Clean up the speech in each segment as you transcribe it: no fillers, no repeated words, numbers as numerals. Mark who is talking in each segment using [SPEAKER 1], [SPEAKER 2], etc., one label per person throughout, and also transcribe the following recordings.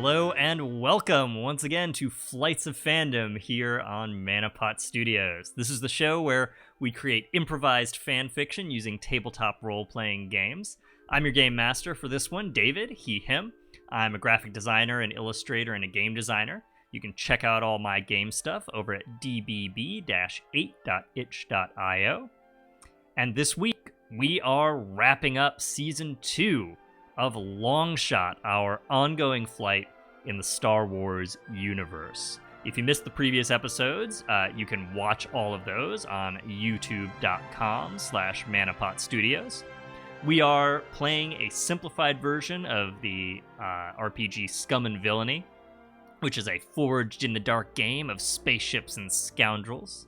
[SPEAKER 1] Hello and welcome once again to Flights of Fandom here on ManaPot Studios. This is the show where we create improvised fan fiction using tabletop role-playing games. I'm your game master for this one, David, he, him. I'm a graphic designer, an illustrator, and a game designer. You can check out all my game stuff over at dbb-8.itch.io. And this week, we are wrapping up Season 2 of Longshot, our ongoing flight in the Star Wars universe. If you missed the previous episodes, you can watch all of those on youtube.com/ManaPot Studios. We are playing a simplified version of the RPG Scum Villainy, which is a forged-in-the-dark game of spaceships and scoundrels.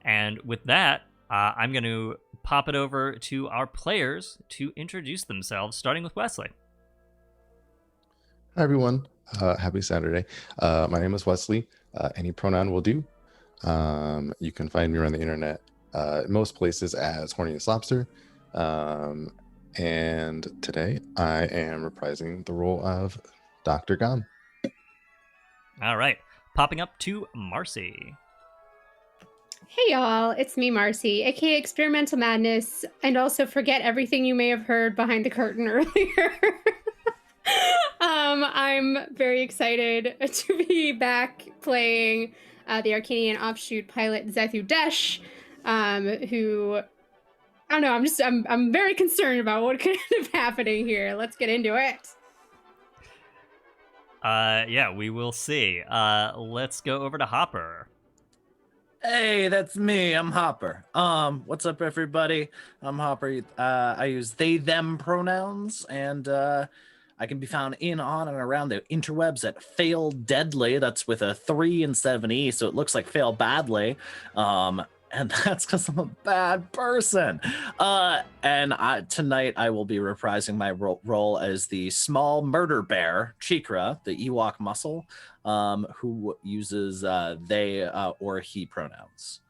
[SPEAKER 1] And with that, I'm going to pop it over to our players to introduce themselves, starting with Wesley.
[SPEAKER 2] Hi, everyone. Happy Saturday. My name is Wesley. Any pronoun will do. You can find me around the internet most places as Horniest Lobster. And today I am reprising the role of Dr. Gom.
[SPEAKER 1] All right. Popping up to Marcy.
[SPEAKER 3] Hey y'all, it's me, Marcy, aka Experimental Madness, and also forget everything you may have heard behind the curtain earlier. I'm very excited to be back playing the Arcanian offshoot pilot Zethu Desh, who, I don't know, I'm very concerned about what could end up happening here. Let's get into it.
[SPEAKER 1] Yeah, we will see. Let's go over to Hopper.
[SPEAKER 4] Hey, that's me. I'm Hopper. What's up, everybody? I'm Hopper. I use they, them pronouns, and I can be found in, on, and around the interwebs at Fail Deadly. That's with a 3 instead of an E, so it looks like Fail Badly. And that's because I'm a bad person. And tonight I will be reprising my role as the small murder bear, Cheekra, the Ewok muscle, who uses they or he pronouns.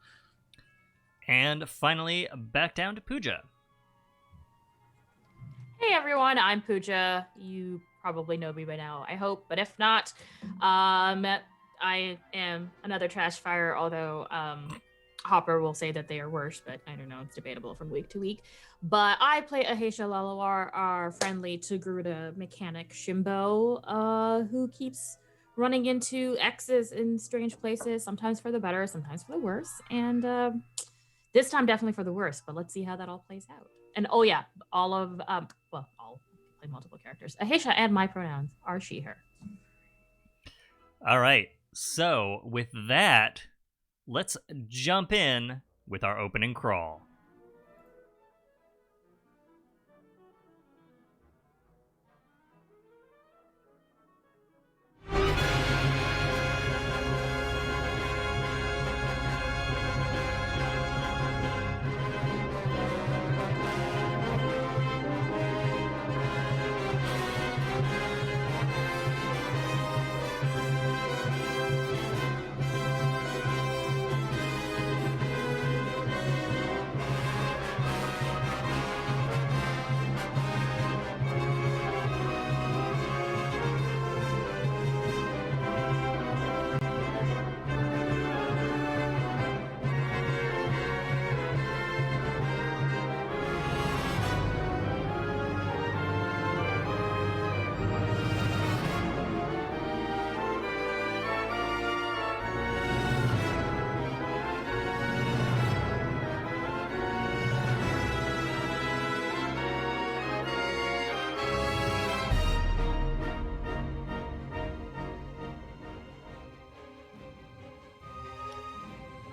[SPEAKER 1] And finally, back down to Puja.
[SPEAKER 5] Hey everyone, I'm Puja. You probably know me by now, I hope, but if not, I am another trash fire, although Hopper will say that they are worse, but I don't know, it's debatable from week to week. But I play Ahesha Laluar, our friendly Togruta mechanic Shimbo, who keeps running into X's in strange places, sometimes for the better, sometimes for the worse. And this time definitely for the worse, but let's see how that all plays out. And oh yeah, all play multiple characters. Ahesha and my pronouns are she, her.
[SPEAKER 1] All right, so with that, let's jump in with our opening crawl.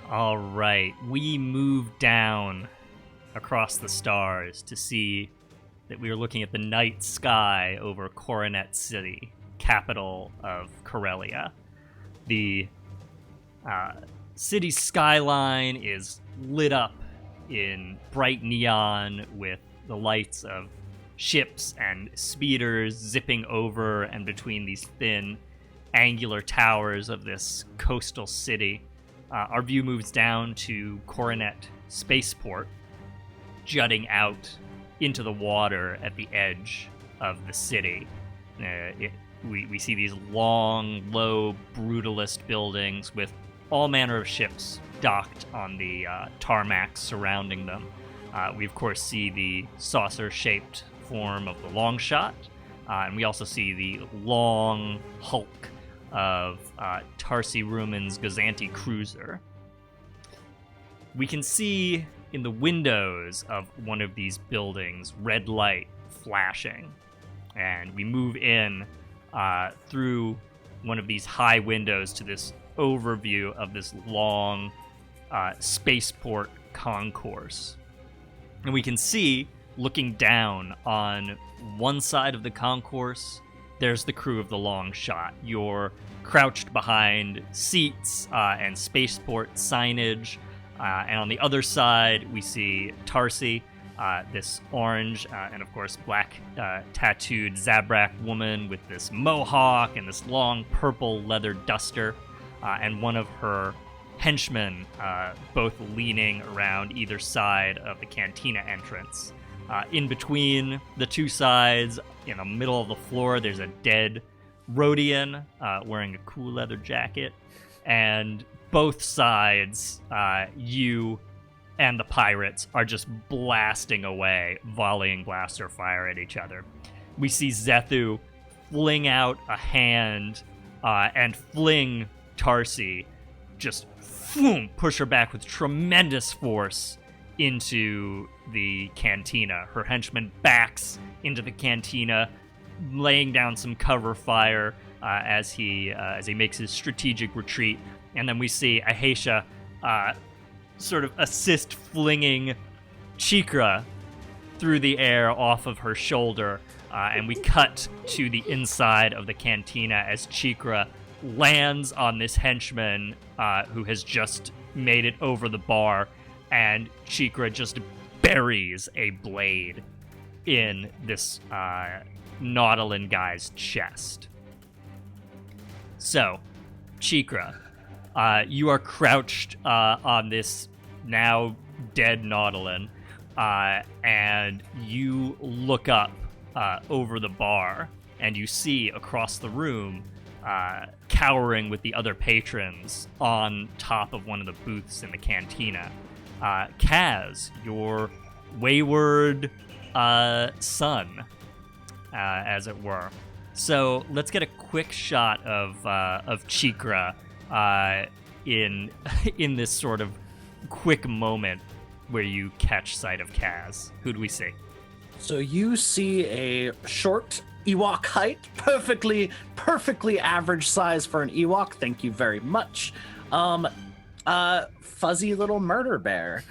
[SPEAKER 1] All right, we move down across the stars to see that we are looking at the night sky over Coronet City, capital of Corellia. The city skyline is lit up in bright neon with the lights of ships and speeders zipping over and between these thin, angular towers of this coastal city. Our view moves down to Coronet Spaceport, jutting out into the water at the edge of the city. we see these long, low, brutalist buildings with all manner of ships docked on the tarmac surrounding them. We, of course, see the saucer-shaped form of the Longshot, and we also see the long hulk of Tarsi Ruman's Gazanti cruiser. We can see in the windows of one of these buildings red light flashing, and we move in through one of these high windows to this overview of this long spaceport concourse. And we can see, looking down on one side of the concourse, there's the crew of the Longshot. You're crouched behind seats and spaceport signage. And on the other side, we see Tarsi, this orange and, of course, black tattooed Zabrak woman with this mohawk and this long purple leather duster, and one of her henchmen both leaning around either side of the cantina entrance. In between the two sides, in the middle of the floor, there's a dead Rhodian wearing a cool leather jacket. And both sides, you and the pirates, are just blasting away, volleying blaster fire at each other. We see Zethu fling out a hand and fling Tarsi, just push her back with tremendous force into the cantina. Her henchman backs into the cantina, laying down some cover fire as he makes his strategic retreat. And then we see Ahesha sort of assist flinging Cheekra through the air off of her shoulder. And we cut to the inside of the cantina as Cheekra lands on this henchman who has just made it over the bar, and Cheekra just buries a blade in this Nautilin guy's chest. So, Cheekra, you are crouched on this now dead Nautilin, and you look up over the bar, and you see across the room, cowering with the other patrons on top of one of the booths in the cantina, Kaz, your wayward son, as it were. So let's get a quick shot of Cheekra in this sort of quick moment where you catch sight of Kaz. Who do we see?
[SPEAKER 4] So you see a short Ewok height, perfectly average size for an Ewok. Thank you very much. Fuzzy little murder bear,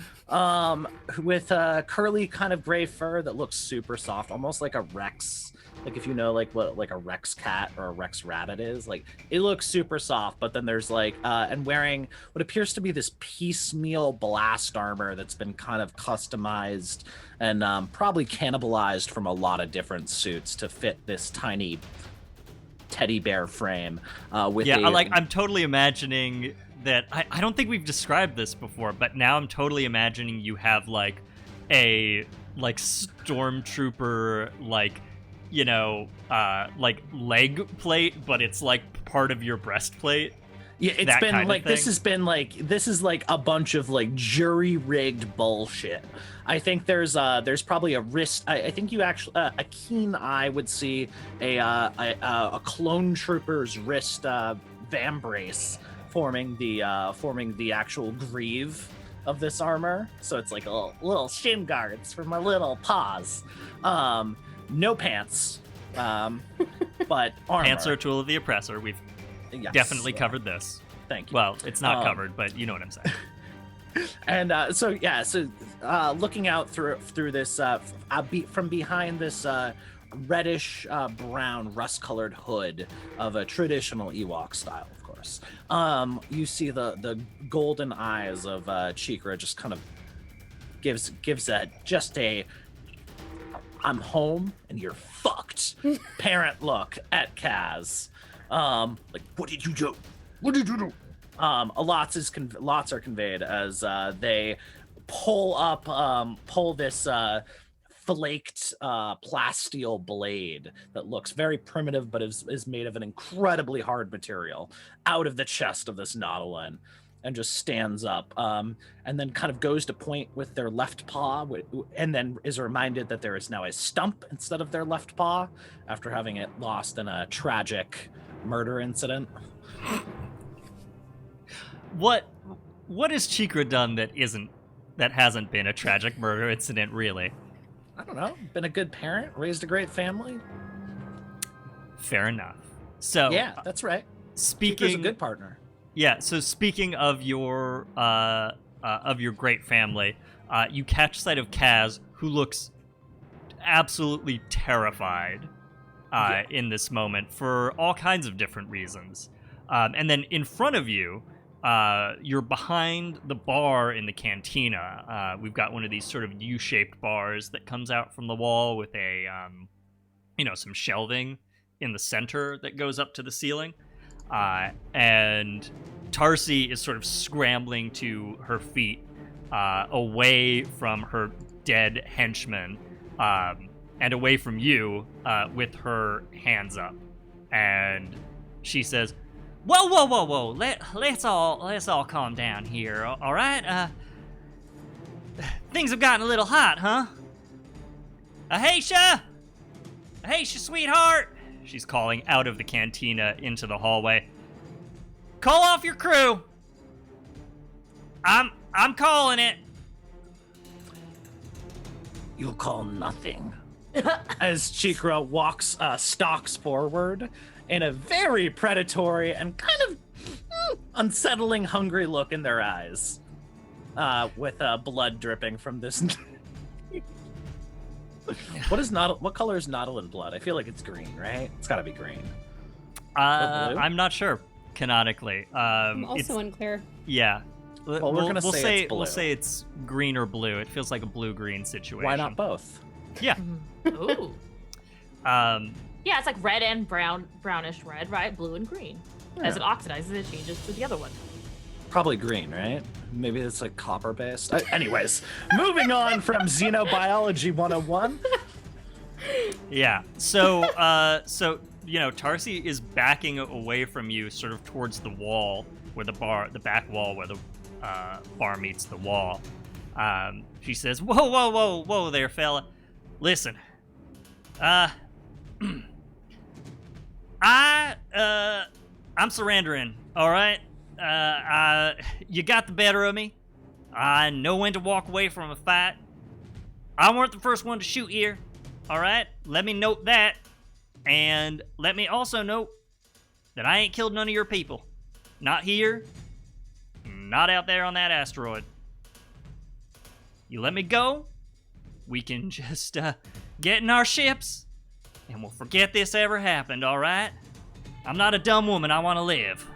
[SPEAKER 4] with a curly kind of gray fur that looks super soft, almost like a Rex. Like if you know like what like a Rex cat or a Rex rabbit is, like it looks super soft, but then there's like and wearing what appears to be this piecemeal blast armor that's been kind of customized and probably cannibalized from a lot of different suits to fit this tiny teddy bear frame. I'm totally imagining that.
[SPEAKER 1] I don't think we've described this before, but now I'm totally imagining you have like a stormtrooper like leg plate, but it's like part of your breastplate.
[SPEAKER 4] Yeah, it's been like this is like a bunch of like jury rigged bullshit. I think there's probably a wrist. I think you actually a keen eye would see a clone trooper's wrist vambrace forming the actual greave of this armor. So it's like a little shin guards for my little paws. No pants, but armor.
[SPEAKER 1] Pants are a tool of the oppressor. We've definitely covered this.
[SPEAKER 4] Thank you.
[SPEAKER 1] Well, it's not covered, but you know what I'm saying.
[SPEAKER 4] And looking out through this from behind this reddish brown rust-colored hood of a traditional Ewok style, of course, you see the golden eyes of Cheekra just kind of gives a I'm home and you're fucked parent look at Kaz. Like, what did you do? What did you do? Lots are conveyed as they pull this flaked plasteel blade that looks very primitive, but is made of an incredibly hard material out of the chest of this Nautilin, and just stands up, and then kind of goes to point with their left paw, and then is reminded that there is now a stump instead of their left paw after having it lost in a tragic murder incident.
[SPEAKER 1] What has Cheekra done that hasn't been a tragic murder incident, really?
[SPEAKER 4] I don't know. Been a good parent, raised a great family.
[SPEAKER 1] Fair enough. So
[SPEAKER 4] yeah, that's right.
[SPEAKER 1] Speaking,
[SPEAKER 4] Cheekra's a good partner.
[SPEAKER 1] Yeah. So speaking of your great family, you catch sight of Kaz, who looks absolutely terrified in this moment for all kinds of different reasons. And then in front of you, you're behind the bar in the cantina. We've got one of these sort of U-shaped bars that comes out from the wall with a, some shelving in the center that goes up to the ceiling. And Tarsi is sort of scrambling to her feet, away from her dead henchman, and away from you, with her hands up. And she says, Whoa! Let's all calm down here, all right? Things have gotten a little hot, huh? Ahesha, sweetheart! She's calling out of the cantina into the hallway. Call off your crew. I'm calling it.
[SPEAKER 4] You'll call nothing. As Cheekra stalks forward in a very predatory and kind of unsettling, hungry look in their eyes, with blood dripping from this. What color is Nautilin blood? I feel like it's green, right? It's got to be green.
[SPEAKER 1] I'm not sure canonically.
[SPEAKER 3] I'm also unclear.
[SPEAKER 1] Yeah.
[SPEAKER 4] Well, we'll say it's blue.
[SPEAKER 1] We'll say it's green or blue. It feels like a blue-green situation.
[SPEAKER 4] Why not both?
[SPEAKER 1] Yeah.
[SPEAKER 5] Ooh. Yeah, it's like red and brownish red, right? Blue and green.
[SPEAKER 4] Yeah.
[SPEAKER 5] As it oxidizes, it changes to the other one.
[SPEAKER 4] Probably green, right? Maybe it's like copper-based. Anyways, moving on from Xenobiology 101.
[SPEAKER 1] Yeah. So, Tarsi is backing away from you, sort of towards the wall, where the back wall where the bar meets the wall. She says, "Whoa there, fella. Listen, I'm surrendering, all right? You got the better of me. I know when to walk away from a fight. I weren't the first one to shoot here, all right? Let me note that. And let me also note that I ain't killed none of your people. Not here, not out there on that asteroid. You let me go, we can just get in our ships, and we'll forget this ever happened, all right? I'm not a dumb woman. I want to live."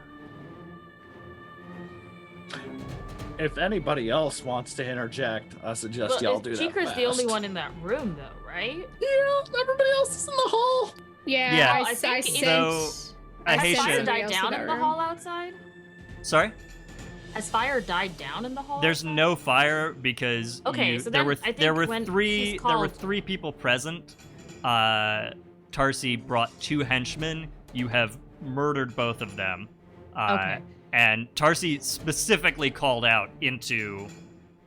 [SPEAKER 4] If anybody else wants to interject, I suggest y'all do that.
[SPEAKER 5] Cheekra's the only one in that room, though, right?
[SPEAKER 4] Yeah, everybody else is in the hall.
[SPEAKER 3] Yeah.
[SPEAKER 5] I think
[SPEAKER 3] sense.
[SPEAKER 5] Has fire
[SPEAKER 1] Ahesha.
[SPEAKER 5] died down in the hall outside?
[SPEAKER 1] Sorry?
[SPEAKER 5] Has fire died down in the hall?
[SPEAKER 1] There's no fire because there were three people present. Tarsi brought 2 henchmen. You have murdered both of them.
[SPEAKER 5] Okay.
[SPEAKER 1] And Tarsi specifically called out into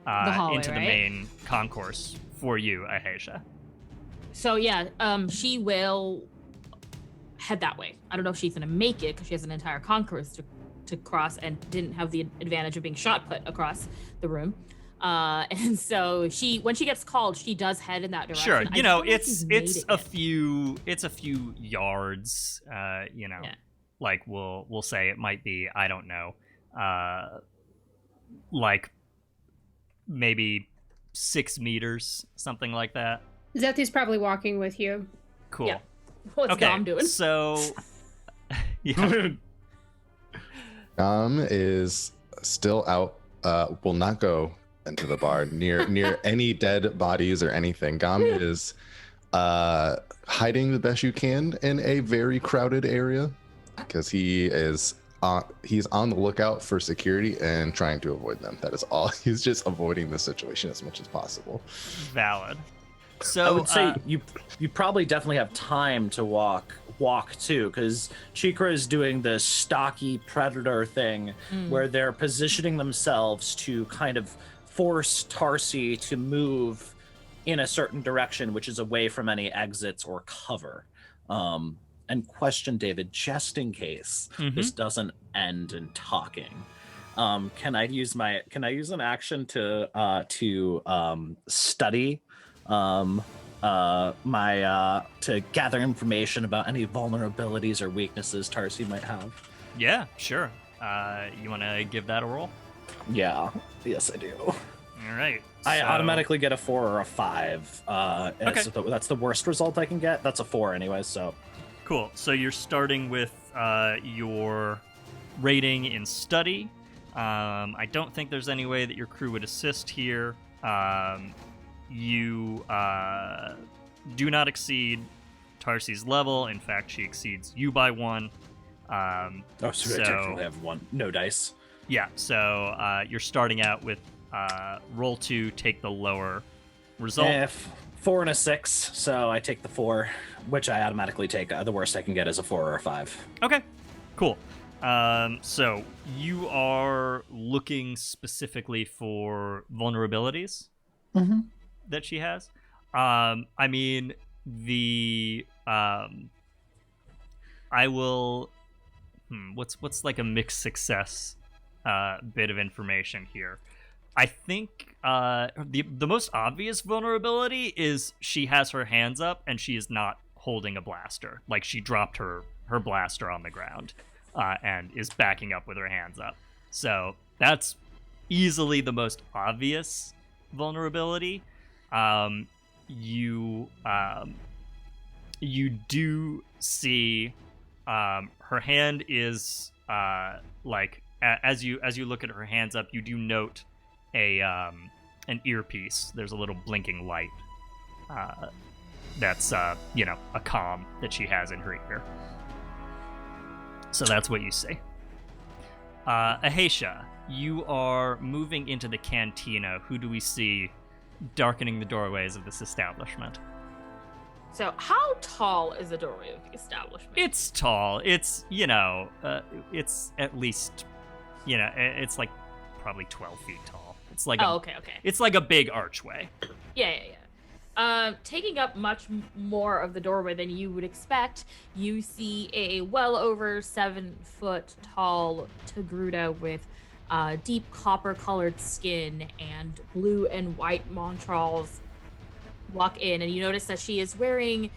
[SPEAKER 5] the hallway,
[SPEAKER 1] the main concourse for you, Ahesha.
[SPEAKER 5] So yeah, she will head that way. I don't know if she's gonna make it because she has an entire concourse to cross and didn't have the advantage of being shot put across the room. And so when she gets called, she does head in that direction.
[SPEAKER 1] Sure, it's a few yards.
[SPEAKER 5] Yeah.
[SPEAKER 1] Like we'll say it might be, I don't know, like maybe 6 meters, something like that.
[SPEAKER 3] Zethu's probably walking with you.
[SPEAKER 1] Cool.
[SPEAKER 5] Yeah. What's
[SPEAKER 1] okay,
[SPEAKER 5] Gom doing?
[SPEAKER 1] So, yeah.
[SPEAKER 2] Gom is still out. Will not go into the bar near any dead bodies or anything. Gom is hiding the best you can in a very crowded area because he's on the lookout for security and trying to avoid them. That is all. He's just avoiding the situation as much as possible.
[SPEAKER 1] Valid. So
[SPEAKER 4] I would say you probably definitely have time to walk too, because Cheekra is doing the stocky predator thing where they're positioning themselves to kind of force Tarsi to move in a certain direction, which is away from any exits or cover. And question, David, just in case this doesn't end in talking, can I use an action to study to gather information about any vulnerabilities or weaknesses Tarsi might have?
[SPEAKER 1] Yeah, sure. You want to give that a roll?
[SPEAKER 4] Yeah. Yes, I do.
[SPEAKER 1] All right.
[SPEAKER 4] I
[SPEAKER 1] so-
[SPEAKER 4] automatically get a 4 or a 5.
[SPEAKER 1] Okay.
[SPEAKER 4] That's the worst result I can get. That's a 4 anyway, so.
[SPEAKER 1] Cool. So you're starting with your rating in study. I don't think there's any way that your crew would assist here. You do not exceed Tarsi's level. In fact, she exceeds you by 1.
[SPEAKER 4] So I technically have 1. No dice.
[SPEAKER 1] Yeah, so you're starting out with roll 2, take the lower result.
[SPEAKER 4] 4 and a 6, so I take the 4, which I automatically take. The worst I can get is a 4 or a 5.
[SPEAKER 1] Okay, cool. So you are looking specifically for vulnerabilities that she has. I mean, I will. What's like a mixed success bit of information here? I think the most obvious vulnerability is she has her hands up and she is not holding a blaster. Like, she dropped her blaster on the ground and is backing up with her hands up. So that's easily the most obvious vulnerability. You do see her hand is like, as you look at her hands up, you do note an earpiece. There's a little blinking light that's a comm that she has in her ear. So that's what you see. Ahesha, you are moving into the cantina. Who do we see darkening the doorways of this establishment?
[SPEAKER 5] So how tall is the doorway of the establishment?
[SPEAKER 1] It's tall. It's, it's at least, it's like probably 12 feet tall. It's like
[SPEAKER 5] okay.
[SPEAKER 1] It's like a big archway.
[SPEAKER 5] Yeah. Taking up much more of the doorway than you would expect, you see a well over 7 foot tall Togruta with deep copper-colored skin and blue and white montrals walk in, and you notice that she is wearing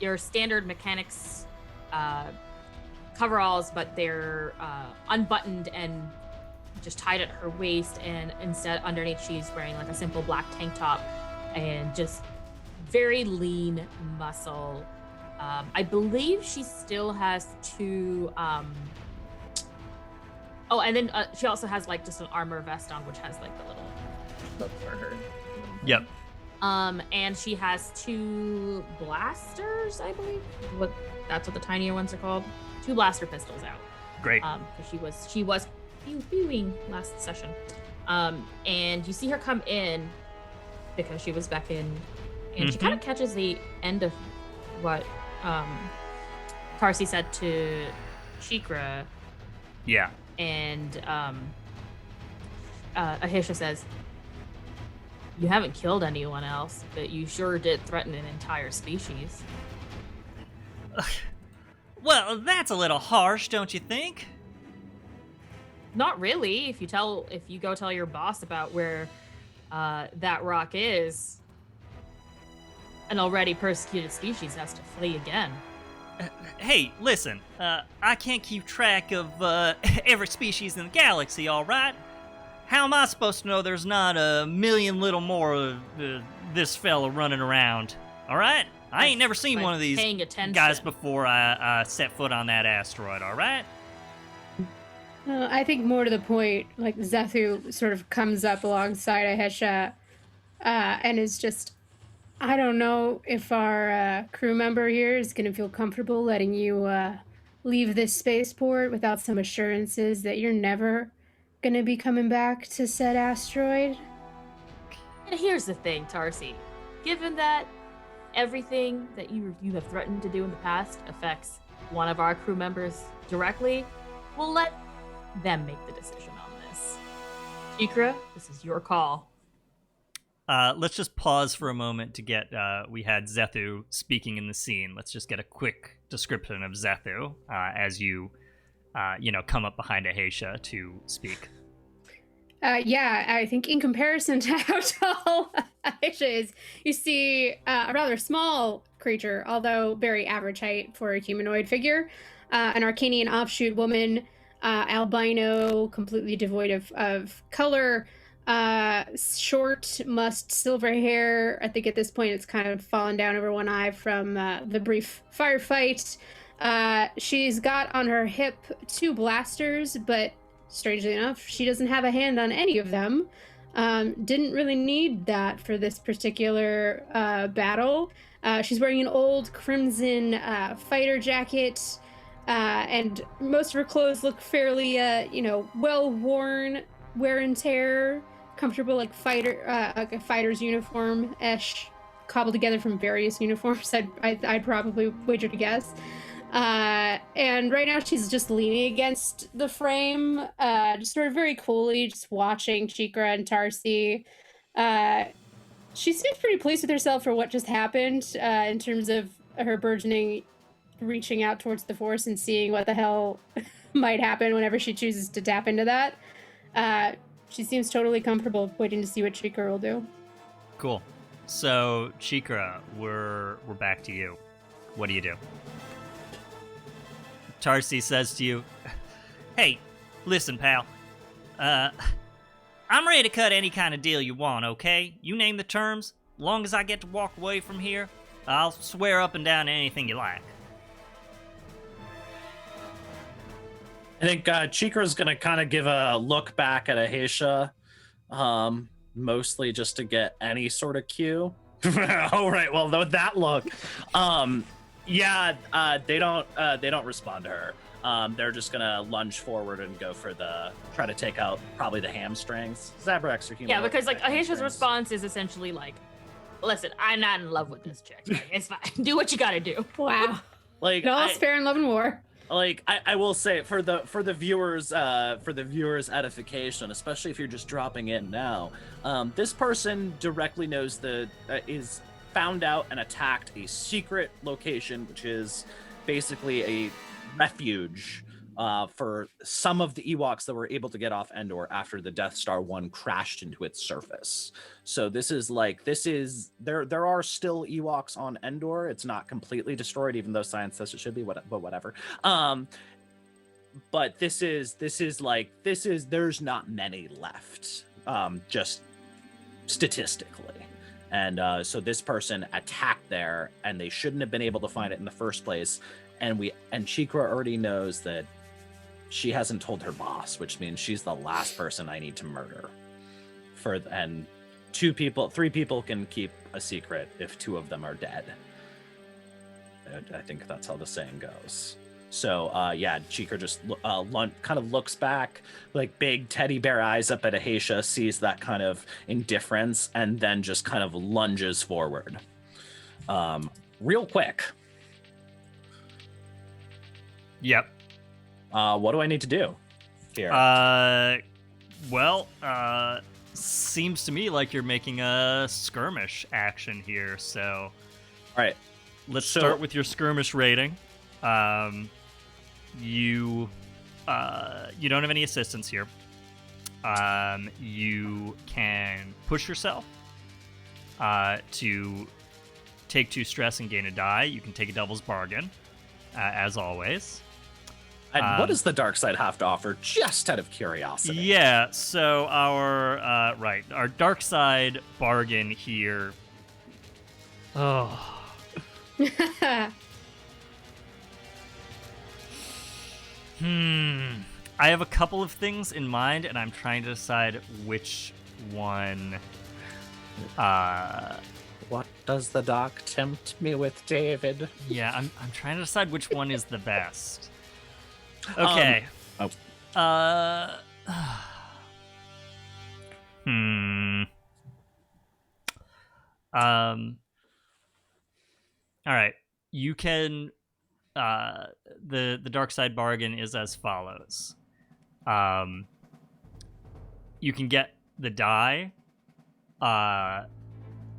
[SPEAKER 5] your standard mechanics coveralls, but they're unbuttoned and just tied at her waist, and instead underneath she's wearing like a simple black tank top and just very lean muscle. I believe she still has 2 and then she also has like just an armor vest on, which has like the little hook for her.
[SPEAKER 1] Yep.
[SPEAKER 5] And she has 2 blasters, I believe. That's what the tinier ones are called. 2 blaster pistols out.
[SPEAKER 1] Great.
[SPEAKER 5] Because she was pew-pewing last session. And you see her come in because she was back in, and she kind of catches the end of what Tarsi said to Cheekra.
[SPEAKER 1] Yeah.
[SPEAKER 5] And Ahesha says, "You haven't killed anyone else, but you sure did threaten an entire species."
[SPEAKER 1] Well, that's a little harsh, don't you think?
[SPEAKER 5] Not really. If you go tell your boss about where that rock is, an already persecuted species has to flee again.
[SPEAKER 1] Hey, listen, I can't keep track of every species in the galaxy, all right? How am I supposed to know there's not a million little more of this fella running around, all right? I ain't never seen one of these guys before I set foot on that asteroid, all right?
[SPEAKER 3] I think more to the point, like, Zethu sort of comes up alongside Ahesha and is just, I don't know if our crew member here is going to feel comfortable letting you leave this spaceport without some assurances that you're never going to be coming back to said asteroid.
[SPEAKER 5] And here's the thing, Tarsi. given that everything that you have threatened to do in the past affects one of our crew members directly, we'll let them make the decision on this. Cheekra, this is your call.
[SPEAKER 1] Let's just pause for a moment to get, we had Zethu speaking in the scene. Let's just get a quick description of Zethu as you, come up behind Ahesha to speak.
[SPEAKER 3] I think in comparison to how tall Ahesha is, you see a rather small creature, although very average height for a humanoid figure. An Arcanian offshoot woman, albino, completely devoid of color, short, mussed silver hair. I think at this point it's kind of fallen down over one eye from the brief firefight. She's got on her hip 2 blasters, but strangely enough, she doesn't have a hand on any of them. Didn't really need that for this particular battle. She's wearing an old crimson fighter jacket, and most of her clothes look fairly, well-worn, wear and tear, comfortable, like a fighter's uniform-ish, cobbled together from various uniforms. I'd probably wager to guess. And right now she's just leaning against the frame, just sort of very coolly, just watching Cheekra and Tarsi. She seems pretty pleased with herself for what just happened, in terms of her burgeoning, reaching out towards the Force and seeing what the hell might happen whenever she chooses to tap into that. She seems totally comfortable waiting to see what Cheekra will do.
[SPEAKER 1] Cool. So, Cheekra, we're back to you. What do you do? Tarsi says to you, "Hey, listen, pal. I'm ready to cut any kind of deal you want, okay? You name the terms. Long as I get to walk away from here, I'll swear up and down to anything you like."
[SPEAKER 4] I think Cheekra's going to kind of give a look back at Ahesha, mostly just to get any sort of cue. All right, well, with that look, they don't respond to her. They're just gonna lunge forward and go for try to take out probably the hamstrings. Zabrax or human.
[SPEAKER 5] Yeah, because like Ahesha's response is essentially like, "Listen, I'm not in love with this chick. Like, it's fine. Do what you gotta do."
[SPEAKER 3] Wow.
[SPEAKER 4] Like,
[SPEAKER 3] all's fair in love and war.
[SPEAKER 4] Like, I will say for the viewers edification, especially if you're just dropping in now, this person directly knows is found out and attacked a secret location, which is basically a refuge for some of the Ewoks that were able to get off Endor after the Death Star 1 crashed into its surface. So there are still Ewoks on Endor. It's not completely destroyed, even though science says it should be, but whatever. But there's not many left, just statistically. And so this person attacked there, and they shouldn't have been able to find it in the first place. And Cheekra already knows that she hasn't told her boss, which means she's the last person I need to murder. And 3 people can keep a secret if 2 of them are dead. I think that's how the saying goes. So Cheekra just kind of looks back, like big teddy bear eyes up at Ahesha, sees that kind of indifference, and then just kind of lunges forward. Real quick.
[SPEAKER 1] Yep.
[SPEAKER 4] What do I need to do here?
[SPEAKER 1] Seems to me like you're making a skirmish action here, so...
[SPEAKER 4] All right.
[SPEAKER 1] Let's start with your skirmish rating. You don't have any assistance here. You can push yourself to take 2 stress and gain a die. You can take a devil's bargain, as always.
[SPEAKER 4] And what does the dark side have to offer, just out of curiosity?
[SPEAKER 1] Yeah, so our dark side bargain here. Oh. I have a couple of things in mind, and I'm trying to decide which one.
[SPEAKER 4] What does the dark tempt me with, David?
[SPEAKER 1] Yeah, I'm trying to decide which one is the best. Okay. All right. You can. The dark side bargain is as follows. You can get the die.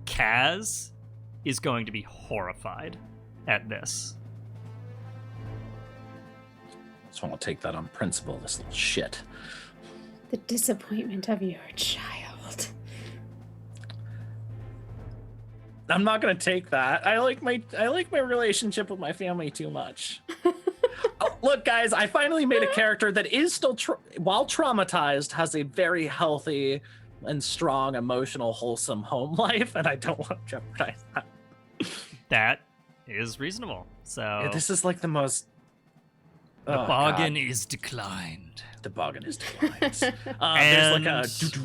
[SPEAKER 1] Kaz is going to be horrified at this.
[SPEAKER 4] Just want to take that on principle, this little shit.
[SPEAKER 3] The disappointment of your child.
[SPEAKER 4] I'm not gonna take that. I like my relationship with my family too much. Oh, look, guys, I finally made a character that is still, while traumatized, has a very healthy and strong, emotional, wholesome home life, and I don't want to jeopardize that.
[SPEAKER 1] That is reasonable. So
[SPEAKER 4] Yeah, this is like the most.
[SPEAKER 1] the bargain is declined.
[SPEAKER 4] The bargain is declined. There's like a doo-doo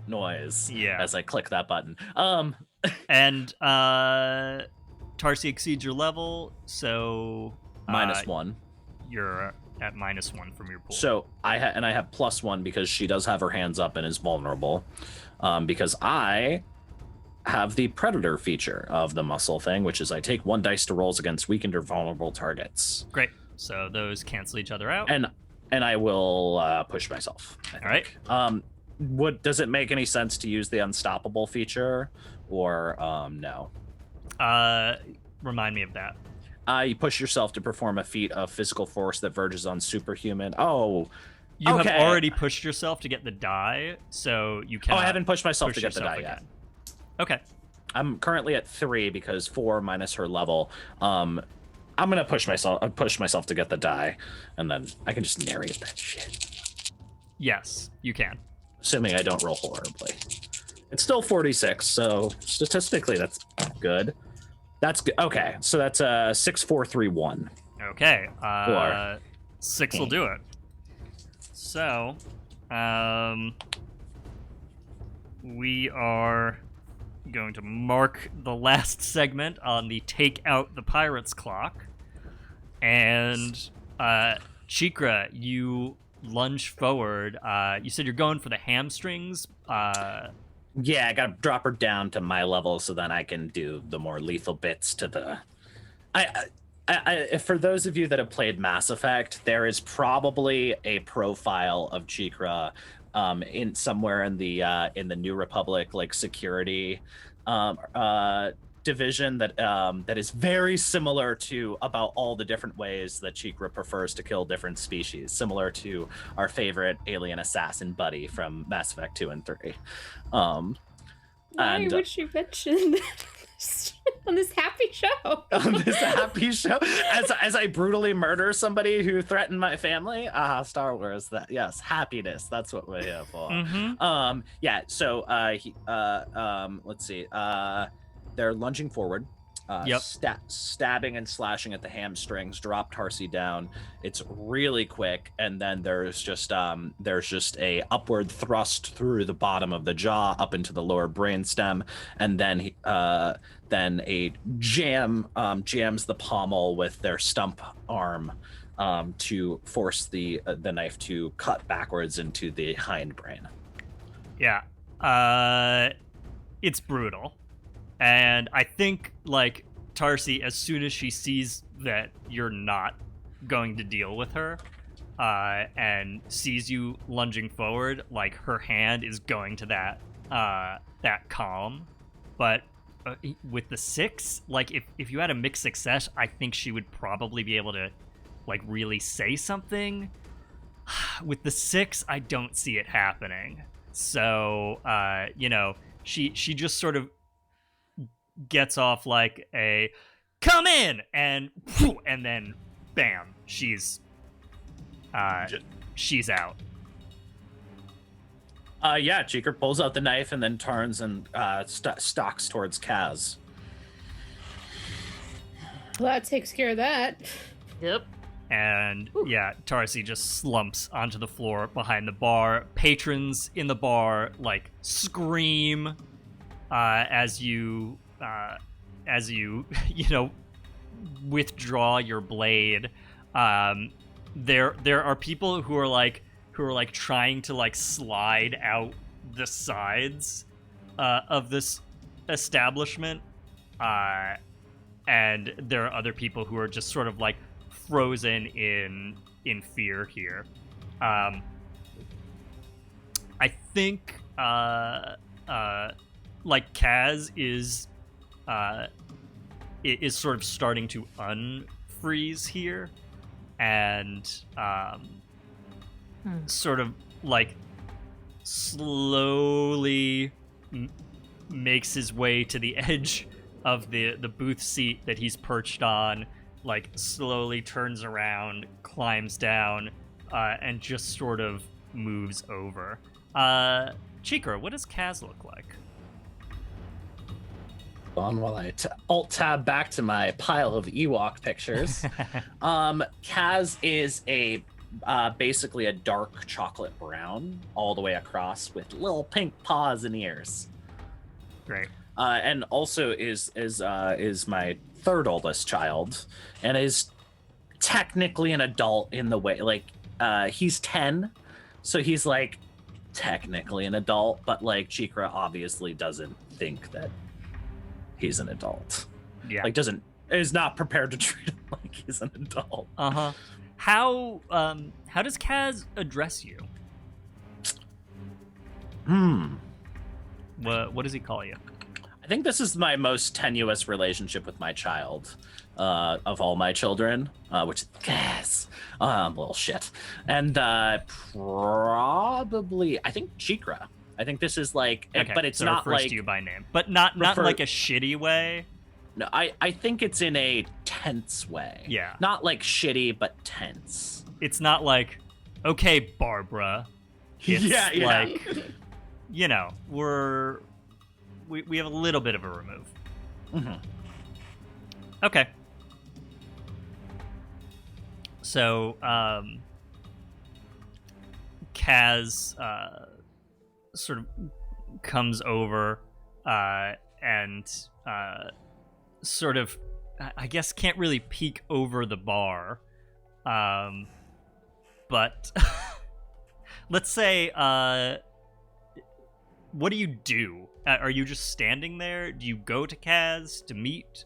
[SPEAKER 4] noise as I click that button.
[SPEAKER 1] And Tarsi exceeds your level, so
[SPEAKER 4] -1.
[SPEAKER 1] You're at -1 from your pool.
[SPEAKER 4] So I have +1 because she does have her hands up and is vulnerable. Because I have the predator feature of the muscle thing, which is I take 1 dice to rolls against weakened or vulnerable targets.
[SPEAKER 1] Great. So those cancel each other out.
[SPEAKER 4] And I will push myself.
[SPEAKER 1] All right.
[SPEAKER 4] Does it make any sense to use the unstoppable feature or no?
[SPEAKER 1] Remind me of that.
[SPEAKER 4] You push yourself to perform a feat of physical force that verges on superhuman. Oh,
[SPEAKER 1] you have already pushed yourself to get the die, so you can.
[SPEAKER 4] Oh, I haven't pushed myself to get the die yet.
[SPEAKER 1] Okay.
[SPEAKER 4] I'm currently at 3 because 4 minus her level. I'm gonna push myself to get the die, and then I can just narrate that shit.
[SPEAKER 1] Yes, you can.
[SPEAKER 4] Assuming I don't roll horribly. It's still 46, so statistically that's good. That's good. Okay, so that's 6, 4, 3, 1.
[SPEAKER 1] Okay. 6 will do it. So, we are going to mark the last segment on the take out the pirates clock. And Cheekra, you lunge forward. You said you're going for the hamstrings.
[SPEAKER 4] Yeah, I gotta drop her down to my level so then I can do the more lethal bits to the. For those of you that have played Mass Effect, there is probably a profile of Cheekra in somewhere in the New Republic like security division that is very similar to about all the different ways that Cheekra prefers to kill different species, similar to our favorite alien assassin buddy from Mass Effect 2 and 3.
[SPEAKER 3] Why would you mention this on this happy show?
[SPEAKER 4] On this happy show, as I brutally murder somebody who threatened my family. Star Wars. That yes, happiness. That's what we're here for.
[SPEAKER 1] Mm-hmm.
[SPEAKER 4] Yeah. So let's see. They're lunging forward. Stabbing and slashing at the hamstrings, drop Tarsi down. It's really quick, and then there's just a upward thrust through the bottom of the jaw up into the lower brainstem, and then a jams the pommel with their stump arm to force the knife to cut backwards into the hindbrain.
[SPEAKER 1] Yeah, it's brutal. And I think, like, Tarsi, as soon as she sees that you're not going to deal with her, and sees you lunging forward, like, her hand is going to that calm. But with the 6, like, if you had a mixed success, I think she would probably be able to, like, really say something. With the 6, I don't see it happening. So, she just sort of gets off like a come in and then bam, she's out.
[SPEAKER 4] Yeah, Cheekra pulls out the knife and then turns and stalks towards Kaz.
[SPEAKER 3] Well, that takes care of that.
[SPEAKER 5] Yep.
[SPEAKER 1] And yeah, Tarsi just slumps onto the floor behind the bar. Patrons in the bar like scream as you withdraw your blade. There are people who are like trying to like slide out the sides of this establishment, and there are other people who are just sort of like frozen in fear here. I think like Kaz is sort of starting to unfreeze here, and sort of like slowly makes his way to the edge of the booth seat that he's perched on, like slowly turns around, climbs down, and just sort of moves over. Cheekra, what does Kaz look like?
[SPEAKER 4] On while I alt-tab back to my pile of Ewok pictures. Kaz is a basically a dark chocolate brown all the way across with little pink paws and ears.
[SPEAKER 1] Great.
[SPEAKER 4] And also is my third oldest child, and is technically an adult in the way, like he's 10, so he's like technically an adult, but like Cheekra obviously doesn't think that he's an adult.
[SPEAKER 1] Yeah.
[SPEAKER 4] Like is not prepared to treat him like he's an adult.
[SPEAKER 1] Uh-huh. How does Kaz address you? What does he call you?
[SPEAKER 4] I think this is my most tenuous relationship with my child, of all my children, which is Kaz. Little shit. And probably, I think Cheekra. I think this is like,
[SPEAKER 1] Okay,
[SPEAKER 4] but it's
[SPEAKER 1] so
[SPEAKER 4] not
[SPEAKER 1] refers
[SPEAKER 4] like
[SPEAKER 1] to you by name, but not like a shitty way.
[SPEAKER 4] No, I think it's in a tense way.
[SPEAKER 1] Yeah.
[SPEAKER 4] Not like shitty, but tense.
[SPEAKER 1] It's not like, okay, Barbara. It's
[SPEAKER 4] Yeah.
[SPEAKER 1] like, you know, we have a little bit of a remove.
[SPEAKER 4] Mm-hmm.
[SPEAKER 1] Okay. So, Kaz sort of comes over and sort of, I guess, can't really peek over the bar. But let's say, what do you do? Are you just standing there? Do you go to Kaz to meet?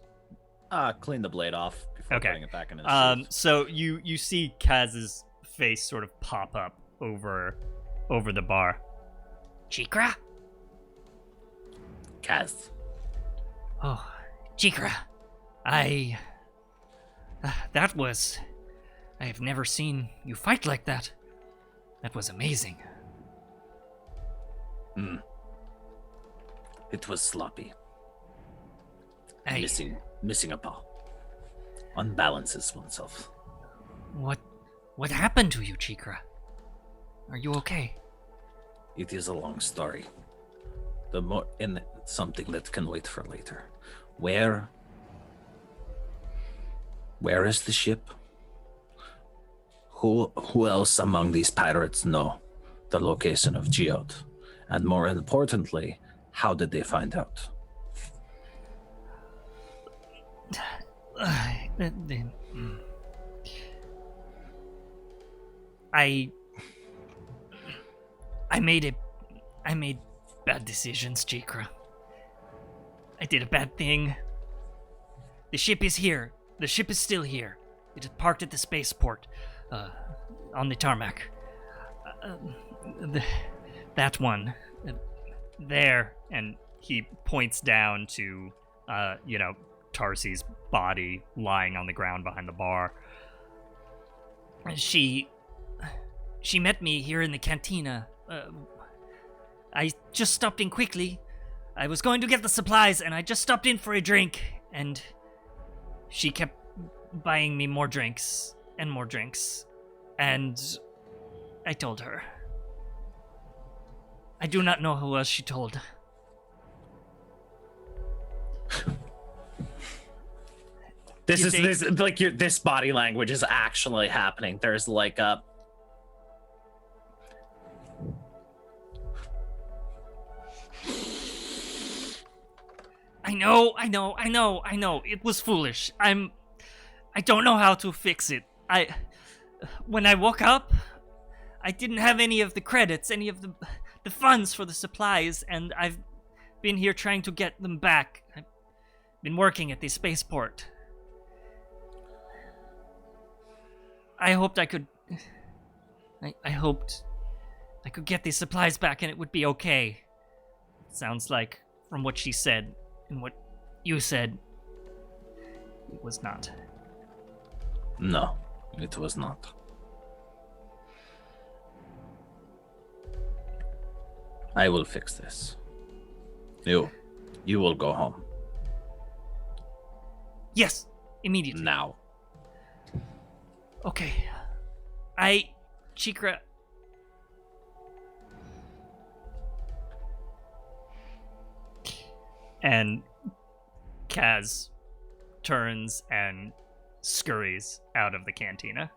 [SPEAKER 4] Clean the blade off before putting it back in his sheath.
[SPEAKER 1] So you see Kaz's face sort of pop up over the bar. Cheekra?
[SPEAKER 4] Kaz.
[SPEAKER 1] Oh, Cheekra. I have never seen you fight like that. That was amazing.
[SPEAKER 4] It was sloppy.
[SPEAKER 1] Hey,
[SPEAKER 4] Missing a paw. Unbalances oneself.
[SPEAKER 1] what happened to you, Cheekra? Are you okay?
[SPEAKER 4] It is a long story. Something that can wait for later. Where is the ship? Who else among these pirates know the location of Geode? And more importantly, how did they find out?
[SPEAKER 1] I made bad decisions, Cheekra. I did a bad thing. The ship is here. The ship is still here. It is parked at the spaceport, on the tarmac. That one, there, and he points down to, Tarsi's body lying on the ground behind the bar. She met me here in the cantina. I just stopped in quickly. I was going to get the supplies, and I just stopped in for a drink, and she kept buying me more drinks and more drinks, and I told her. I do not know who else she told.
[SPEAKER 4] This body language is actually happening. There's like a
[SPEAKER 1] I know. It was foolish. I don't know how to fix it. When I woke up, I didn't have any of the credits, any of the funds for the supplies, and been here trying to get them back. I've been working at the spaceport. I hoped I could... I hoped I could get these supplies back and it would be okay. Sounds like, from what she said and what you said, it was not.
[SPEAKER 4] No, it was not. I will fix this. You will go home.
[SPEAKER 1] Yes, immediately.
[SPEAKER 4] Now.
[SPEAKER 1] Okay. Cheekra... And Kaz turns and scurries out of the cantina.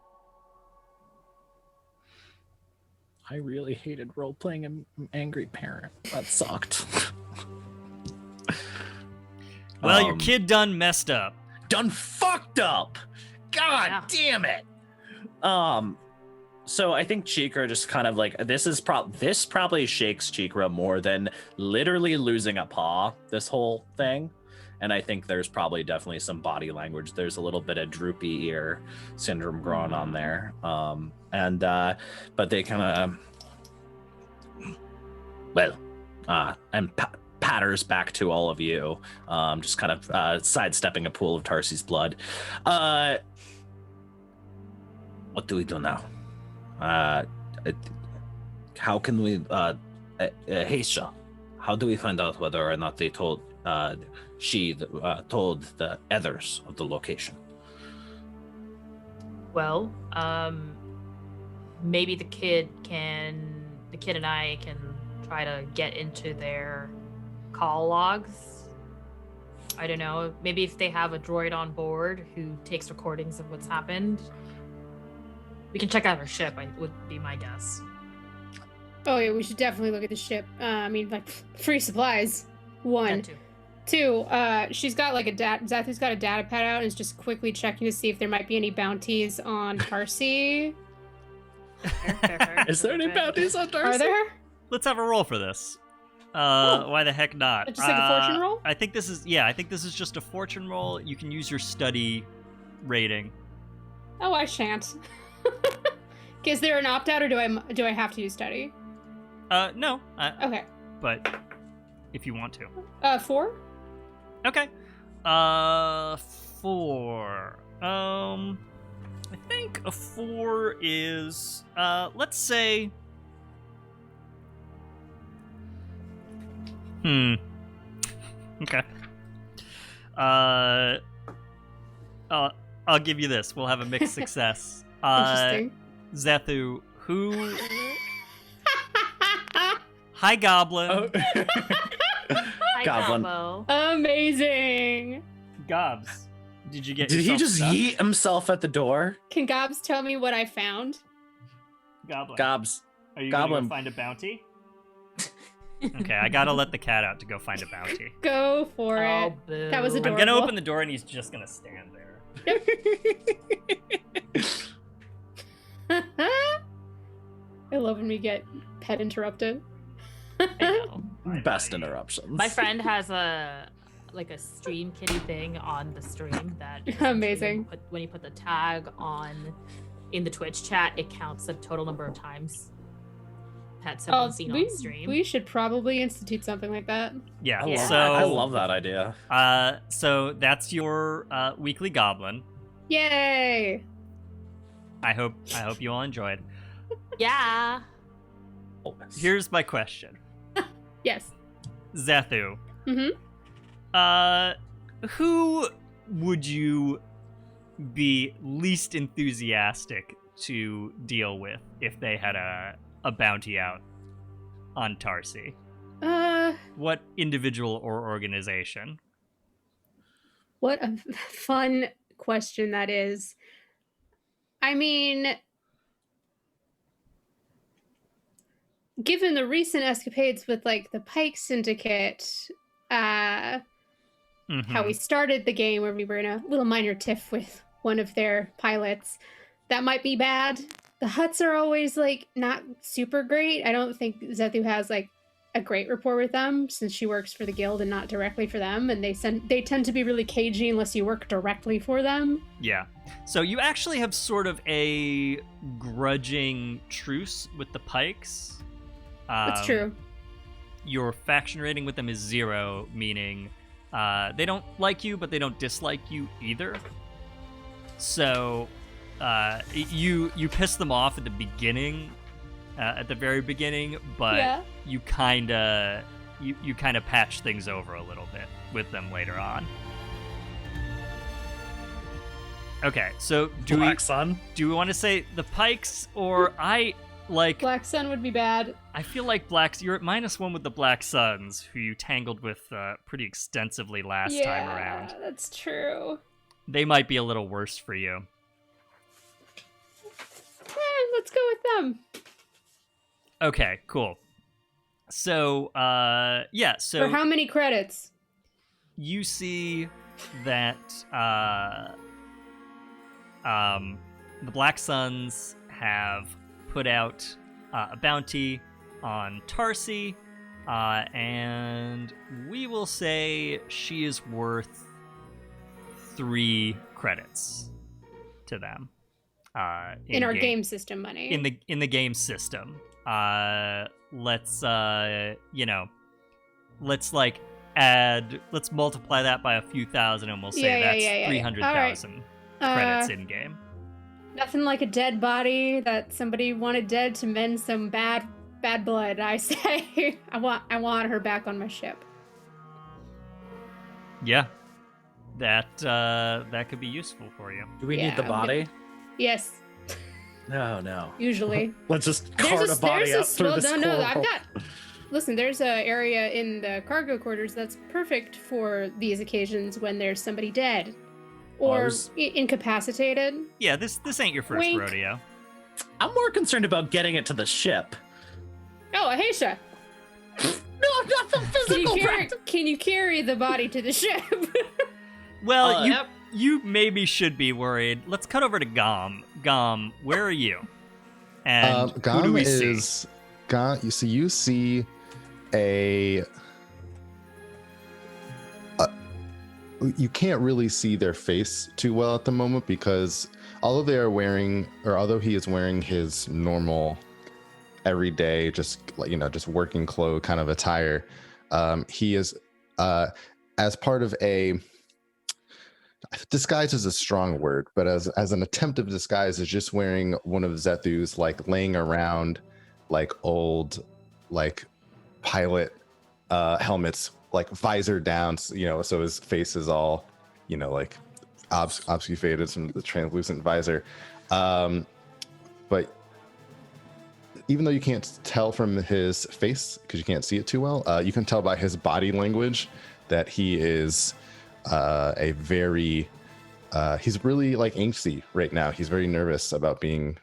[SPEAKER 4] I really hated role-playing an angry parent. That sucked.
[SPEAKER 1] Well, your kid done messed up.
[SPEAKER 4] Done fucked up! God damn it! So I think Cheekra just kind of like, this probably shakes Cheekra more than literally losing a paw, this whole thing. And I think there's probably definitely some body language. There's a little bit of droopy ear syndrome growing on there. But they kind of, and patters back to all of you, just kind of sidestepping a pool of Tarsi's blood. What do we do now? How can we, Ahesha, how do we find out whether or not they told, told the others of the location?
[SPEAKER 5] Well, maybe the kid and I can try to get into their call logs. I don't know, maybe if they have a droid on board who takes recordings of what's happened. We can check out her ship, would be my guess.
[SPEAKER 3] Oh yeah, we should definitely look at the ship. Free supplies. One.
[SPEAKER 5] That too.
[SPEAKER 3] Two, she's got like Zethu's got a data pad out and is just quickly checking to see if there might be any bounties on Tarsi.
[SPEAKER 5] Fair.
[SPEAKER 4] Is there any bounties on Tarsi?
[SPEAKER 3] Are there?
[SPEAKER 1] Let's have a roll for this. Why the heck not?
[SPEAKER 3] Just like a fortune roll?
[SPEAKER 1] I think this is just a fortune roll. You can use your study rating.
[SPEAKER 3] Oh, I shan't. Is there an opt-out, or do I have to use study?
[SPEAKER 1] No.
[SPEAKER 3] Okay.
[SPEAKER 1] But if you want to.
[SPEAKER 3] 4?
[SPEAKER 1] Okay. 4. I think a 4 is, let's say... Okay. I'll give you this. We'll have a mixed success.
[SPEAKER 3] Interesting.
[SPEAKER 1] Zethu, who... Hi, Goblin.
[SPEAKER 4] Oh.
[SPEAKER 5] Hi,
[SPEAKER 4] Goblin.
[SPEAKER 5] Gobbo.
[SPEAKER 3] Amazing.
[SPEAKER 1] Gobs, did you get
[SPEAKER 4] Did he
[SPEAKER 1] yourself
[SPEAKER 4] just
[SPEAKER 1] stuck?
[SPEAKER 4] yeet himself at the door?
[SPEAKER 3] Can Gobs tell me what I found?
[SPEAKER 1] Goblin.
[SPEAKER 4] Gobs.
[SPEAKER 1] Are you
[SPEAKER 4] Goblin.
[SPEAKER 1] going to go find a bounty? Okay, I gotta let the cat out to go find a bounty.
[SPEAKER 3] Go for
[SPEAKER 5] Oh,
[SPEAKER 3] it.
[SPEAKER 5] boo.
[SPEAKER 3] That was
[SPEAKER 1] I'm
[SPEAKER 3] adorable.
[SPEAKER 1] gonna open the door and he's just gonna stand there.
[SPEAKER 3] I love when we get pet interrupted.
[SPEAKER 5] I know.
[SPEAKER 4] Best interruptions.
[SPEAKER 5] My friend has a stream kitty thing on the stream that
[SPEAKER 3] Amazing.
[SPEAKER 5] When you put the tag on in the Twitch chat, it counts the total number of times pets have been seen on stream.
[SPEAKER 3] We should probably institute something like that.
[SPEAKER 1] Yeah,
[SPEAKER 4] I love that idea.
[SPEAKER 1] So that's your weekly goblin.
[SPEAKER 3] Yay!
[SPEAKER 1] I hope you all enjoyed.
[SPEAKER 5] Yeah.
[SPEAKER 1] Here's my question.
[SPEAKER 3] Yes.
[SPEAKER 1] Zethu.
[SPEAKER 3] Mm-hmm.
[SPEAKER 1] Who would you be least enthusiastic to deal with if they had a bounty out on Tarsi? What individual or organization?
[SPEAKER 3] What a fun question that is. I mean, given the recent escapades with like the Pike Syndicate, how we started the game where we were in a little minor tiff with one of their pilots, that might be bad. The Hutts are always like not super great. I don't think Zethu has like a great rapport with them since she works for the guild and not directly for them, and they tend to be really cagey unless you work directly for them.
[SPEAKER 1] Yeah. So you actually have sort of a grudging truce with the Pikes.
[SPEAKER 3] That's true.
[SPEAKER 1] Your faction rating with them is 0, meaning they don't like you, but they don't dislike you either. So you piss them off at the beginning, at the very beginning, but you kind of patch things over a little bit with them later on. Okay, so do we want to say the Pikes, or
[SPEAKER 3] Black Sun would be bad.
[SPEAKER 1] I feel like you're at -1 with the Black Suns, who you tangled with pretty extensively last time around.
[SPEAKER 3] Yeah, that's true.
[SPEAKER 1] They might be a little worse for you.
[SPEAKER 3] Let's go with them.
[SPEAKER 1] Okay, cool. So, so...
[SPEAKER 3] For how many credits?
[SPEAKER 1] You see that the Black Suns have put out a bounty on Tarsi, and we will say she is worth 3 credits to them.
[SPEAKER 3] In our game system money.
[SPEAKER 1] In the game system. Let's multiply that by a few thousand, and we'll say that's 300,000 credits in game.
[SPEAKER 3] Nothing like a dead body that somebody wanted dead to mend some bad blood. I say, I want her back on my ship.
[SPEAKER 1] Yeah, that could be useful for you.
[SPEAKER 4] Do we need the body?
[SPEAKER 3] Yes.
[SPEAKER 4] No.
[SPEAKER 3] Usually.
[SPEAKER 4] Let's just cart a body up through the squirrel.
[SPEAKER 3] No. Listen, there's an area in the cargo quarters that's perfect for these occasions when there's somebody dead or incapacitated.
[SPEAKER 1] Yeah, this ain't your first rodeo.
[SPEAKER 4] I'm more concerned about getting it to the ship.
[SPEAKER 3] Oh, Ahesha.
[SPEAKER 4] No, not the physical practice.
[SPEAKER 3] Can you carry the body to the ship?
[SPEAKER 1] Well, you maybe should be worried. Let's cut over to Gom. Gom, where are you? And
[SPEAKER 2] Gom
[SPEAKER 1] who do we see?
[SPEAKER 2] You see a... you can't really see their face too well at the moment because although he is wearing his normal everyday, just working clothes kind of attire, he is as part of a... disguise is a strong word, but as an attempt of disguise is just wearing one of Zethu's laying around old pilot helmets, visor down, so his face is all obfuscated from the translucent visor. But even though you can't tell from his face because you can't see it too well, you can tell by his body language that he is he's really angsty right now. He's very nervous about being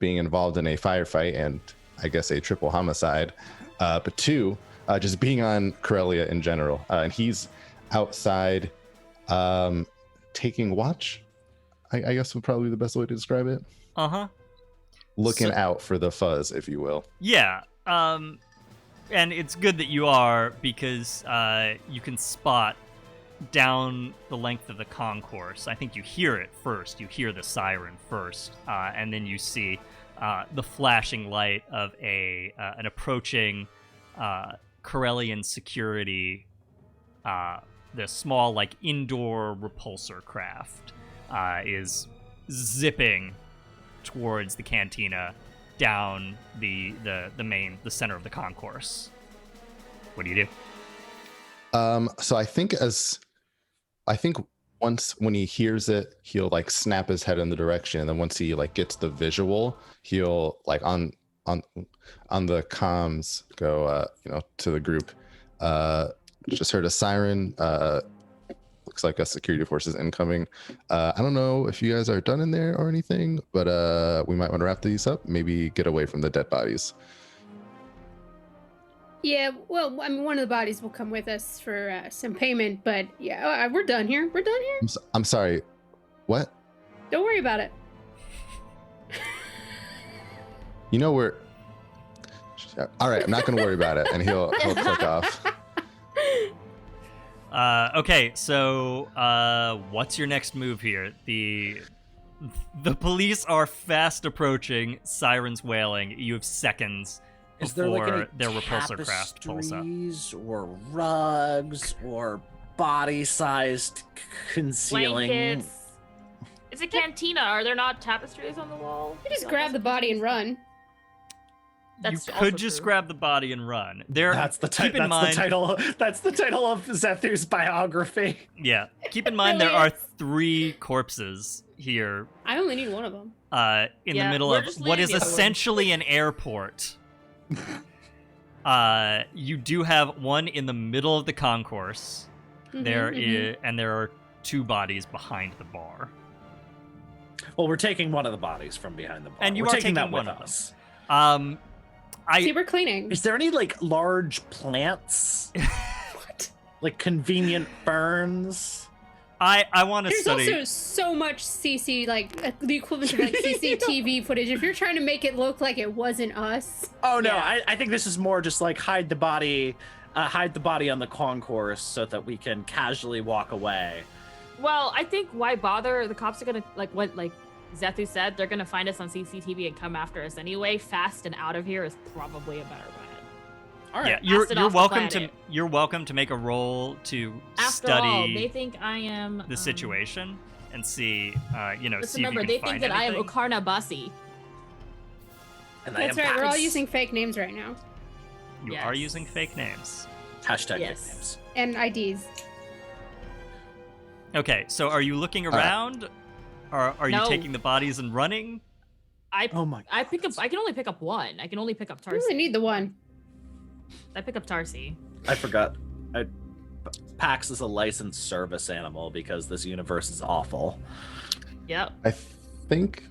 [SPEAKER 2] involved in a firefight and I guess a triple homicide, but 2, just being on Corellia in general. And he's outside taking watch, I guess would probably be the best way to describe it. Looking out for the fuzz, if you will.
[SPEAKER 1] Yeah. And it's good that you are, because you can spot down the length of the concourse. I think you hear it first. You hear the siren first, and then you see the flashing light of an approaching Corellian security, the small indoor repulsor craft is zipping towards the cantina down the center of the concourse. What do you do?
[SPEAKER 2] So I think once when he hears it, he'll snap his head in the direction, and then once he gets the visual, he'll on the comms go to the group. Just heard a siren. Looks like a security force is incoming. I don't know if you guys are done in there or anything, but we might want to wrap these up. Maybe get away from the dead bodies.
[SPEAKER 3] Yeah, well, I mean, one of the bodies will come with us for some payment, but yeah, we're done here. We're done here.
[SPEAKER 2] I'm sorry. What?
[SPEAKER 3] Don't worry about it.
[SPEAKER 2] We're All right, I'm not going to worry about it, and he'll click off.
[SPEAKER 1] Okay, so what's your next move here? The police are fast approaching, sirens wailing. You have seconds
[SPEAKER 4] Is there like
[SPEAKER 1] before
[SPEAKER 4] any
[SPEAKER 1] their repulsor craft pulls up.
[SPEAKER 4] tapestries or rugs or body-sized concealing?
[SPEAKER 5] Blankets. It's a cantina. Are there not tapestries on the wall?
[SPEAKER 3] You just grab the body and run.
[SPEAKER 5] That's
[SPEAKER 1] You
[SPEAKER 5] also
[SPEAKER 1] could just
[SPEAKER 5] true.
[SPEAKER 1] grab the body and run. There,
[SPEAKER 4] That's the
[SPEAKER 1] keep in
[SPEAKER 4] that's
[SPEAKER 1] mind,
[SPEAKER 4] the title. That's the title of Zethu's biography.
[SPEAKER 1] Yeah, keep in mind there are 3 corpses here
[SPEAKER 3] I only need one of them.
[SPEAKER 1] in
[SPEAKER 5] Yeah,
[SPEAKER 1] the middle
[SPEAKER 5] we're
[SPEAKER 1] of
[SPEAKER 5] just
[SPEAKER 1] what
[SPEAKER 5] leaving
[SPEAKER 1] is
[SPEAKER 5] the other one.
[SPEAKER 1] essentially an airport. You do have one in the middle of the concourse. There is, and there are 2 bodies behind the bar.
[SPEAKER 4] Well, we're taking one of the bodies from behind the bar.
[SPEAKER 1] And you
[SPEAKER 4] we're
[SPEAKER 1] are
[SPEAKER 4] taking that
[SPEAKER 1] taking
[SPEAKER 4] with
[SPEAKER 1] one of them.
[SPEAKER 4] us.
[SPEAKER 3] See, we're cleaning.
[SPEAKER 4] Is there any like large plants?
[SPEAKER 3] What?
[SPEAKER 4] Like convenient ferns?
[SPEAKER 1] I want to
[SPEAKER 3] There's
[SPEAKER 1] study.
[SPEAKER 3] also so much CC, like the equivalent of like CCTV footage. If you're trying to make it look like it wasn't us,
[SPEAKER 4] Oh no,
[SPEAKER 5] Yeah.
[SPEAKER 4] I think this is more just like hide the body on the concourse so that we can casually walk away.
[SPEAKER 5] Well, I think why bother? The cops are gonna like what Zethu said. They're gonna find us on CCTV and come after us anyway. Fast and out of here is probably a better bet.
[SPEAKER 4] All
[SPEAKER 1] Yeah,
[SPEAKER 4] right.
[SPEAKER 1] you're
[SPEAKER 5] Blast it off the
[SPEAKER 1] welcome to
[SPEAKER 5] planet.
[SPEAKER 1] you're welcome to make a roll to
[SPEAKER 5] After all, they
[SPEAKER 1] study
[SPEAKER 5] think I am
[SPEAKER 1] the situation and see,
[SPEAKER 5] Let's
[SPEAKER 1] see
[SPEAKER 5] remember,
[SPEAKER 1] if you
[SPEAKER 5] they
[SPEAKER 1] can
[SPEAKER 5] think
[SPEAKER 1] find
[SPEAKER 5] that I am
[SPEAKER 1] anything.
[SPEAKER 5] Okarna Basi.
[SPEAKER 4] And I
[SPEAKER 3] that's
[SPEAKER 4] am
[SPEAKER 3] right. We're all
[SPEAKER 4] Pax.
[SPEAKER 3] using fake names right now
[SPEAKER 1] You
[SPEAKER 5] Yes.
[SPEAKER 1] are using fake names.
[SPEAKER 4] Hashtag
[SPEAKER 5] Yes.
[SPEAKER 4] nicknames.
[SPEAKER 3] and IDs.
[SPEAKER 1] Okay, so are you looking around? Or are you
[SPEAKER 5] No.
[SPEAKER 1] taking the bodies and running?
[SPEAKER 4] Oh my.
[SPEAKER 5] I can only pick up one. I can only pick up
[SPEAKER 3] I only
[SPEAKER 5] Tarsi.
[SPEAKER 3] need the one.
[SPEAKER 5] I pick up Tarsi.
[SPEAKER 4] I forgot. Pax is a licensed service animal because this universe is awful.
[SPEAKER 5] Yep.
[SPEAKER 2] I think.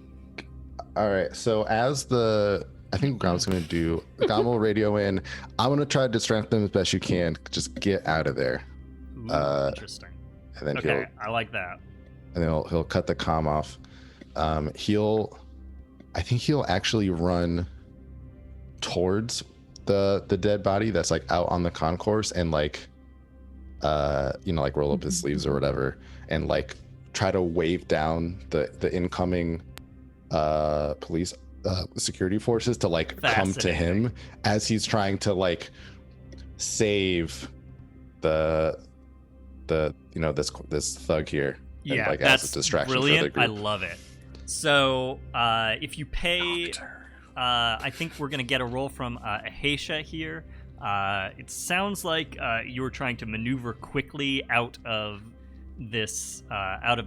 [SPEAKER 2] All right. So I think Gom's gonna do. Gom will radio in. I'm gonna try to distract them as best you can. Just get out of there,
[SPEAKER 1] Ooh, interesting.
[SPEAKER 2] and then
[SPEAKER 1] Okay, I like that.
[SPEAKER 2] he'll cut the comm off. I think he'll actually run towards the dead body that's like out on the concourse and like like roll up his sleeves or whatever and like try to wave down the incoming police security forces to like come to him as he's trying to like save this thug here.
[SPEAKER 1] Yeah,
[SPEAKER 2] and, like,
[SPEAKER 1] that's
[SPEAKER 2] as a distraction
[SPEAKER 1] brilliant.
[SPEAKER 2] for the
[SPEAKER 1] I
[SPEAKER 2] group.
[SPEAKER 1] love it. So if you pay, I think we're gonna get a roll from Ahesha here. It sounds like you were trying to maneuver quickly out of this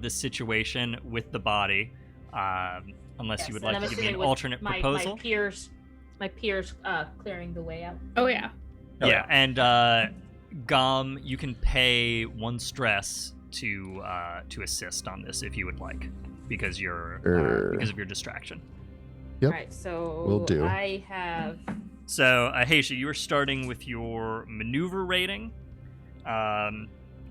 [SPEAKER 1] situation with the body. Unless you would like to give me an alternate proposal.
[SPEAKER 5] My peers clearing the way out.
[SPEAKER 3] Oh yeah.
[SPEAKER 1] Yeah, and Gom, you can pay 1 stress to assist on this if you would like, because of your distraction.
[SPEAKER 2] Yep.
[SPEAKER 5] All right, so
[SPEAKER 2] Will do.
[SPEAKER 5] I have.
[SPEAKER 1] So, Ahesha, you are starting with your maneuver rating.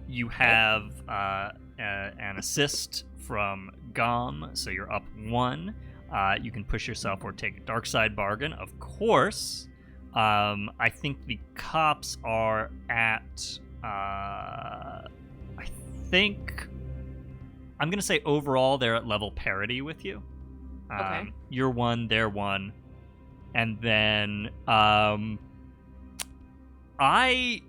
[SPEAKER 1] You have an assist from Gom, so you're up 1. You can push yourself or take a dark side bargain, of course. I think the cops are at. I think I'm gonna say overall they're at level parity with you.
[SPEAKER 5] Okay.
[SPEAKER 1] You're 1, they're 1, and then I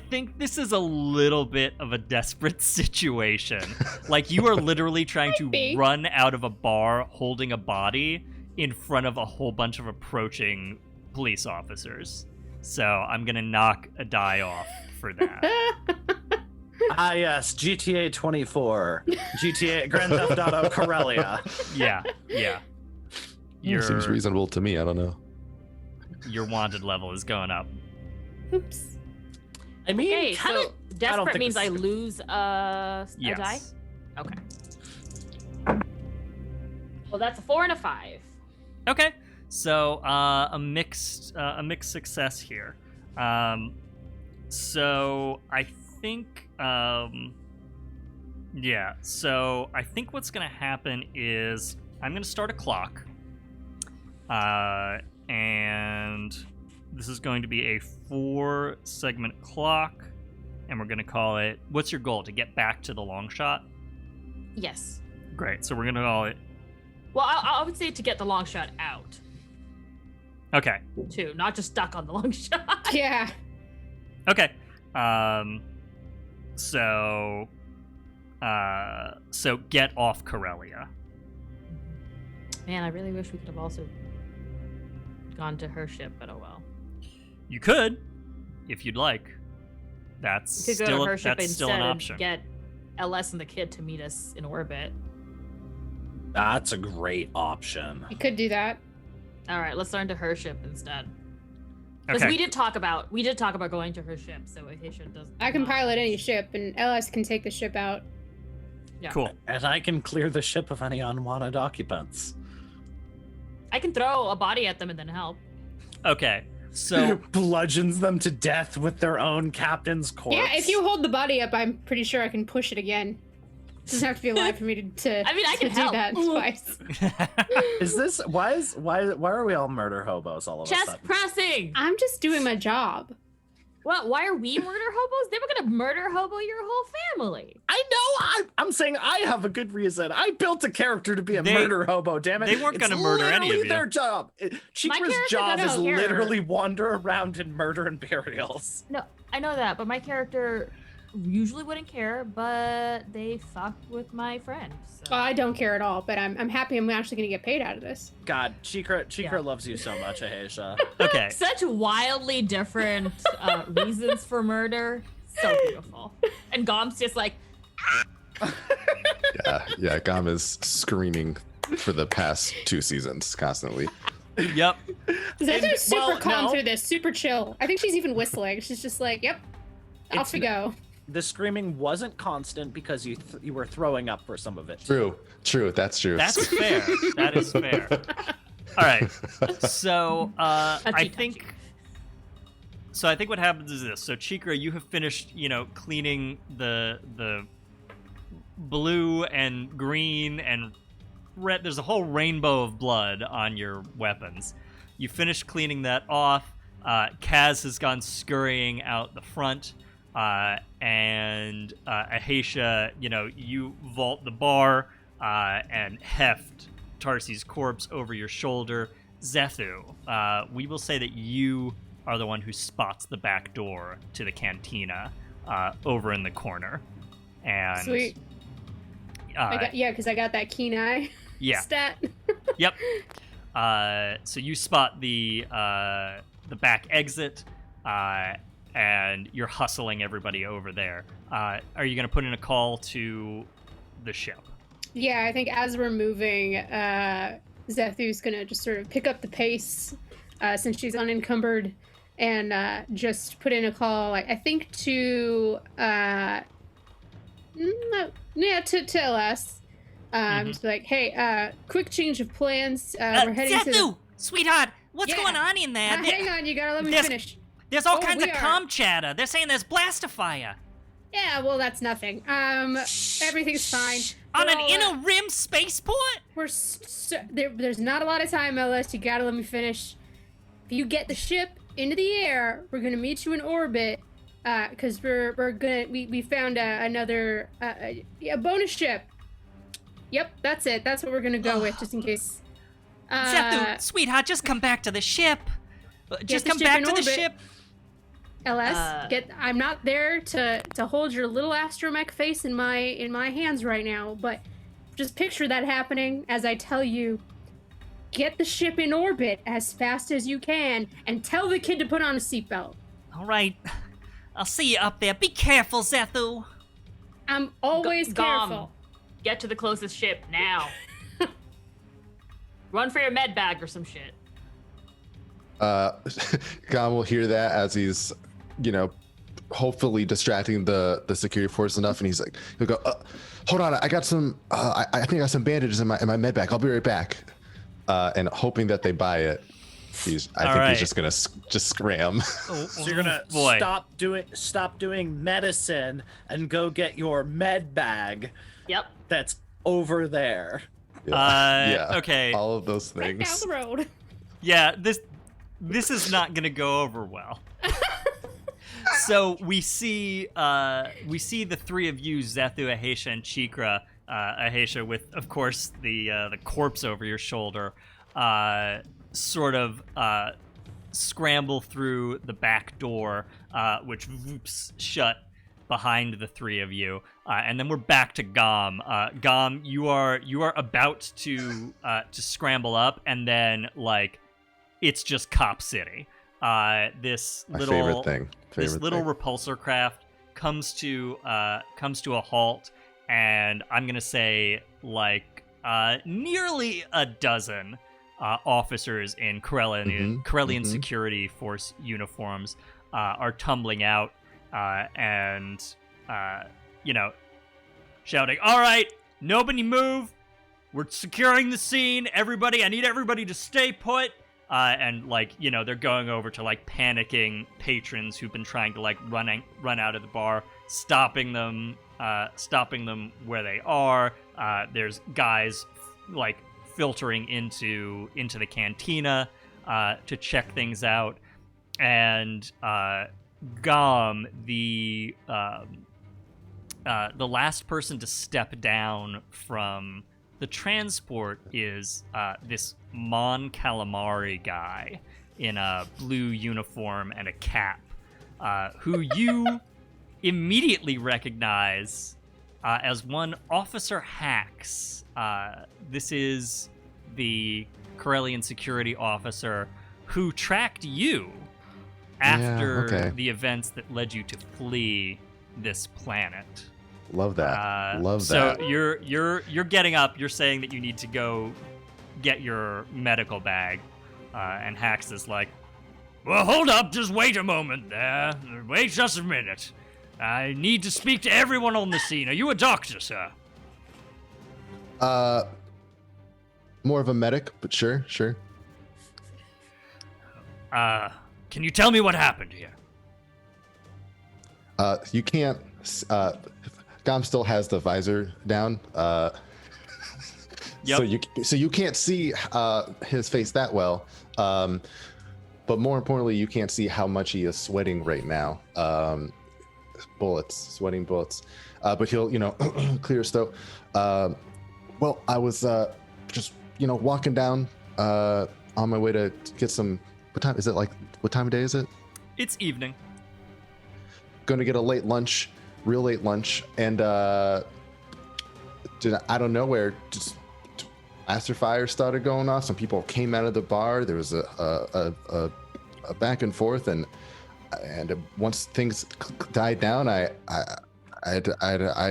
[SPEAKER 1] think this is a little bit of a desperate situation. Like, you are literally trying to
[SPEAKER 3] be.
[SPEAKER 1] run out of a bar holding a body in front of a whole bunch of approaching police officers. So I'm gonna knock a die off for that.
[SPEAKER 4] Ah, yes, GTA 24, GTA Grand Theft Auto Corellia.
[SPEAKER 1] Yeah.
[SPEAKER 2] Seems reasonable to me. I don't know.
[SPEAKER 1] Your wanted level is going up.
[SPEAKER 3] Oops.
[SPEAKER 4] I mean,
[SPEAKER 5] Okay,
[SPEAKER 4] kinda,
[SPEAKER 5] so desperate
[SPEAKER 4] think
[SPEAKER 5] means
[SPEAKER 4] this
[SPEAKER 5] I
[SPEAKER 4] is good.
[SPEAKER 5] lose a
[SPEAKER 1] Yes.
[SPEAKER 5] die. Okay. Well, that's a 4 and a 5.
[SPEAKER 1] Okay, so a mixed success here. So I think So I think what's gonna happen is I'm gonna start a clock, and this is going to be a 4-segment clock, and we're going to call it. What's your goal? To get back to the Longshot?
[SPEAKER 5] Yes.
[SPEAKER 1] Great. So we're going to call it.
[SPEAKER 5] Well, I would say to get the long shot out,
[SPEAKER 1] Okay.
[SPEAKER 5] too, not just stuck on the long shot.
[SPEAKER 3] Yeah.
[SPEAKER 1] Okay. So get off Corellia.
[SPEAKER 5] Man, I really wish we could have also gone to her ship, but oh well.
[SPEAKER 1] You could, if you'd like. That's
[SPEAKER 5] We could go
[SPEAKER 1] still
[SPEAKER 5] to her ship
[SPEAKER 1] that's
[SPEAKER 5] instead
[SPEAKER 1] still an option.
[SPEAKER 5] and get LS and the kid to meet us in orbit.
[SPEAKER 4] That's a great option.
[SPEAKER 3] You could do that.
[SPEAKER 5] All right, let's learn to her ship instead. Because
[SPEAKER 1] Okay.
[SPEAKER 5] we did talk about going to her ship, so Ahesha does.
[SPEAKER 3] I can
[SPEAKER 5] not-
[SPEAKER 3] pilot any ship, and LS can take the ship out.
[SPEAKER 5] Yeah.
[SPEAKER 1] Cool.
[SPEAKER 4] And I can clear the ship of any unwanted occupants.
[SPEAKER 5] I can throw a body at them and then help.
[SPEAKER 1] Okay. So
[SPEAKER 4] Bludgeons them to death with their own captain's corpse.
[SPEAKER 3] Yeah, if you hold the body up, I'm pretty sure I can push it again. It doesn't have to be alive for me to
[SPEAKER 5] I mean, I can
[SPEAKER 3] do
[SPEAKER 5] help.
[SPEAKER 3] that twice.
[SPEAKER 4] Is this why are we all murder hobos all of a
[SPEAKER 5] Chest
[SPEAKER 4] sudden?
[SPEAKER 5] pressing.
[SPEAKER 3] I'm just doing my job.
[SPEAKER 5] What? Why are we murder hobos? They were gonna murder hobo your whole family.
[SPEAKER 4] I know. I'm saying I have a good reason. I built a character to be a murder hobo. Damn it!
[SPEAKER 1] they weren't
[SPEAKER 4] It's
[SPEAKER 1] gonna murder any of
[SPEAKER 4] literally
[SPEAKER 1] you.
[SPEAKER 4] Their job. Cheekra's
[SPEAKER 5] character
[SPEAKER 4] job is
[SPEAKER 3] doesn't care.
[SPEAKER 4] literally wander around and murder and burials.
[SPEAKER 5] No, I know that, but my character usually wouldn't care, but they fucked with my friend. So.
[SPEAKER 3] Well, I don't care at all, but I'm happy I'm actually going to get paid out of this.
[SPEAKER 4] God, Cheekra
[SPEAKER 5] Yeah.
[SPEAKER 4] loves you so much, Ahesha.
[SPEAKER 1] okay.
[SPEAKER 5] Such wildly different reasons for murder. So beautiful. And Gom's just like,
[SPEAKER 2] Yeah. Gom is screaming for the past 2 seasons constantly.
[SPEAKER 1] Yep.
[SPEAKER 3] Zethu's super
[SPEAKER 4] well,
[SPEAKER 3] calm
[SPEAKER 4] no.
[SPEAKER 3] through this, super chill. I think she's even whistling. She's just like, yep, off we go.
[SPEAKER 4] The screaming wasn't constant because you were throwing up for some of it.
[SPEAKER 2] True. That's true.
[SPEAKER 1] That's fair. That is fair. All right. So I think what happens is this. So Cheekra, you have finished, cleaning the blue and green and red. There's a whole rainbow of blood on your weapons. You finished cleaning that off. Kaz has gone scurrying out the front. And Ahesha, you vault the bar and heft Tarsi's corpse over your shoulder. Zethu, we will say that you are the one who spots the back door to the cantina over in the corner. And
[SPEAKER 3] Sweet. Because I got that keen eye
[SPEAKER 1] yeah.
[SPEAKER 3] stat.
[SPEAKER 1] Yep. So you spot the back exit, and you're hustling everybody over there. Are you going to put in a call to the ship?
[SPEAKER 3] Yeah, I think as we're moving, Zethu's going to just sort of pick up the pace since she's unencumbered and just put in a call, I think, to LS. Just like, hey, quick change of plans. We're heading to
[SPEAKER 6] Zethu, sweetheart, what's
[SPEAKER 3] Yeah.
[SPEAKER 6] going on in there?
[SPEAKER 3] hang on, you gotta let me
[SPEAKER 6] there's-
[SPEAKER 3] finish.
[SPEAKER 6] There's all
[SPEAKER 3] Oh,
[SPEAKER 6] kinds of
[SPEAKER 3] we are-
[SPEAKER 6] comm chatter. They're saying there's blaster fire
[SPEAKER 3] Yeah, well, that's nothing. Everything's fine.
[SPEAKER 6] on
[SPEAKER 3] We're
[SPEAKER 6] an
[SPEAKER 3] all,
[SPEAKER 6] inner rim spaceport.
[SPEAKER 3] there's not a lot of time, LS. You gotta let me finish. If you get the ship into the air, we're gonna meet you in orbit. Because we found another bonus ship. Yep, that's it. That's what we're gonna go with, just in case.
[SPEAKER 6] Zethu, sweetheart, just come back to the ship. Just
[SPEAKER 3] the
[SPEAKER 6] come
[SPEAKER 3] ship
[SPEAKER 6] back
[SPEAKER 3] in
[SPEAKER 6] to the
[SPEAKER 3] orbit.
[SPEAKER 6] ship.
[SPEAKER 3] LS, I'm not there to hold your little astromech face in my hands right now, but just picture that happening as I tell you, get the ship in orbit as fast as you can, and tell the kid to put on a seatbelt.
[SPEAKER 6] All right, I'll see you up there. Be careful, Zethu.
[SPEAKER 3] I'm always
[SPEAKER 5] Gom,
[SPEAKER 3] careful.
[SPEAKER 5] get to the closest ship now. Run for your med bag or some shit.
[SPEAKER 2] Gom will hear that as he's, hopefully distracting the security force enough, and he'll go, hold on, I got some, I think I got some bandages in my med bag. I'll be right back. And hoping that they buy it, I think he's just gonna just scram.
[SPEAKER 4] So you're gonna
[SPEAKER 1] Boy.
[SPEAKER 4] stop doing medicine and go get your med bag
[SPEAKER 5] Yep.
[SPEAKER 4] that's over there.
[SPEAKER 2] Yeah.
[SPEAKER 1] Okay.
[SPEAKER 2] All of those
[SPEAKER 3] Right down
[SPEAKER 2] things.
[SPEAKER 3] the road.
[SPEAKER 1] Yeah, this this is not gonna go over well. So we see the three of you, Zethu, Ahesha, and Cheekra. Ahesha with, of course, the corpse over your shoulder, sort of scramble through the back door, which whoops shut behind the three of you, and then we're back to Gom. Gom, you are about to scramble up, and then like it's just Cop City. This
[SPEAKER 2] My
[SPEAKER 1] little
[SPEAKER 2] favorite
[SPEAKER 1] little
[SPEAKER 2] thing.
[SPEAKER 1] repulsor craft comes to a halt, and I'm gonna say like nearly a dozen officers in Corellian security force uniforms are tumbling out and shouting, "All right, nobody move! We're securing the scene. Everybody, I need everybody to stay put." And they're going over to like panicking patrons who've been trying to like run out of the bar, stopping them where they are. There's guys like filtering into the cantina to check things out, and Gom, the last person to step down from the transport is this Mon Calamari guy in a blue uniform and a cap, who you immediately recognize as one Officer Hax. This is the Corellian security officer who tracked you after the events that led you to flee this planet.
[SPEAKER 2] Love that. Love
[SPEAKER 1] so
[SPEAKER 2] that.
[SPEAKER 1] So you're getting up. You're saying that you need to go get your medical bag, and Hax is like, "Well, hold up. Just wait a moment there. Wait just a minute. I need to speak to everyone on the scene. Are you a doctor, sir?"
[SPEAKER 2] More of a medic, but sure.
[SPEAKER 1] Can you tell me what happened here?
[SPEAKER 2] You can't. Gom still has the visor down.
[SPEAKER 1] Yep.
[SPEAKER 2] So you can't see his face that well. But more importantly, you can't see how much he is sweating right now. Sweating bullets. But he'll, clear his throat. Well, I was just, walking down on my way to get some. What time is it? What time of day is it?
[SPEAKER 1] It's evening.
[SPEAKER 2] Going to get a real late lunch, and out of nowhere, just master fire started going off. Some people came out of the bar. There was a back and forth, and once things died down, I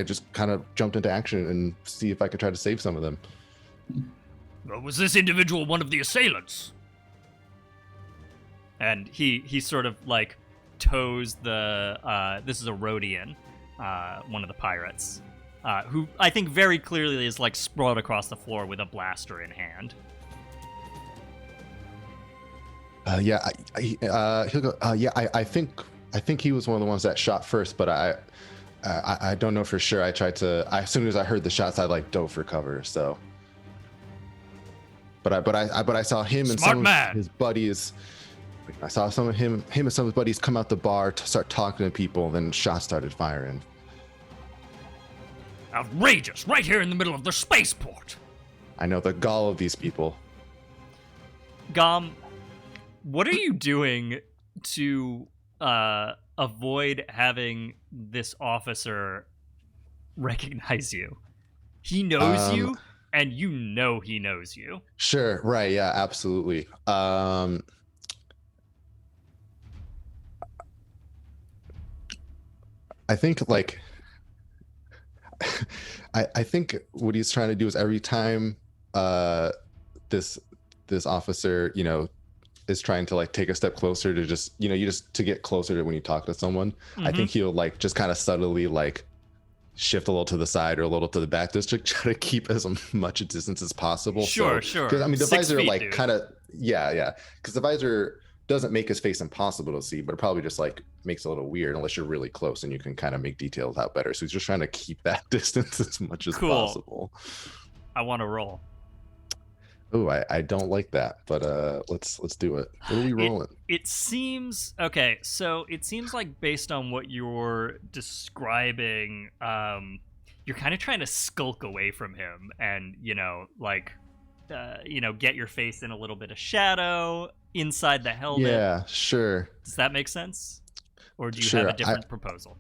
[SPEAKER 2] just kind of jumped into action and see if I could try to save some of them.
[SPEAKER 1] Was this individual one of the assailants? And he sort of like toes the this is a Rhodian, one of the pirates, who I think very clearly is like sprawled across the floor with a blaster in hand.
[SPEAKER 2] He'll go. I think he was one of the ones that shot first, but I don't know for sure. As soon as I heard the shots, I dove for cover. So, but I saw him and some of his buddies. I saw him and some of his buddies come out the bar to start talking to people. Then shots started firing.
[SPEAKER 1] Outrageous! Right here in the middle of the spaceport.
[SPEAKER 2] I know the gall of these people.
[SPEAKER 1] Gom, what are you doing to avoid having this officer recognize you? He knows you, and you know he knows you.
[SPEAKER 2] Sure, right, yeah, absolutely. I think I think what he's trying to do is every time this officer, is trying to take a step closer to just, to get closer to when you talk to someone. Mm-hmm. I think he'll just kind of subtly shift a little to the side or a little to the back just to try to keep as much a distance as possible.
[SPEAKER 1] Sure.
[SPEAKER 2] Because I mean, the visor kind of, yeah. Because the visor doesn't make his face impossible to see, but it probably just makes it a little weird unless you're really close and you can kind of make details out better. So he's just trying to keep that distance as much as possible.
[SPEAKER 1] I want to roll.
[SPEAKER 2] Oh, I don't like that, but let's do it. What are we rolling?
[SPEAKER 1] It seems okay. So it seems like based on what you're describing, you're kind of trying to skulk away from him, and get your face in a little bit of shadow inside the helmet.
[SPEAKER 2] Yeah, sure.
[SPEAKER 1] Does that make sense, or do you
[SPEAKER 2] Sure,
[SPEAKER 1] have a different proposal?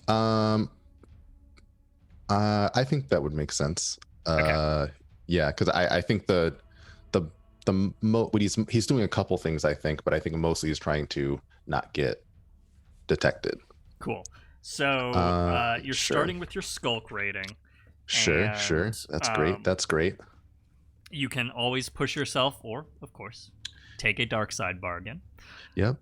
[SPEAKER 2] I think that would make sense.
[SPEAKER 1] Okay.
[SPEAKER 2] Yeah, because I think what he's doing a couple things, I think, but I think mostly he's trying to not get detected.
[SPEAKER 1] Cool. So you're
[SPEAKER 2] sure.
[SPEAKER 1] starting with your skulk rating.
[SPEAKER 2] Sure. That's great. That's great.
[SPEAKER 1] You can always push yourself, or of course, take a dark side bargain.
[SPEAKER 2] Yep.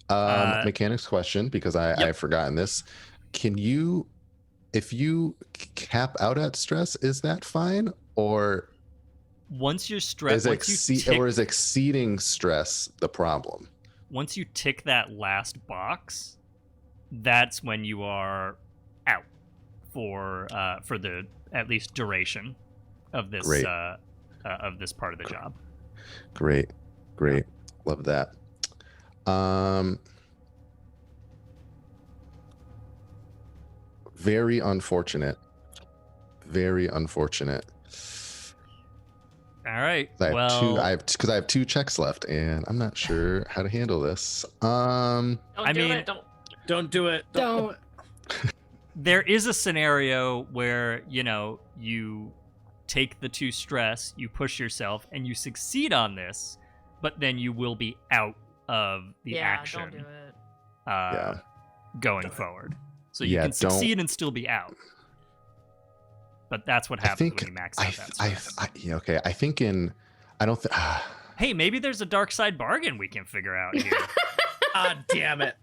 [SPEAKER 2] Mechanics question, because I've forgotten this. Can you, if you cap out at stress, is that fine? Or
[SPEAKER 1] once you're stressed,
[SPEAKER 2] is exceeding stress the problem?
[SPEAKER 1] Once you tick that last box, that's when you are out for the at least duration of this part of the job.
[SPEAKER 2] Great. Love that. Very unfortunate.
[SPEAKER 1] All right.
[SPEAKER 2] I have two checks left, and I'm not sure how to handle this.
[SPEAKER 5] Don't do it.
[SPEAKER 3] Don't.
[SPEAKER 1] There is a scenario where you take the 2 stress, you push yourself, and you succeed on this, but then you will be out of the action.
[SPEAKER 5] Don't do it.
[SPEAKER 1] Going forward. So you can succeed and still be out. But that's what happens when you max out that stress.
[SPEAKER 2] Okay. I think
[SPEAKER 1] Hey, maybe there's a dark side bargain we can figure out here.
[SPEAKER 4] Ah, damn it.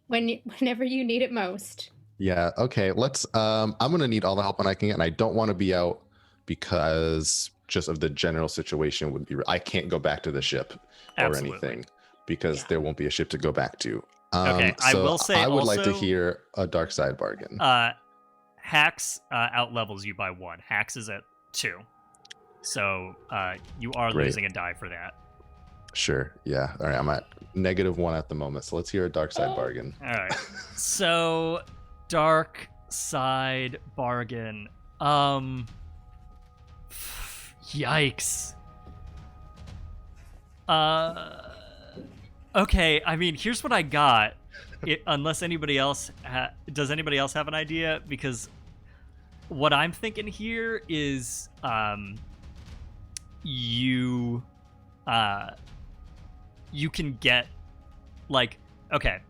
[SPEAKER 3] Whenever you need it most.
[SPEAKER 2] Yeah. Okay. Let's. I'm gonna need all the help I can get, and I don't want to be out because just of the general situation would be. I can't go back to the ship or anything because there won't be a ship to go back to.
[SPEAKER 1] Okay. I will say
[SPEAKER 2] I would like to
[SPEAKER 1] also,
[SPEAKER 2] hear a dark side bargain.
[SPEAKER 1] Hacks out levels you by 1. Hacks is at 2, so you are losing a die for that.
[SPEAKER 2] Sure. Yeah. All right. I'm at -1 at the moment, so let's hear a dark side bargain.
[SPEAKER 1] All right. So, dark side bargain. Yikes. Okay. I mean, here's what I got. Unless anybody else does anybody else have an idea? Because what I'm thinking here is you can get okay,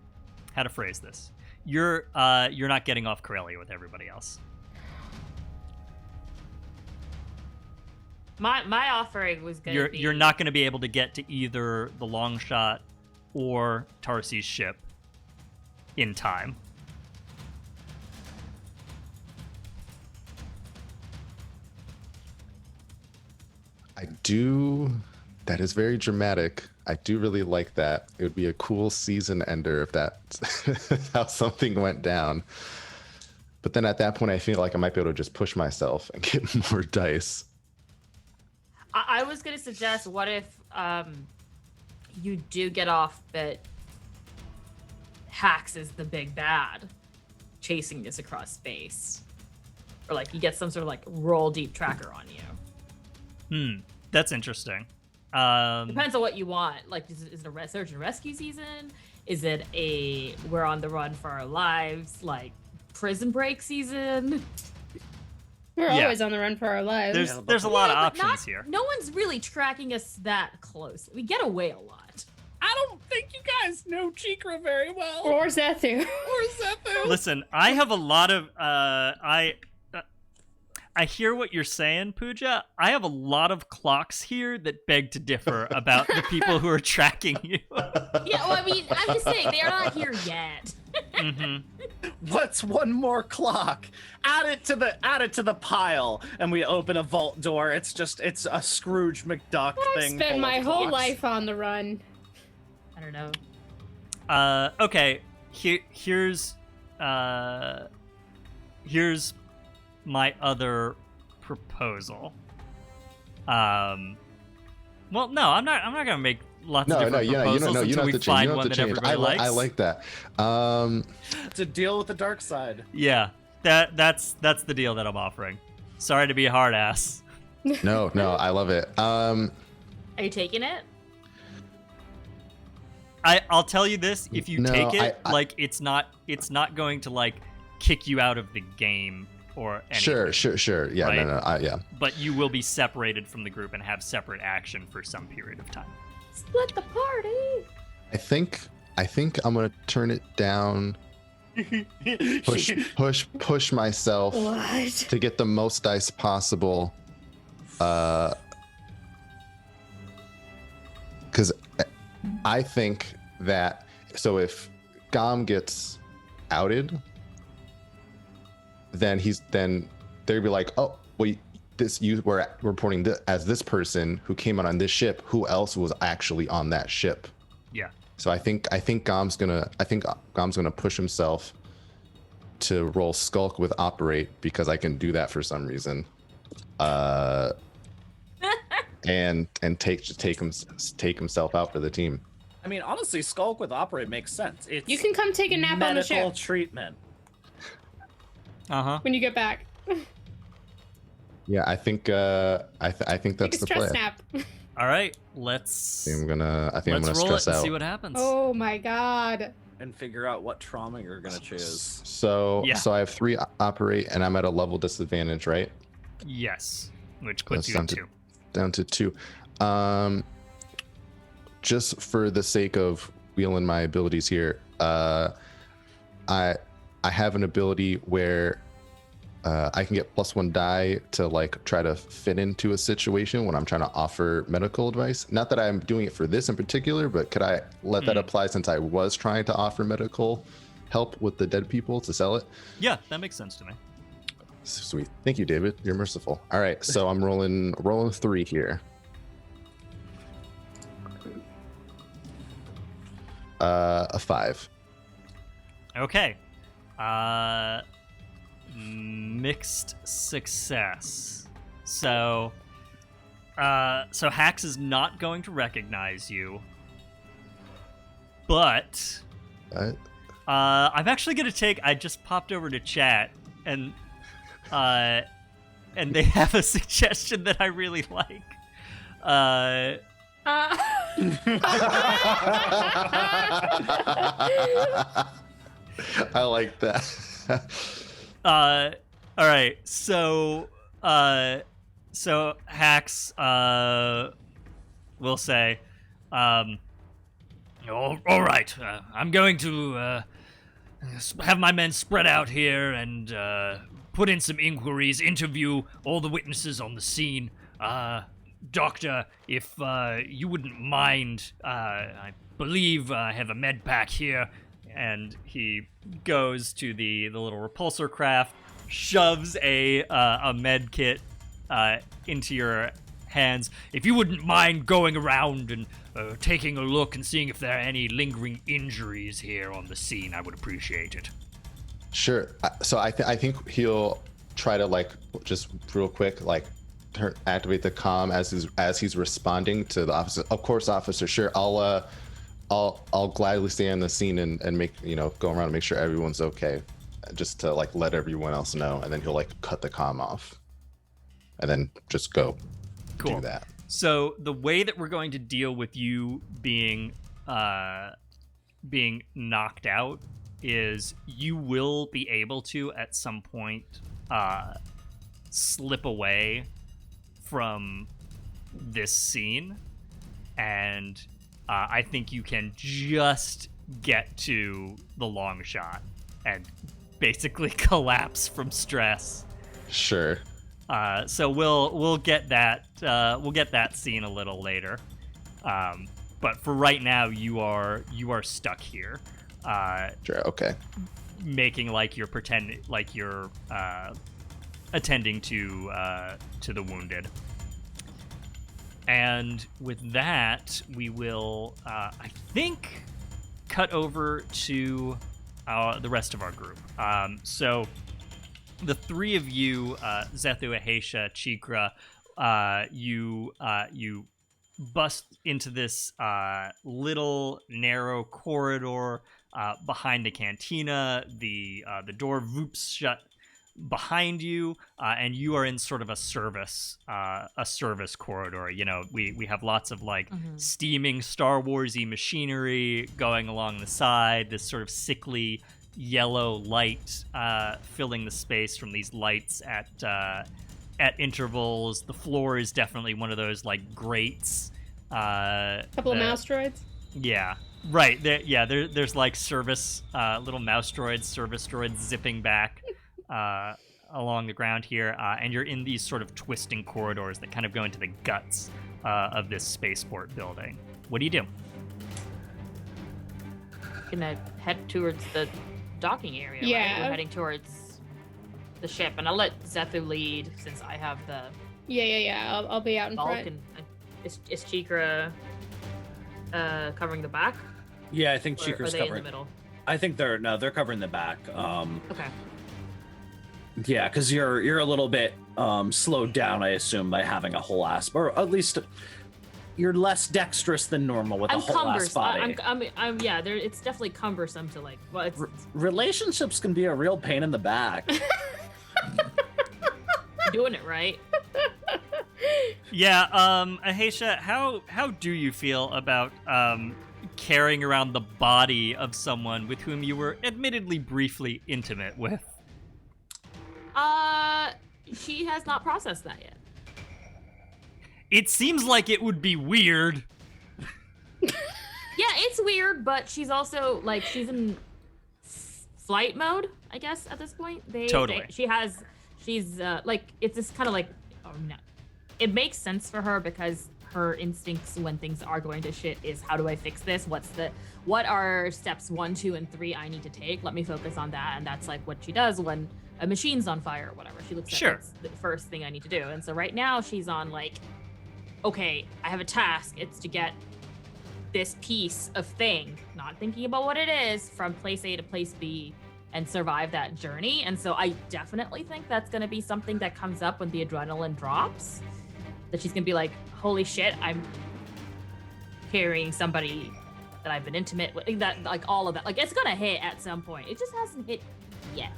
[SPEAKER 1] how to phrase this. You're not getting off Corellia with everybody else.
[SPEAKER 5] My offering was gonna be...
[SPEAKER 1] You're not gonna be able to get to either the Longshot or Tarsi's ship in time.
[SPEAKER 2] That is very dramatic. I do really like that. It would be a cool season ender if that's how something went down. But then at that point, I feel like I might be able to just push myself and get more dice.
[SPEAKER 5] I was going to suggest, what if you do get off, but Hax is the big bad chasing this across space? Or you get some sort of roll deep tracker on you.
[SPEAKER 1] That's interesting.
[SPEAKER 5] Depends on what you want. Is it a search and rescue season? Is it a we're on the run for our lives, prison break season?
[SPEAKER 3] We're always on the run for our lives.
[SPEAKER 1] There's a lot of options here.
[SPEAKER 5] No one's really tracking us that close. We get away a lot.
[SPEAKER 4] I don't think you guys know Cheekra very well.
[SPEAKER 3] Or Zethu.
[SPEAKER 1] Listen, I have a lot of I hear what you're saying, Puja. I have a lot of clocks here that beg to differ about the people who are tracking you.
[SPEAKER 5] Yeah, well, I mean, I'm just saying, they're not here yet.
[SPEAKER 4] What's one more clock? Add it to the pile, and we open a vault door. It's a Scrooge McDuck thing.
[SPEAKER 3] I've spent my whole life on the run.
[SPEAKER 5] I don't know.
[SPEAKER 1] Okay. Here's my other proposal. Well, no, I'm not gonna make lots of different proposals until we find one that everybody likes.
[SPEAKER 2] I like that.
[SPEAKER 4] To deal with the dark side.
[SPEAKER 1] Yeah, that's the deal that I'm offering. Sorry to be a hard ass.
[SPEAKER 2] No, I love it.
[SPEAKER 5] Are you taking it?
[SPEAKER 1] I'll tell you this: if you take it, it's not going to like kick you out of the game or anything.
[SPEAKER 2] Sure. Yeah,
[SPEAKER 1] right?
[SPEAKER 2] yeah.
[SPEAKER 1] But you will be separated from the group and have separate action for some period of time.
[SPEAKER 5] Split the party.
[SPEAKER 2] I think I'm gonna turn it down. Push myself to get the most dice possible. Because I think that if Gom gets outed, then they'd be like, oh, wait, we're reporting as this person who came on this ship. Who else was actually on that ship?
[SPEAKER 1] Yeah.
[SPEAKER 2] So I think Gom's gonna push himself to roll skulk with operate because I can do that for some reason. And take himself out for the team.
[SPEAKER 4] I mean, honestly, skulk with operate makes sense. It's
[SPEAKER 3] You can come take a nap on the ship
[SPEAKER 4] medical treatment.
[SPEAKER 1] Uh-huh.
[SPEAKER 3] when you get back.
[SPEAKER 2] Yeah, I think that's
[SPEAKER 3] Take a
[SPEAKER 2] the
[SPEAKER 3] stress
[SPEAKER 2] play.
[SPEAKER 3] nap.
[SPEAKER 1] All right, let's.
[SPEAKER 2] I'm gonna
[SPEAKER 1] roll
[SPEAKER 2] stress
[SPEAKER 1] it and
[SPEAKER 2] out.
[SPEAKER 1] see what happens.
[SPEAKER 3] Oh my god.
[SPEAKER 4] And figure out what trauma you're gonna choose.
[SPEAKER 2] So I have 3 operate, and I'm at a level disadvantage, right?
[SPEAKER 1] Yes, which puts
[SPEAKER 2] That's
[SPEAKER 1] you
[SPEAKER 2] down
[SPEAKER 1] at
[SPEAKER 2] to-
[SPEAKER 1] 2.
[SPEAKER 2] Down to 2. Just for the sake of wheeling my abilities here, I have an ability where I can get +1 die to like try to fit into a situation when I'm trying to offer medical advice. Not that I'm doing it for this in particular, but could I let that apply since I was trying to offer medical help with the dead people to sell it?
[SPEAKER 1] Yeah, that makes sense to me.
[SPEAKER 2] Sweet. Thank you, David. You're merciful. All right, so I'm rolling 3 here. A 5.
[SPEAKER 1] Okay. Mixed success. So Hax is not going to recognize you, but I'm actually gonna take. I just popped over to chat and they have a suggestion that I really like.
[SPEAKER 2] I like that.
[SPEAKER 1] All right. So Hax will say, all right. I'm going to have my men spread out here and put in some inquiries, interview all the witnesses on the scene. Doctor, if you wouldn't mind, I believe I have a med pack here. And he goes to the little repulsor craft, shoves a med kit into your hands. If you wouldn't mind going around and taking a look and seeing if there are any lingering injuries here on the scene, I would appreciate it.
[SPEAKER 2] Sure. So I think he'll try to like just real quick like activate the comm as he's responding to the officer. Of course, officer. Sure. I'll gladly stay on the scene and make go around and make sure everyone's okay, just to like let everyone else know, and then he'll like cut the comm off, and then just go do that.
[SPEAKER 1] So the way that we're going to deal with you being knocked out is you will be able to at some point slip away from this scene, and I think you can just get to the Longshot and basically collapse from stress.
[SPEAKER 2] Sure.
[SPEAKER 1] So we'll get that scene a little later. But for right now, you are stuck here.
[SPEAKER 2] Sure. Okay.
[SPEAKER 1] Making like you're attending to the wounded. And with that, we will, I think, cut over to the rest of our group. So the three of you, Zethu, Ahesha, Cheekra, you bust into this little narrow corridor behind the cantina. The door whoops shut behind you, and you are in sort of a service corridor. You know, we have lots of like steaming Star Warsy machinery going along the side. This sort of sickly yellow light filling the space from these lights at intervals. The floor is definitely one of those like grates.
[SPEAKER 3] Couple of mouse droids.
[SPEAKER 1] Yeah, right. There's like service little mouse droids, service droids zipping back along the ground here, and you're in these sort of twisting corridors that kind of go into the guts of this spaceport building. What do you do?
[SPEAKER 5] Gonna head towards the docking area.
[SPEAKER 3] Yeah.
[SPEAKER 5] Right? We're heading towards the ship, and I'll let Zethu lead since I have the
[SPEAKER 3] Yeah. I'll be out in
[SPEAKER 5] bulk.
[SPEAKER 3] front.
[SPEAKER 5] And is Cheekra covering the back?
[SPEAKER 4] Yeah, I think
[SPEAKER 5] Or
[SPEAKER 4] Cheekra's
[SPEAKER 5] are they
[SPEAKER 4] covering.
[SPEAKER 5] in the middle?
[SPEAKER 4] I think they're covering the back.
[SPEAKER 5] Okay.
[SPEAKER 4] Yeah, because you're a little bit slowed down, I assume, by having a whole ass, or at least you're less dexterous than normal with a whole ass body.
[SPEAKER 5] I'm yeah. It's definitely cumbersome to like. Well, it's
[SPEAKER 4] Relationships can be a real pain in the back.
[SPEAKER 5] doing it right.
[SPEAKER 1] Yeah, Ahesha, how do you feel about carrying around the body of someone with whom you were admittedly briefly intimate with?
[SPEAKER 5] She has not processed that yet.
[SPEAKER 1] It seems like it would be weird.
[SPEAKER 5] Yeah, it's weird, but she's also like she's in flight mode, I guess, at this point.
[SPEAKER 1] Totally.
[SPEAKER 5] She's like it's this kind of like oh no. It makes sense for her because her instincts when things are going to shit is how do I fix this? What are steps 1, 2, and 3 I need to take? Let me focus on that, and that's like what she does when a machine's on fire or whatever. She looks at what's the first thing I need to do, and so right now she's on like, okay, I have a task. It's to get this piece of thing, not thinking about what it is, from place A to place B and survive that journey. And so I definitely think that's going to be something that comes up when the adrenaline drops, that she's going to be like, holy shit, I'm carrying somebody that I've been intimate with, that like all of that. Like it's going to hit at some point. It just hasn't hit yet.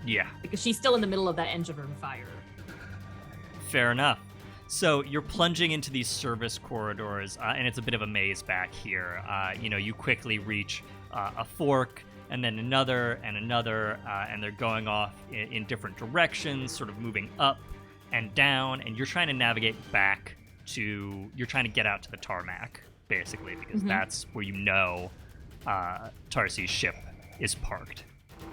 [SPEAKER 1] Yeah.
[SPEAKER 5] Because she's still in the middle of that engine room fire.
[SPEAKER 1] Fair enough. So you're plunging into these service corridors, and it's a bit of a maze back here. You quickly reach a fork, and then another, and they're going off in different directions, sort of moving up and down, and you're trying to navigate back to... You're trying to get out to the tarmac, basically, because that's where you know Tarsi's ship is parked.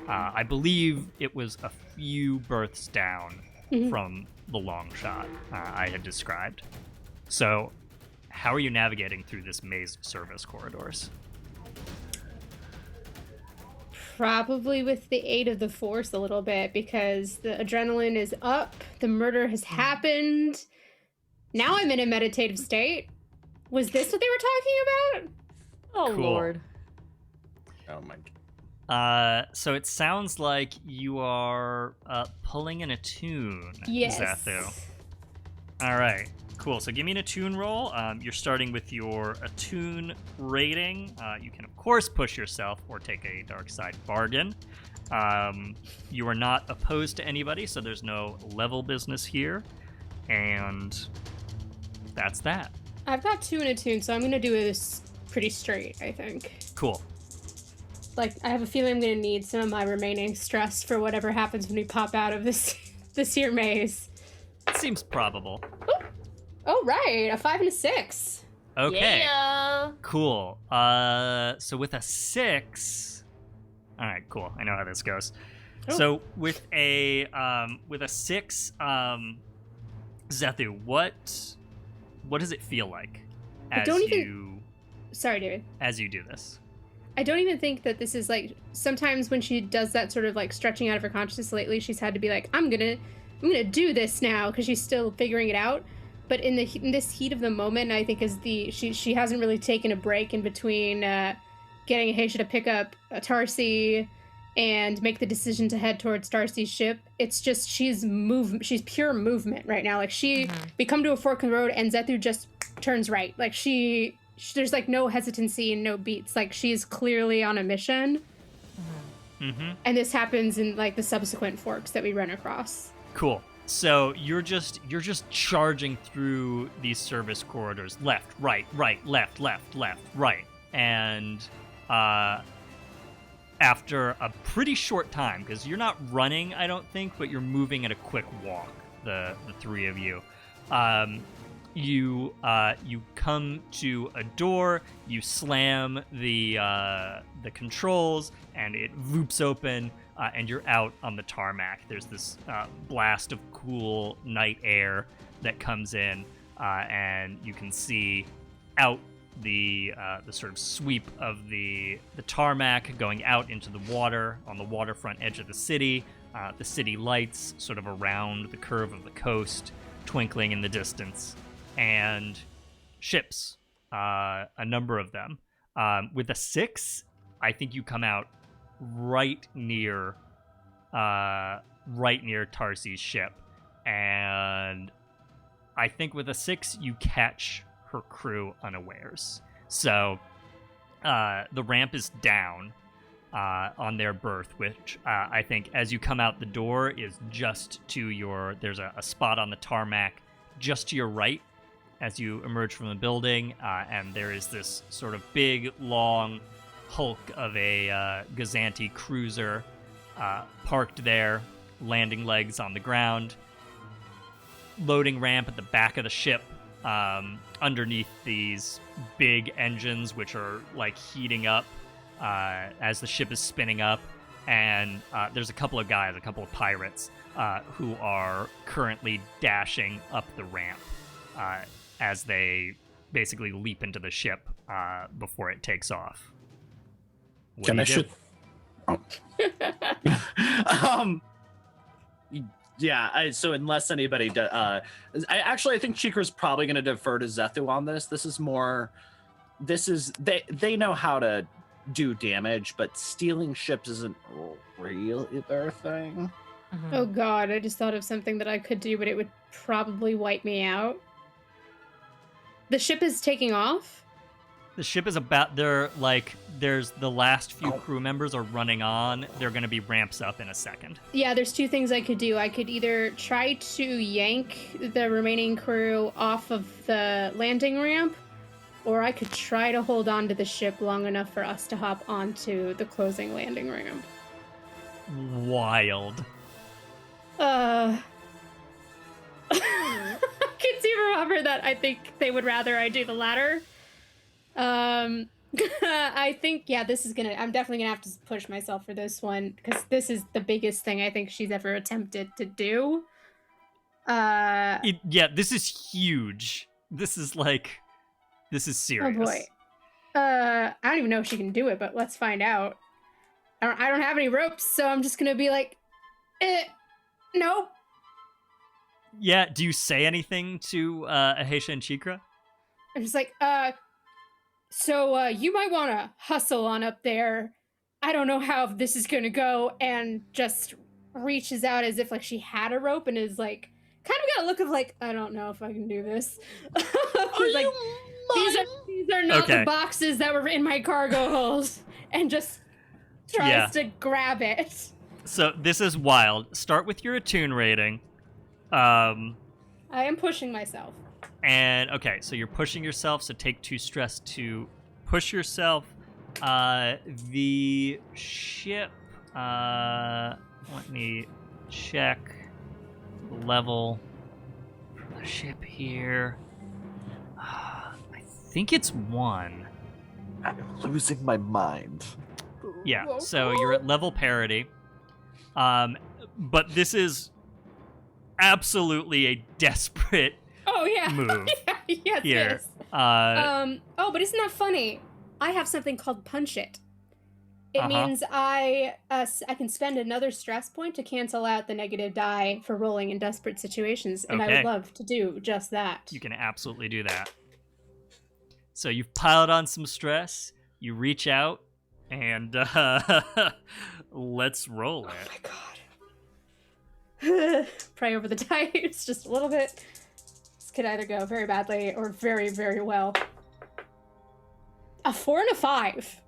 [SPEAKER 1] I believe it was a few berths down from the Longshot I had described. So, how are you navigating through this maze of service corridors?
[SPEAKER 3] Probably with the aid of the Force a little bit, because the adrenaline is up, the murder has happened. Now I'm in a meditative state. Was this what they were talking about?
[SPEAKER 5] Oh,
[SPEAKER 1] Cool.
[SPEAKER 5] Lord.
[SPEAKER 4] Oh my god.
[SPEAKER 1] So it sounds like you are pulling in a tune,
[SPEAKER 3] Yes.
[SPEAKER 1] Zethu. All right, cool. So give me an attune roll. You're starting with your attune rating. You can, of course, push yourself or take a dark side bargain. You are not opposed to anybody, so there's no level business here. And that's that.
[SPEAKER 3] I've got 2 in a tune, so I'm going to do this pretty straight, I think.
[SPEAKER 1] Cool.
[SPEAKER 3] Like, I have a feeling I'm going to need some of my remaining stress for whatever happens when we pop out of this here maze.
[SPEAKER 1] Seems probable.
[SPEAKER 3] Oh, right. A 5 and a 6.
[SPEAKER 1] Okay.
[SPEAKER 5] Yeah.
[SPEAKER 1] Cool. So with a 6... All right, cool. I know how this goes.
[SPEAKER 3] Oh.
[SPEAKER 1] So with a 6, Zethu, what does it feel like
[SPEAKER 3] Sorry, David.
[SPEAKER 1] as you do this?
[SPEAKER 3] I don't even think that this is like, sometimes when she does that sort of like stretching out of her consciousness lately, she's had to be like, I'm gonna do this now, because she's still figuring it out. But in this heat of the moment, I think she hasn't really taken a break in between getting Ahesha to pick up Tarsi and make the decision to head towards Darcy's ship. It's just she's pure movement right now. Like we come to a fork in the road and Zethu just turns right. Like there's like no hesitancy and no beats. Like she's clearly on a mission. And this happens in like the subsequent forks that we run across.
[SPEAKER 1] Cool. So you're just charging through these service corridors, left, right, left, right, and after a pretty short time, because you're not running, I don't think, but you're moving at a quick walk, the three of you. You come to a door, you slam the controls, and it voops open, and you're out on the tarmac. There's this blast of cool night air that comes in, and you can see out the sort of sweep of the tarmac going out into the water on the waterfront edge of the city lights sort of around the curve of the coast twinkling in the distance, and ships, a number of them. With a 6, I think you come out right near Tarcy's ship, and I think with a 6 you catch her crew unawares. So the ramp is down on their berth, which I think as you come out the door is just to there's a spot on the tarmac just to your right as you emerge from the building, and there is this sort of big, long hulk of a Gazanti cruiser parked there, landing legs on the ground, loading ramp at the back of the ship, underneath these big engines which are like heating up as the ship is spinning up, and there's a couple of pirates who are currently dashing up the ramp as they basically leap into the ship before it takes off.
[SPEAKER 4] Can I shoot? Oh. Yeah, so unless anybody I think Cheekra's probably going to defer to Zethu on this. They know how to do damage, but stealing ships isn't really their thing.
[SPEAKER 3] Oh god, I just thought of something that I could do, but it would probably wipe me out. The ship is taking off?
[SPEAKER 1] The ship is there's the last few crew members are running on. They're going to be ramps up in a second.
[SPEAKER 3] Yeah, there's 2 things I could do. I could either try to yank the remaining crew off of the landing ramp, or I could try to hold on to the ship long enough for us to hop onto the closing landing ramp.
[SPEAKER 1] Wild.
[SPEAKER 3] I can see from Robert that I think they would rather I do the latter. I think, yeah, I'm definitely gonna have to push myself for this one, because this is the biggest thing I think she's ever attempted to do.
[SPEAKER 1] This is huge. This is serious.
[SPEAKER 3] Oh boy. I don't even know if she can do it, but let's find out. I don't have any ropes, so I'm just gonna be like, nope.
[SPEAKER 1] Yeah, do you say anything to Ahesha and Cheekra?
[SPEAKER 3] I'm just like, so you might want to hustle on up there. I don't know how this is going to go, and just reaches out as if like she had a rope and is like, kind of got a look of like, I don't know if I can do this. Like, these are not the boxes that were in my cargo holds, and just tries to grab it.
[SPEAKER 1] So this is wild. Start with your attune rating. I
[SPEAKER 3] am pushing myself.
[SPEAKER 1] And okay, so you're pushing yourself, so take 2 stress to push yourself. The ship, let me check the level for the ship here. I think it's 1.
[SPEAKER 4] I'm losing my mind.
[SPEAKER 1] Yeah, so you're at level parity. But this is absolutely a desperate move.
[SPEAKER 3] Yes,
[SPEAKER 1] here.
[SPEAKER 3] Yes. But isn't that funny? I have something called Punch It. It means I can spend another stress point to cancel out the negative die for rolling in desperate situations, and I would love to do just that.
[SPEAKER 1] You can absolutely do that. So you've piled on some stress, you reach out, and let's roll it.
[SPEAKER 3] Oh my god. Pray over the dice just a little bit. This could either go very badly or very, very well. A 4 and a 5.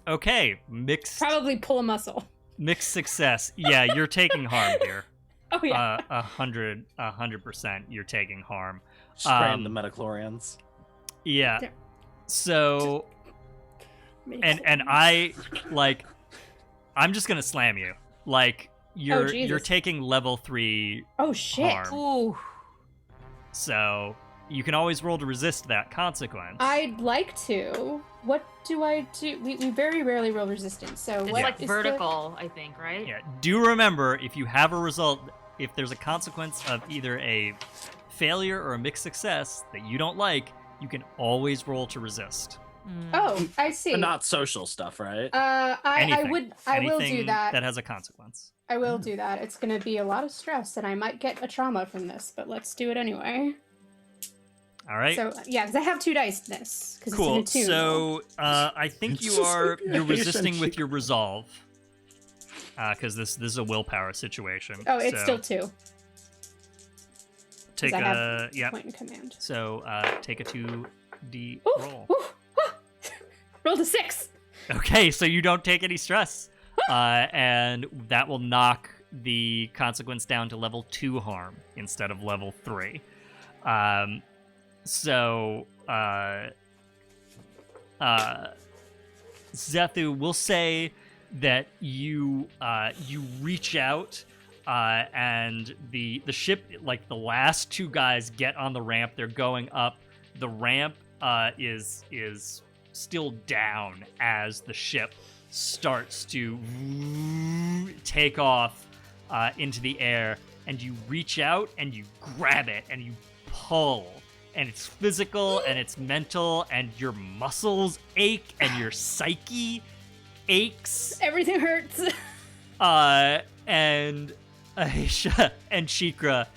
[SPEAKER 1] Okay, mixed.
[SPEAKER 3] Probably pull a muscle.
[SPEAKER 1] Mixed success. Yeah, you're taking harm here.
[SPEAKER 3] Oh yeah.
[SPEAKER 1] 100%. You're taking harm.
[SPEAKER 4] Spraying the metachlorians.
[SPEAKER 1] Yeah.
[SPEAKER 3] There.
[SPEAKER 1] So, and I like, I'm just gonna slam you. Like you're taking level 3.
[SPEAKER 3] Oh shit.
[SPEAKER 1] harm.
[SPEAKER 5] Ooh.
[SPEAKER 1] So you can always roll to resist that consequence.
[SPEAKER 3] I'd like to. What do I do? We very rarely roll resistance. So
[SPEAKER 5] It's
[SPEAKER 3] what
[SPEAKER 5] like
[SPEAKER 3] is
[SPEAKER 5] vertical, I think, right?
[SPEAKER 1] Yeah. Do remember, if you have a result, if there's a consequence of either a failure or a mixed success that you don't like, you can always roll to resist.
[SPEAKER 3] Oh, I see.
[SPEAKER 4] But not social stuff, right?
[SPEAKER 3] I will do
[SPEAKER 1] Anything
[SPEAKER 3] that.
[SPEAKER 1] that has a consequence.
[SPEAKER 3] I will do that. It's going to be a lot of stress, and I might get a trauma from this, but let's do it anyway.
[SPEAKER 1] All right.
[SPEAKER 3] So yeah, because I have 2 dice in this.
[SPEAKER 1] Cool.
[SPEAKER 3] It's in a 2.
[SPEAKER 1] So I think
[SPEAKER 4] It's
[SPEAKER 1] you're
[SPEAKER 4] just like
[SPEAKER 1] resisting
[SPEAKER 4] Ahesha
[SPEAKER 1] with your resolve, because this is a willpower situation.
[SPEAKER 3] Oh, it's
[SPEAKER 1] so
[SPEAKER 3] still 2.
[SPEAKER 1] take
[SPEAKER 3] I have
[SPEAKER 1] a yep.
[SPEAKER 3] point in command.
[SPEAKER 1] So take a 2d
[SPEAKER 3] Ooh,
[SPEAKER 1] roll.
[SPEAKER 3] ooh, ah. Rolled a 6.
[SPEAKER 1] Okay, so you don't take any stress, and that will knock the consequence down to level 2 harm instead of level 3. So Zethu, will say that you reach out, and the ship, like the last 2 guys get on the ramp. They're going up. The ramp is still down as the ship starts to take off into the air, and you reach out and you grab it and you pull. And it's physical and it's mental, and your muscles ache and your psyche aches.
[SPEAKER 3] Everything hurts.
[SPEAKER 1] And Ahesha and Cheekra,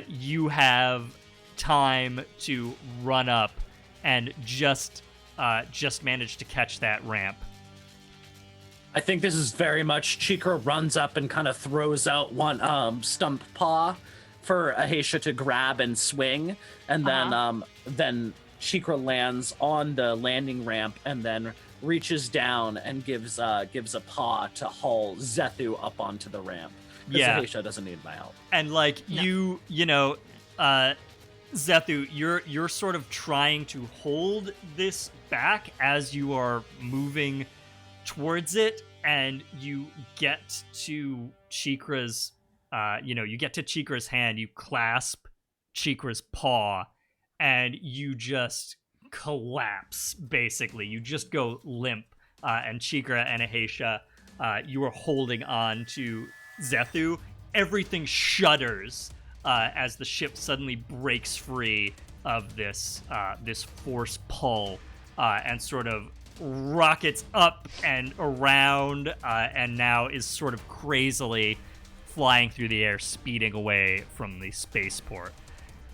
[SPEAKER 1] you have time to run up and just manage to catch that ramp.
[SPEAKER 4] I think this is very much Cheekra runs up and kind of throws out one stump paw for Ahesha to grab and swing, and then Cheekra lands on the landing ramp and then reaches down and gives a paw to haul Zethu up onto the ramp.
[SPEAKER 1] Yeah,
[SPEAKER 4] Ahesha doesn't need my help.
[SPEAKER 1] And like you know, Zethu, you're sort of trying to hold this back as you are moving towards it, and you get to Cheekra's. You get to Cheekra's hand, you clasp Cheekra's paw, and you just collapse, basically. You just go limp, and Cheekra and Ahesha, you are holding on to Zethu. Everything shudders as the ship suddenly breaks free of this force pull, and sort of rockets up and around, and now is sort of crazily flying through the air, speeding away from the spaceport.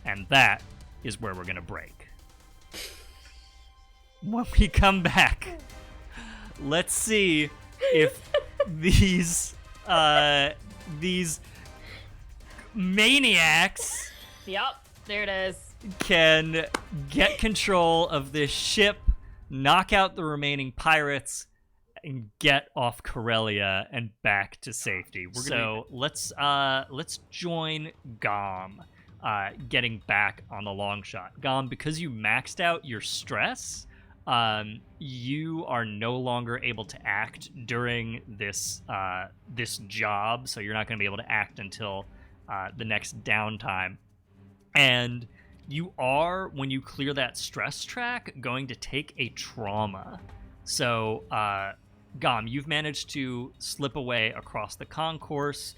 [SPEAKER 1] And that is where we're going to break. When we come back, let's see if these maniacs
[SPEAKER 5] Yep, there it is.
[SPEAKER 1] can get control of this ship, knock out the remaining pirates, and get off Corellia and back to safety. Let's join Gom, getting back on the Longshot. Gom, because you maxed out your stress, you are no longer able to act during this job, so you're not going to be able to act until the next downtime. And you are, when you clear that stress track, going to take a trauma. So, Gom, you've managed to slip away across the concourse,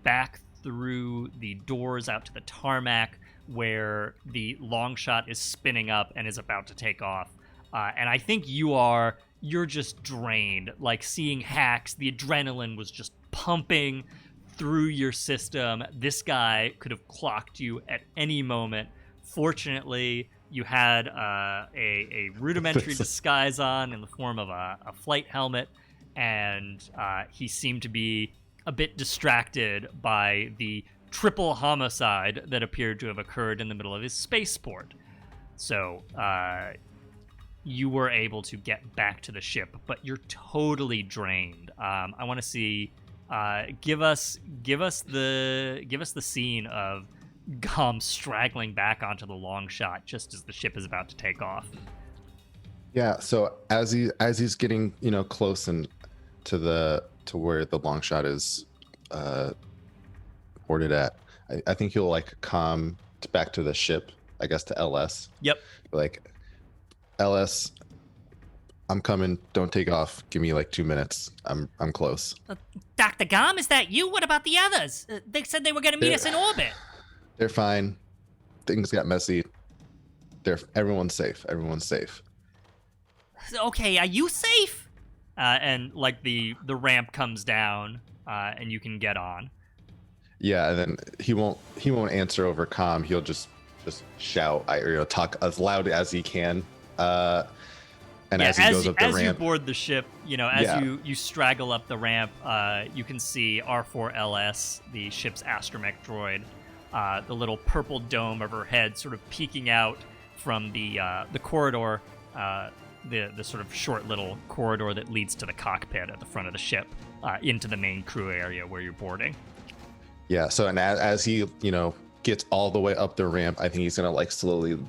[SPEAKER 1] back through the doors out to the tarmac, where the Longshot is spinning up and is about to take off. And I think you're just drained. Like, seeing hacks, the adrenaline was just pumping through your system. This guy could have clocked you at any moment. Fortunately, you had a rudimentary disguise on in the form of a flight helmet, and he seemed to be a bit distracted by the triple homicide that appeared to have occurred in the middle of his spaceport. So you were able to get back to the ship, but you're totally drained. I want to see. Give us the scene of Gom straggling back onto the Longshot just as the ship is about to take off.
[SPEAKER 2] Yeah. So as he's getting close and to where the Longshot is boarded at, I think he'll like come back to the ship. I guess to LS.
[SPEAKER 1] Yep.
[SPEAKER 2] Like, LS, I'm coming. Don't take off. Give me like 2 minutes. I'm close.
[SPEAKER 6] Dr. Gom, is that you? What about the others? They said they were going to meet us in orbit.
[SPEAKER 2] They're fine. Things got messy. Everyone's safe. Everyone's safe.
[SPEAKER 6] Okay, are you safe?
[SPEAKER 1] And like the ramp comes down, and you can get on.
[SPEAKER 2] Yeah, and then he won't answer over comm. He'll just shout, talk as loud as he can. And as he goes up the ramp,
[SPEAKER 1] you board the ship, you straggle up the ramp, you can see R4LS, the ship's astromech droid, the little purple dome of her head sort of peeking out from the corridor, the sort of short little corridor that leads to the cockpit at the front of the ship, into the main crew area where you're boarding.
[SPEAKER 2] Yeah. So, and as he, gets all the way up the ramp, I think he's gonna like slowly,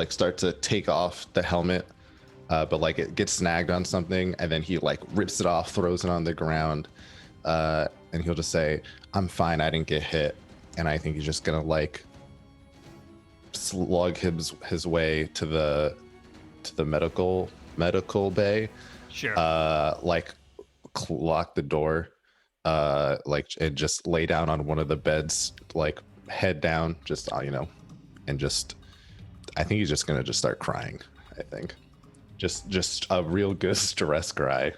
[SPEAKER 2] start to take off the helmet, but like it gets snagged on something, and then he like rips it off, throws it on the ground, and he'll just say, "I'm fine. I didn't get hit." And I think he's just gonna like slug his way to the medical bay.
[SPEAKER 1] Sure.
[SPEAKER 2] Like lock the door, and just lay down on one of the beds, like head down, just and just I think he's just gonna just start crying. I think just a real good stress cry.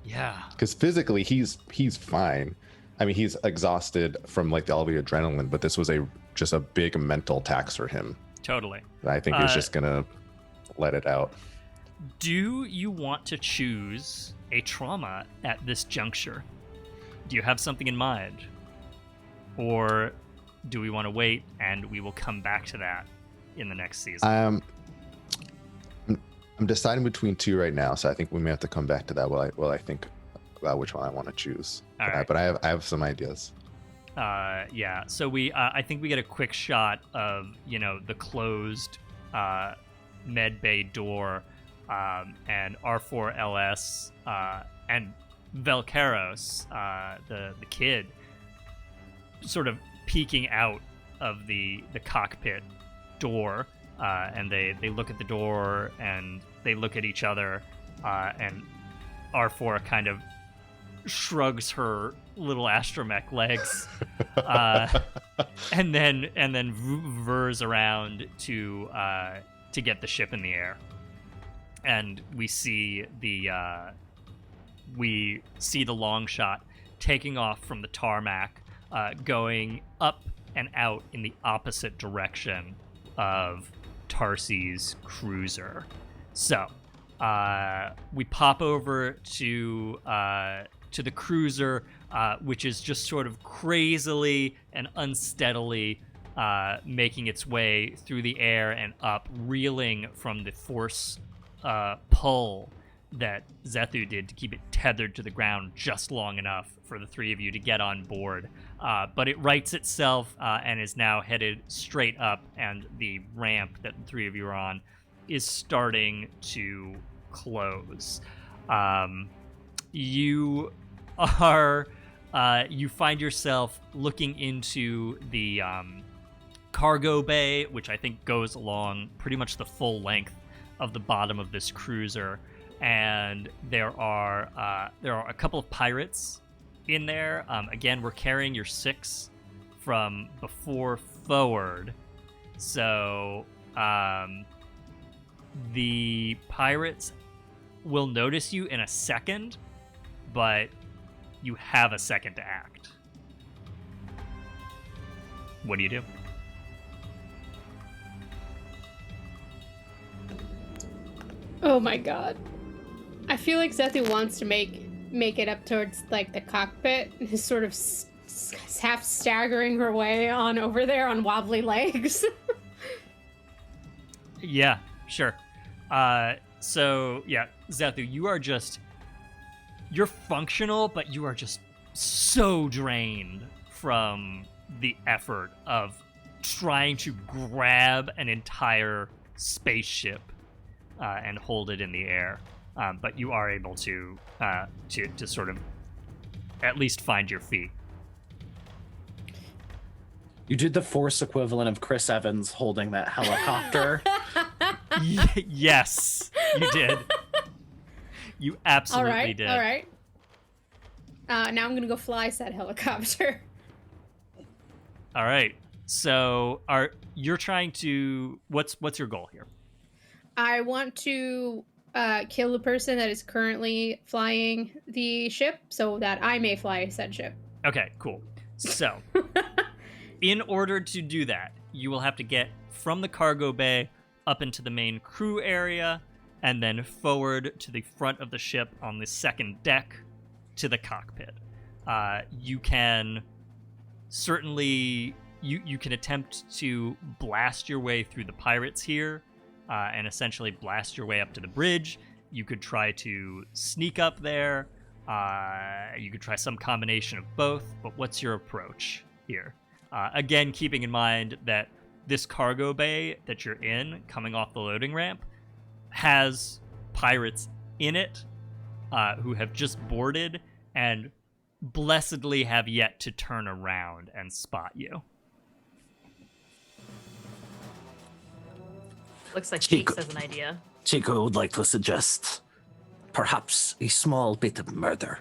[SPEAKER 1] Yeah,
[SPEAKER 2] because physically he's fine. I mean, he's exhausted from like all the adrenaline, but this was just a big mental tax for him.
[SPEAKER 1] Totally.
[SPEAKER 2] I think he's just gonna let it out.
[SPEAKER 1] Do you want to choose a trauma at this juncture? Do you have something in mind? Or do we want to wait and we will come back to that in the next season?
[SPEAKER 2] I'm deciding between two right now, so I think we may have to come back to that while I think about which one I want to choose. But I have some ideas.
[SPEAKER 1] Yeah. So I think we get a quick shot of the closed med bay door, and R4LS and Velcaros, the kid, sort of peeking out of the cockpit door, and they look at the door and they look at each other, and R4 kind of shrugs her little astromech legs, and then vers around to get the ship in the air, and we see the Longshot taking off from the tarmac, going up and out in the opposite direction of Tarsi's cruiser. So we pop over to the cruiser, which is just sort of crazily and unsteadily making its way through the air and up, reeling from the force pull that Zethu did to keep it tethered to the ground just long enough for the three of you to get on board. But it rights itself and is now headed straight up, and the ramp that the three of you are on is starting to close. You find yourself looking into the cargo bay, which I think goes along pretty much the full length of the bottom of this cruiser, and there are a couple of pirates in there. Again, we're carrying your 6 from before forward, so the pirates will notice you in a second, but you have a second to act. What do you do?
[SPEAKER 3] Oh my god. I feel like Zethu wants to make make it up towards like the cockpit, is sort of half staggering her way on over there on wobbly legs.
[SPEAKER 1] Yeah, sure. So yeah, Zethu, you're functional, but you are just so drained from the effort of trying to grab an entire spaceship and hold it in the air. But you are able to sort of at least find your feet.
[SPEAKER 4] You did the Force equivalent of Chris Evans holding that helicopter.
[SPEAKER 1] Yes, you did. You absolutely did.
[SPEAKER 3] All right. Now I'm gonna go fly said helicopter.
[SPEAKER 1] All right. So you're trying to what's your goal here?
[SPEAKER 3] I want to kill the person that is currently flying the ship so that I may fly said ship.
[SPEAKER 1] Okay, cool. So, in order to do that, you will have to get from the cargo bay up into the main crew area and then forward to the front of the ship on the second deck to the cockpit. You can certainly you can attempt to blast your way through the pirates here and essentially blast your way up to the bridge. You could try to sneak up there. You could try some combination of both, but what's your approach here? Again, keeping in mind that this cargo bay that you're in, coming off the loading ramp, has pirates in it who have just boarded and blessedly have yet to turn around and spot you.
[SPEAKER 5] Looks like Cheeks has an idea.
[SPEAKER 4] Chico would like to suggest perhaps a small bit of murder.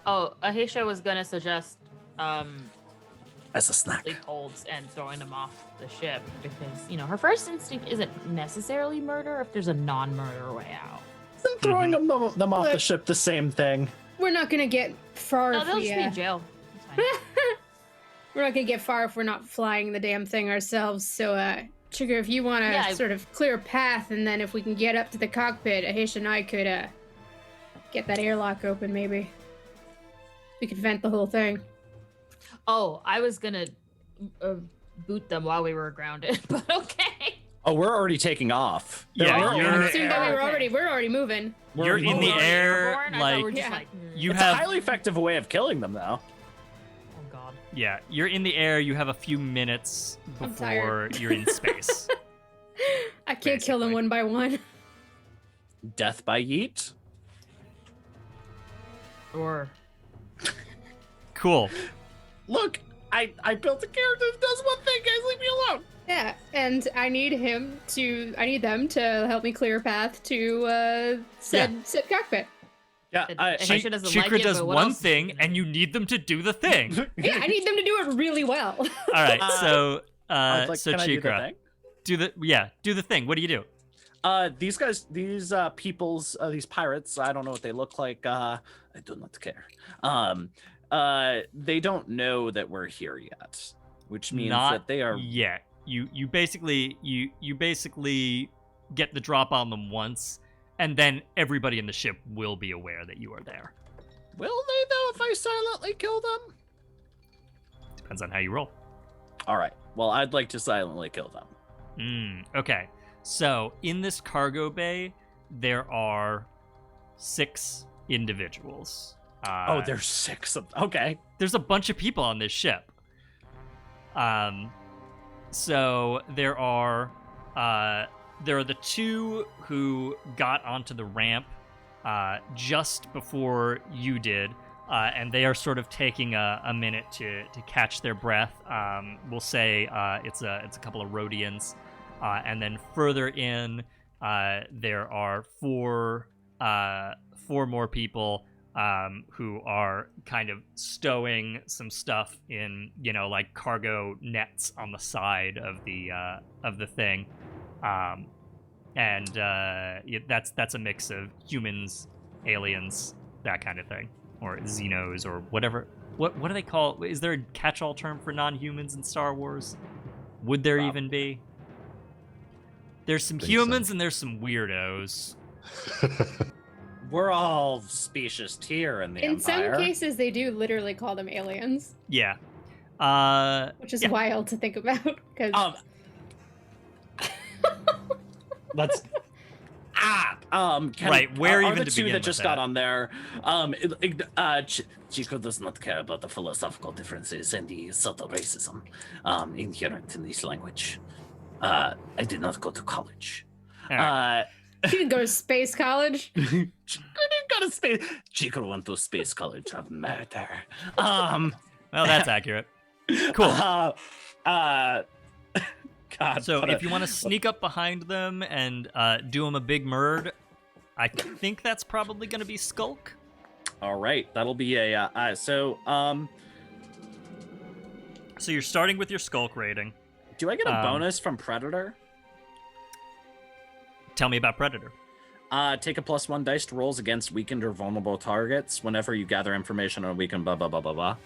[SPEAKER 5] Oh, Ahesha was gonna suggest
[SPEAKER 4] As a snack.
[SPEAKER 5] holds and throwing them off the ship because, you know, her first instinct isn't necessarily murder if there's a non-murder way out.
[SPEAKER 4] Isn't throwing them off the ship the same thing?
[SPEAKER 3] We're not gonna get far
[SPEAKER 5] No,
[SPEAKER 3] if
[SPEAKER 5] they'll
[SPEAKER 3] we,
[SPEAKER 5] just be in jail. It's fine.
[SPEAKER 3] we're not gonna get far if we're not flying the damn thing ourselves. So, Cheekra, if you want to
[SPEAKER 5] Yeah,
[SPEAKER 3] sort of clear a path, and then if we can get up to the cockpit, Ahesha and I could get that airlock open. Maybe we could vent the whole thing.
[SPEAKER 5] Oh, I was gonna boot them while we were grounded, but okay.
[SPEAKER 4] Oh, we're already taking off.
[SPEAKER 1] Yeah,
[SPEAKER 3] Oh,
[SPEAKER 1] you're-
[SPEAKER 3] I assumed that
[SPEAKER 5] Okay.
[SPEAKER 3] we're already moving.
[SPEAKER 1] You're in the
[SPEAKER 5] Oh,
[SPEAKER 1] air,
[SPEAKER 5] airborne? I thought we were just
[SPEAKER 3] Yeah.
[SPEAKER 5] like,
[SPEAKER 1] you
[SPEAKER 4] It's
[SPEAKER 1] have
[SPEAKER 4] a highly effective way of killing them, though.
[SPEAKER 5] oh god.
[SPEAKER 1] Yeah, you're in the air. You have a few minutes
[SPEAKER 3] I'm
[SPEAKER 1] before
[SPEAKER 3] tired.
[SPEAKER 1] you're in space.
[SPEAKER 3] I can't kill them
[SPEAKER 1] Basically.
[SPEAKER 3] one by one.
[SPEAKER 4] Death by yeet.
[SPEAKER 5] Or
[SPEAKER 1] Cool.
[SPEAKER 4] Look, I built a character that does one thing, guys. Leave me alone.
[SPEAKER 3] Yeah, and I need them to help me clear a path to said cockpit.
[SPEAKER 4] Yeah,
[SPEAKER 5] Ahesha doesn't like
[SPEAKER 1] Cheekra
[SPEAKER 5] it,
[SPEAKER 1] does
[SPEAKER 5] but what
[SPEAKER 1] one
[SPEAKER 5] else is she
[SPEAKER 1] thing,
[SPEAKER 5] gonna
[SPEAKER 1] and
[SPEAKER 5] do?
[SPEAKER 1] you need them to do the thing.
[SPEAKER 3] Yeah, I need them to do it really well.
[SPEAKER 1] All right, so
[SPEAKER 4] I was like,
[SPEAKER 1] so
[SPEAKER 4] can I do the
[SPEAKER 1] Cheekra,
[SPEAKER 4] thing?
[SPEAKER 1] do the thing. What do you do?
[SPEAKER 4] These guys, these these pirates, I don't know what they look like. I do not care. They don't know that we're here yet, which means
[SPEAKER 1] Not
[SPEAKER 4] that they are.
[SPEAKER 1] yet. You basically get the drop on them once, and then everybody in the ship will be aware that you are there.
[SPEAKER 4] Will they though if I silently kill them?
[SPEAKER 1] Depends on how you roll.
[SPEAKER 4] All right. Well, I'd like to silently kill them.
[SPEAKER 1] Okay. So in this cargo bay, there are 6 individuals.
[SPEAKER 4] There's 6 of them. Okay.
[SPEAKER 1] There's a bunch of people on this ship. So there are the 2 who got onto the ramp just before you did, and they are sort of taking a minute to catch their breath. We'll say it's a couple of Rhodians, and then further in there are 4 more people who are kind of stowing some stuff in, like cargo nets on the side of the thing, and that's a mix of humans, aliens, that kind of thing, or Xenos, or whatever. What do they call? Is there a catch-all term for non-humans in Star Wars? Would there even be? There's some
[SPEAKER 2] Think
[SPEAKER 1] humans
[SPEAKER 2] so.
[SPEAKER 1] and there's some weirdos.
[SPEAKER 4] we're all specious here in the
[SPEAKER 3] In
[SPEAKER 4] Empire.
[SPEAKER 3] some cases, they do literally call them aliens,
[SPEAKER 1] Yeah.
[SPEAKER 3] which is
[SPEAKER 1] Yeah.
[SPEAKER 3] wild to think about. Because
[SPEAKER 4] Let's.
[SPEAKER 1] Right, where
[SPEAKER 4] are
[SPEAKER 1] even
[SPEAKER 4] the
[SPEAKER 1] to
[SPEAKER 4] two
[SPEAKER 1] begin
[SPEAKER 4] that
[SPEAKER 1] with
[SPEAKER 4] just
[SPEAKER 1] that?
[SPEAKER 4] got on there? Chico does not care about the philosophical differences and the subtle racism inherent in this language. I did not go to college.
[SPEAKER 1] All right.
[SPEAKER 3] she didn't go to space college.
[SPEAKER 4] Chico didn't go to space. Chico went to space college of murder.
[SPEAKER 1] Well, that's accurate. Cool.
[SPEAKER 4] God.
[SPEAKER 1] So if you want to sneak up behind them and do them a big murd, I think that's probably going to be Skulk.
[SPEAKER 4] All right, that'll be a
[SPEAKER 1] So you're starting with your Skulk rating.
[SPEAKER 4] Do I get a bonus from Predator?
[SPEAKER 1] Tell me about Predator.
[SPEAKER 4] Take a +1 dice to rolls against weakened or vulnerable targets whenever you gather information on a weakened blah blah blah blah blah.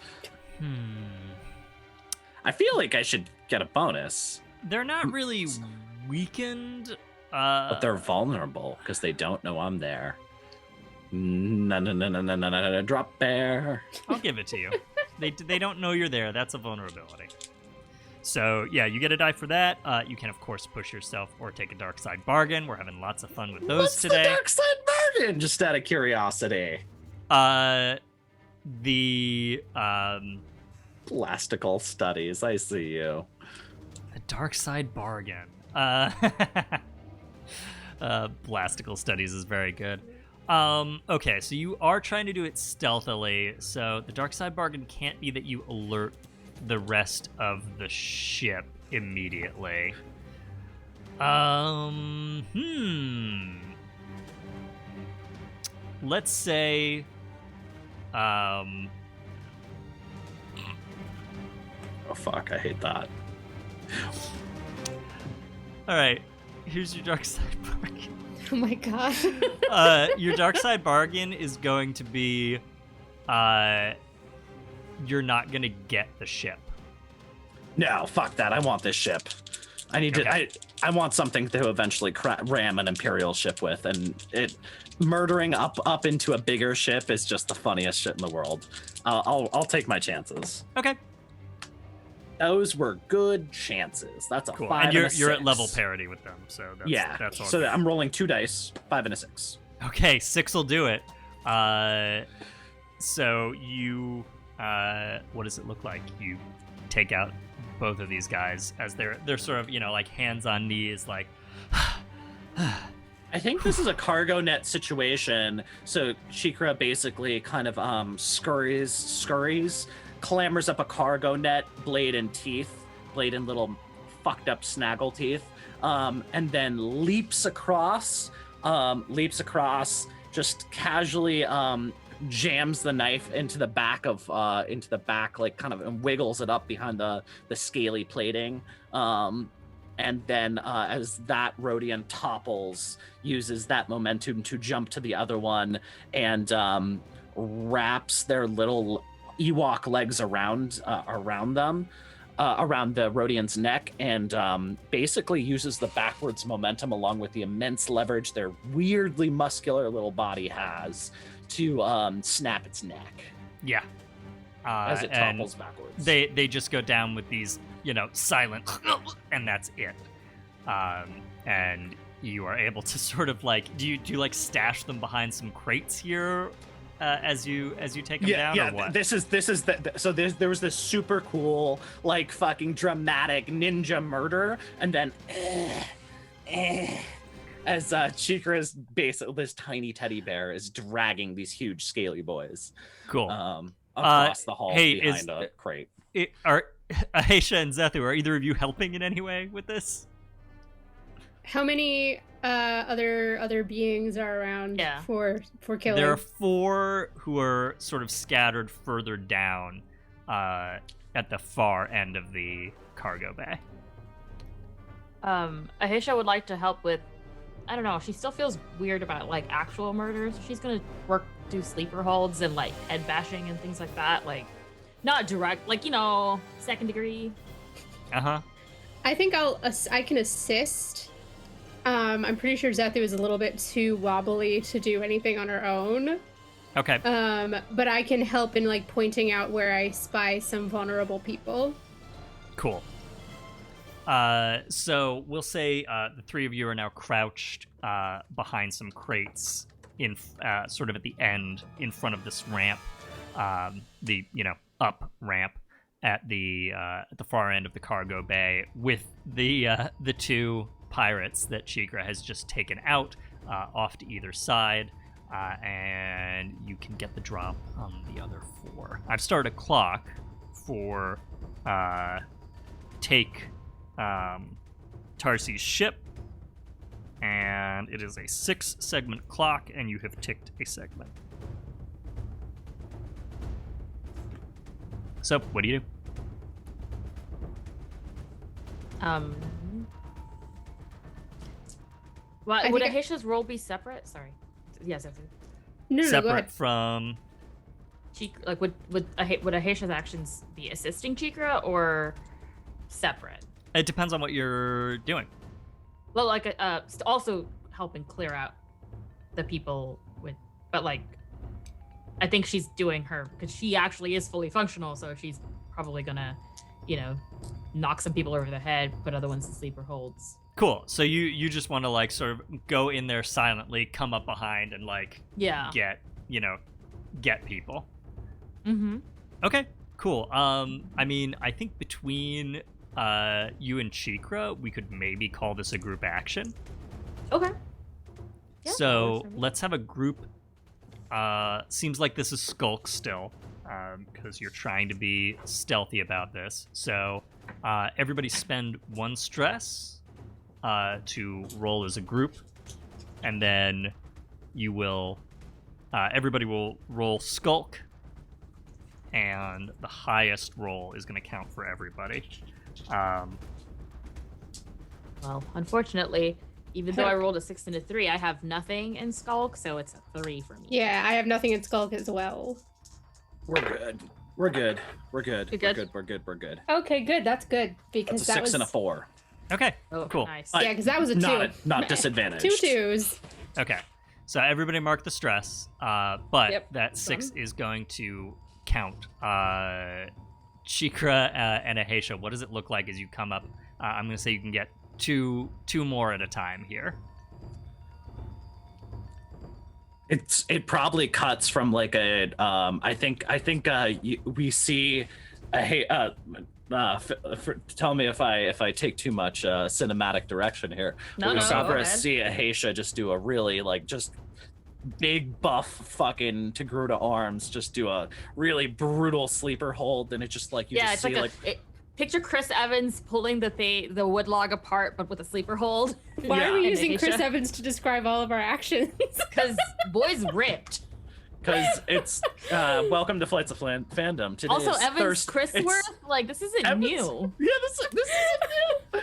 [SPEAKER 4] I feel like I should get a bonus.
[SPEAKER 1] They're not really weakened.
[SPEAKER 4] But they're vulnerable because they don't know I'm there. No, drop bear.
[SPEAKER 1] I'll give it to you. They don't know you're there. That's a vulnerability. So yeah, you get a die for that. You can of course push yourself or take a dark side bargain. We're having lots of fun with those
[SPEAKER 4] What's
[SPEAKER 1] today.
[SPEAKER 4] the dark side bargain? Just out of curiosity.
[SPEAKER 1] The
[SPEAKER 4] Plastical studies. I see you.
[SPEAKER 1] The dark side bargain. Blastical studies is very good. Okay, so you are trying to do it stealthily, so the dark side bargain can't be that you alert the rest of the ship immediately. Let's say,
[SPEAKER 4] Oh fuck, I hate that.
[SPEAKER 1] all right, here's your dark side bargain.
[SPEAKER 3] Oh my god.
[SPEAKER 1] Your dark side bargain is going to be, you're not gonna get the ship.
[SPEAKER 4] No, fuck that. I want this ship. I need to. I want something to eventually ram an Imperial ship with, and murdering up into a bigger ship is just the funniest shit in the world. I'll take my chances.
[SPEAKER 1] Okay,
[SPEAKER 4] Those were good chances. That's a
[SPEAKER 1] cool.
[SPEAKER 4] 5
[SPEAKER 1] And
[SPEAKER 4] and
[SPEAKER 1] you're
[SPEAKER 4] a
[SPEAKER 1] at
[SPEAKER 4] 6.
[SPEAKER 1] level parity with them, so that's all.
[SPEAKER 4] So
[SPEAKER 1] good.
[SPEAKER 4] I'm rolling 2 dice, 5 and a 6.
[SPEAKER 1] Okay, 6 will do it. So you, what does it look like? You take out both of these guys as they're sort of, like hands on knees, like.
[SPEAKER 4] I think this is a cargo net situation. So Cheekra basically kind of scurries, clambers up a cargo net, blade in little fucked up snaggle teeth, and then leaps across, just casually jams the knife into the back, like kind of, and wiggles it up behind the scaly plating. And then as that Rhodian topples, uses that momentum to jump to the other one and wraps their little Ewok legs around them, around the Rhodian's neck, and basically uses the backwards momentum along with the immense leverage their weirdly muscular little body has to snap its neck.
[SPEAKER 1] Yeah.
[SPEAKER 4] As it topples backwards.
[SPEAKER 1] They just go down with these, silent, and that's it. And you are able to sort of like, do you like stash them behind some crates here as you take them down, or what?
[SPEAKER 4] There was this super cool, like fucking dramatic ninja murder, and then as Cheekra's basically this tiny teddy bear is dragging these huge scaly boys.
[SPEAKER 1] Cool.
[SPEAKER 4] Across the hall behind a crate.
[SPEAKER 1] Are Ahesha and Zethu, are either of you helping in any way with this?
[SPEAKER 3] How many other beings are around for killing?
[SPEAKER 1] There are 4 who are sort of scattered further down at the far end of the cargo bay.
[SPEAKER 5] Ahesha would like to help with, I don't know, she still feels weird about like actual murders. She's gonna do sleeper holds and like head bashing and things like that, like not direct, like second degree.
[SPEAKER 3] I think I can assist. I'm pretty sure Zethu is a little bit too wobbly to do anything on her own.
[SPEAKER 1] Okay.
[SPEAKER 3] But I can help in like pointing out where I spy some vulnerable people.
[SPEAKER 1] Cool. So we'll say the three of you are now crouched behind some crates in sort of at the end in front of this ramp, the up ramp at the far end of the cargo bay with the two pirates that Cheekra has just taken out off to either side, and you can get the drop on the other four. I've started a clock for take Tarsi's ship, and it is a 6-segment clock, and you have ticked a segment. So, what do you do?
[SPEAKER 5] Well, would Ahesha's role be separate? Sorry. Yes, that's it.
[SPEAKER 3] No, go
[SPEAKER 1] Separate
[SPEAKER 3] ahead.
[SPEAKER 1] from...
[SPEAKER 5] Would Ahesha's actions be assisting Cheekra or separate?
[SPEAKER 1] It depends on what you're doing.
[SPEAKER 5] Well, also helping clear out the people with, but like, I think she's doing her because she actually is fully functional, so she's probably gonna, knock some people over the head, put other ones in sleeper holds.
[SPEAKER 1] Cool. So you just want to like sort of go in there silently, come up behind, and like get people.
[SPEAKER 5] Mm-hmm.
[SPEAKER 1] Okay. Cool. I mean, I think between you and Cheekra, we could maybe call this a group action.
[SPEAKER 5] Okay. Yeah,
[SPEAKER 1] So let's have a group. Seems like this is skulk still, because you're trying to be stealthy about this. So everybody spend 1 stress to roll as a group, and then you will. Everybody will roll skulk, and the highest roll is going to count for everybody.
[SPEAKER 5] Well, unfortunately, even though I rolled a 6 and a 3, I have nothing in Skulk, so it's a 3 for me.
[SPEAKER 3] Yeah, I have nothing in Skulk as well.
[SPEAKER 4] We're good. We're good. We're good.
[SPEAKER 5] You're good?
[SPEAKER 4] We're good. We're good.
[SPEAKER 3] Okay, good. That's good because
[SPEAKER 4] That's a 6 and a 4.
[SPEAKER 1] Okay.
[SPEAKER 5] Oh,
[SPEAKER 1] Cool.
[SPEAKER 5] Nice.
[SPEAKER 3] Yeah, because that was a 2.
[SPEAKER 4] Not disadvantaged.
[SPEAKER 3] 2 2s.
[SPEAKER 1] Okay, so everybody mark the stress, but
[SPEAKER 5] Yep,
[SPEAKER 1] that 6 is going to count. Cheekra and Ahesha, what does it look like as you come up? I'm going to say you can get two more at a time here.
[SPEAKER 4] It probably cuts from like a I think we see a tell me if I take too much cinematic direction here.
[SPEAKER 5] No,
[SPEAKER 4] we
[SPEAKER 5] go ahead.
[SPEAKER 4] see Ahesha just do a really just big buff fucking Togruta arms, just do a really brutal sleeper hold, and it just you just see
[SPEAKER 5] picture Chris Evans pulling the wood log apart, but with a sleeper hold.
[SPEAKER 3] Why are we
[SPEAKER 5] And
[SPEAKER 3] using Chris
[SPEAKER 5] Ahesha.
[SPEAKER 3] Evans to describe all of our actions?
[SPEAKER 5] Because boy's ripped.
[SPEAKER 4] because it's welcome to Flights of Fandom. Today
[SPEAKER 5] Also,
[SPEAKER 4] is
[SPEAKER 5] Evans
[SPEAKER 4] Thursday.
[SPEAKER 5] Chrisworth, this isn't
[SPEAKER 4] Evans-
[SPEAKER 5] new.
[SPEAKER 4] Yeah, this isn't new.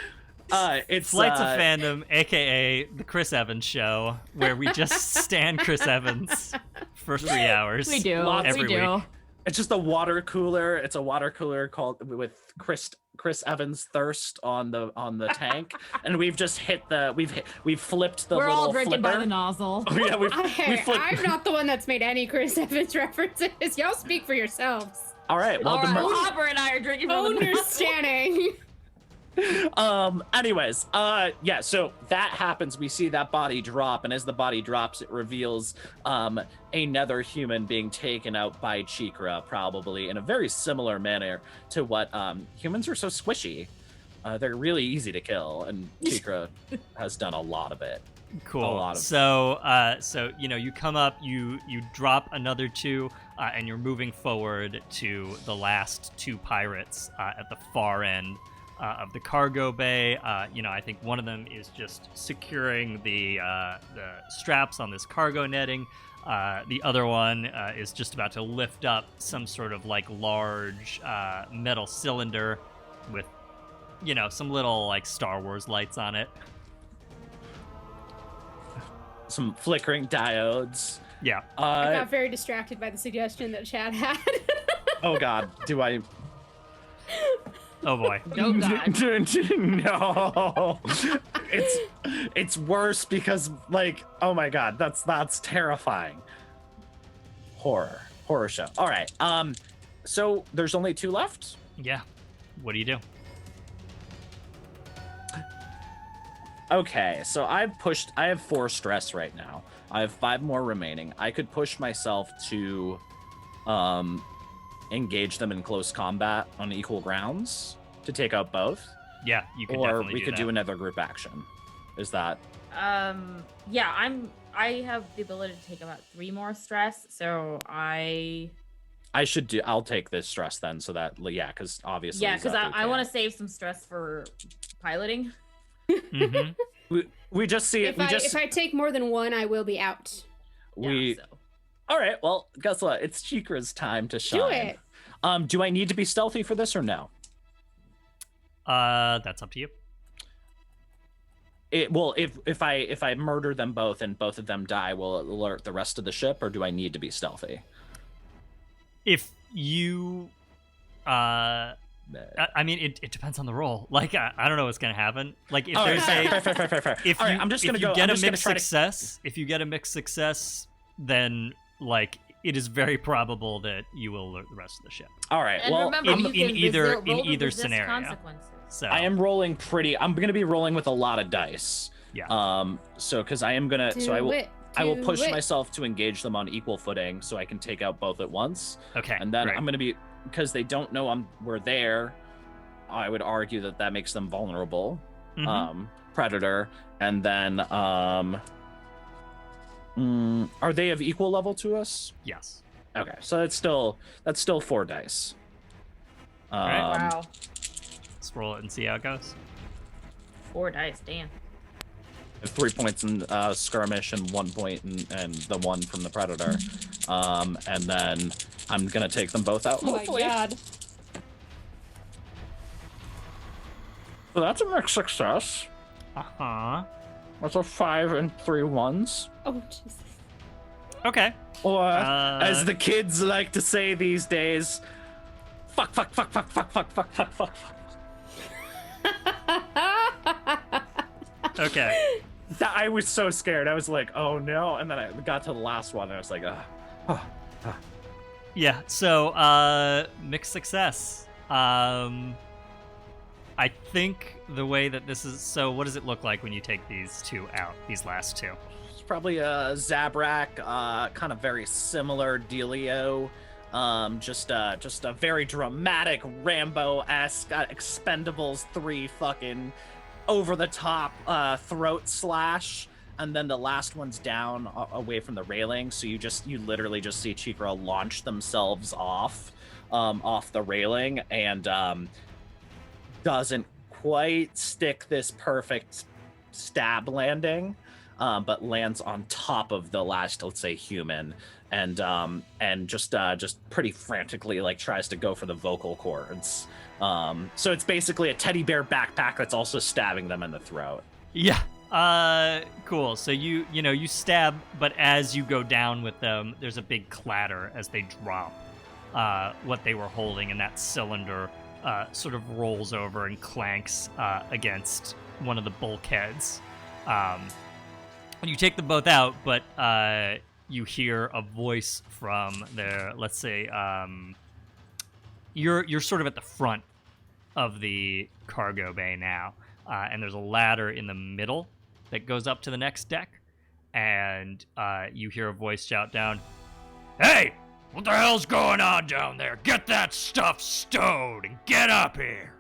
[SPEAKER 4] It's
[SPEAKER 1] Flights of Fandom, aka the Chris Evans Show, where we just stand Chris Evans for 3 hours.
[SPEAKER 5] We do.
[SPEAKER 1] every
[SPEAKER 5] we do.
[SPEAKER 1] week.
[SPEAKER 4] It's just a water cooler. It's a water cooler called with Chris Evans Thirst on the tank, and we've just we've flipped the
[SPEAKER 5] We're
[SPEAKER 4] little
[SPEAKER 5] all drinking by
[SPEAKER 4] flipper.
[SPEAKER 5] the nozzle.
[SPEAKER 4] Yeah, we flipped.
[SPEAKER 3] I'm not the one that's made any Chris Evans references. Y'all speak for yourselves.
[SPEAKER 4] All right. Well,
[SPEAKER 5] All right,
[SPEAKER 4] the
[SPEAKER 5] Hopper and I are drinking from the nozzle.
[SPEAKER 3] Understanding.
[SPEAKER 4] Anyways, yeah, so that happens. We see that body drop, and as the body drops, it reveals another human being taken out by Cheekra, probably in a very similar manner to what humans are so squishy. They're really easy to kill, and Cheekra has done a lot of it.
[SPEAKER 1] Cool.
[SPEAKER 4] A lot of
[SPEAKER 1] So you come up, you drop another 2, and you're moving forward to the last 2 pirates at the far end of the cargo bay. I think one of them is just securing the straps on this cargo netting. The other one is just about to lift up some sort of large metal cylinder with, some little Star Wars lights on it.
[SPEAKER 4] Some flickering diodes.
[SPEAKER 1] Yeah.
[SPEAKER 3] I got very distracted by the suggestion that Chad had.
[SPEAKER 4] Oh God, do I?
[SPEAKER 1] Oh boy.
[SPEAKER 5] Oh, God.
[SPEAKER 4] No. it's worse because like, oh my god, that's terrifying. Horror show. All right. So there's only 2 left.
[SPEAKER 1] Yeah. What do you do?
[SPEAKER 4] Okay, so I have 4 stress right now. I have 5 more remaining. I could push myself to engage them in close combat on equal grounds to take out both.
[SPEAKER 1] Yeah, you can
[SPEAKER 4] Or
[SPEAKER 1] definitely
[SPEAKER 4] we
[SPEAKER 1] do
[SPEAKER 4] could
[SPEAKER 1] that.
[SPEAKER 4] do another group action. Is that
[SPEAKER 5] Yeah, I have the ability to take about 3 more stress, so
[SPEAKER 4] I'll take this stress then, so that because obviously
[SPEAKER 5] yeah, because I
[SPEAKER 4] Zethu
[SPEAKER 5] want
[SPEAKER 4] can't.
[SPEAKER 5] to save some stress for piloting.
[SPEAKER 1] Mm-hmm.
[SPEAKER 4] We just see it.
[SPEAKER 3] If I take more than 1, I will be out.
[SPEAKER 5] Yeah, so.
[SPEAKER 4] All right. Well, guess what? It's Cheekra's time to shine.
[SPEAKER 3] Do it.
[SPEAKER 4] Do I need to be stealthy for this or no?
[SPEAKER 1] That's up to you.
[SPEAKER 4] If I murder them both and both of them die, will it alert the rest of the ship, or do I need to be stealthy?
[SPEAKER 1] If you, I mean, it depends on the roll. Like, I don't know what's gonna happen. Like, if there's
[SPEAKER 4] fair.
[SPEAKER 1] if
[SPEAKER 4] All
[SPEAKER 1] you,
[SPEAKER 4] right, I'm just
[SPEAKER 1] if
[SPEAKER 4] gonna
[SPEAKER 1] you
[SPEAKER 4] go.
[SPEAKER 1] get
[SPEAKER 4] I'm
[SPEAKER 1] a
[SPEAKER 4] just gonna
[SPEAKER 1] mixed
[SPEAKER 4] try
[SPEAKER 1] success, if you get a mixed success, then like it is very probable that you will alert the rest of the ship.
[SPEAKER 4] All right.
[SPEAKER 5] And
[SPEAKER 4] well,
[SPEAKER 5] remember,
[SPEAKER 1] in
[SPEAKER 5] you can
[SPEAKER 1] either-
[SPEAKER 5] roll
[SPEAKER 1] in
[SPEAKER 5] to
[SPEAKER 1] either
[SPEAKER 5] resist
[SPEAKER 1] scenario.
[SPEAKER 5] consequences.
[SPEAKER 1] So
[SPEAKER 4] I am rolling pretty. I'm gonna be rolling with a lot of dice.
[SPEAKER 1] Yeah.
[SPEAKER 4] So because I am gonna. So I will push
[SPEAKER 3] Do it.
[SPEAKER 4] myself to engage them on equal footing, so I can take out both at once.
[SPEAKER 1] Okay.
[SPEAKER 4] And then
[SPEAKER 1] great.
[SPEAKER 4] I'm gonna be, because they don't know we're there. I would argue that makes them vulnerable.
[SPEAKER 1] Mhm.
[SPEAKER 4] Predator, and then are they of equal level to us?
[SPEAKER 1] Yes.
[SPEAKER 4] Okay, so that's still 4 dice.
[SPEAKER 1] Right.
[SPEAKER 5] Wow,
[SPEAKER 1] Let's roll it and see how it goes.
[SPEAKER 5] 4 dice, damn.
[SPEAKER 4] 3 points in skirmish and 1 point and the 1 from the predator. And then I'm gonna take them both out.
[SPEAKER 3] Oh my
[SPEAKER 4] hopefully.
[SPEAKER 3] god.
[SPEAKER 4] So that's a mixed success.
[SPEAKER 1] Uh-huh.
[SPEAKER 4] That's a 5 and 3 1s.
[SPEAKER 3] Oh Jesus.
[SPEAKER 1] Okay.
[SPEAKER 4] Or
[SPEAKER 1] as
[SPEAKER 4] the kids like to say these days, fuck.
[SPEAKER 1] Okay.
[SPEAKER 4] I was so scared. I was like, oh no. And then I got to the last one and I was like,
[SPEAKER 1] Yeah, so mixed success. I think the way that this is, so what does it look like when you take these 2 out, these last 2?
[SPEAKER 4] It's probably a Zabrak, kind of very similar dealio. Just a very dramatic Rambo-esque Expendables 3 fucking over the top throat slash, and then the last one's down away from the railing, so you literally just see Cheekra launch themselves off the railing, and doesn't quite stick this perfect stab landing, but lands on top of the last, let's say, human, and just pretty frantically like tries to go for the vocal cords. So it's basically a teddy bear backpack that's also stabbing them in the throat.
[SPEAKER 1] Yeah. Cool. So you stab, but as you go down with them, there's a big clatter as they drop what they were holding, and that cylinder sort of rolls over and clanks against one of the bulkheads. You take them both out, but you hear a voice from their, let's say, you're sort of at the front of the cargo bay now, and there's a ladder in the middle that goes up to the next deck, and you hear a voice shout down, "Hey, what the hell's going on down there? Get that stuff stowed and get up here!"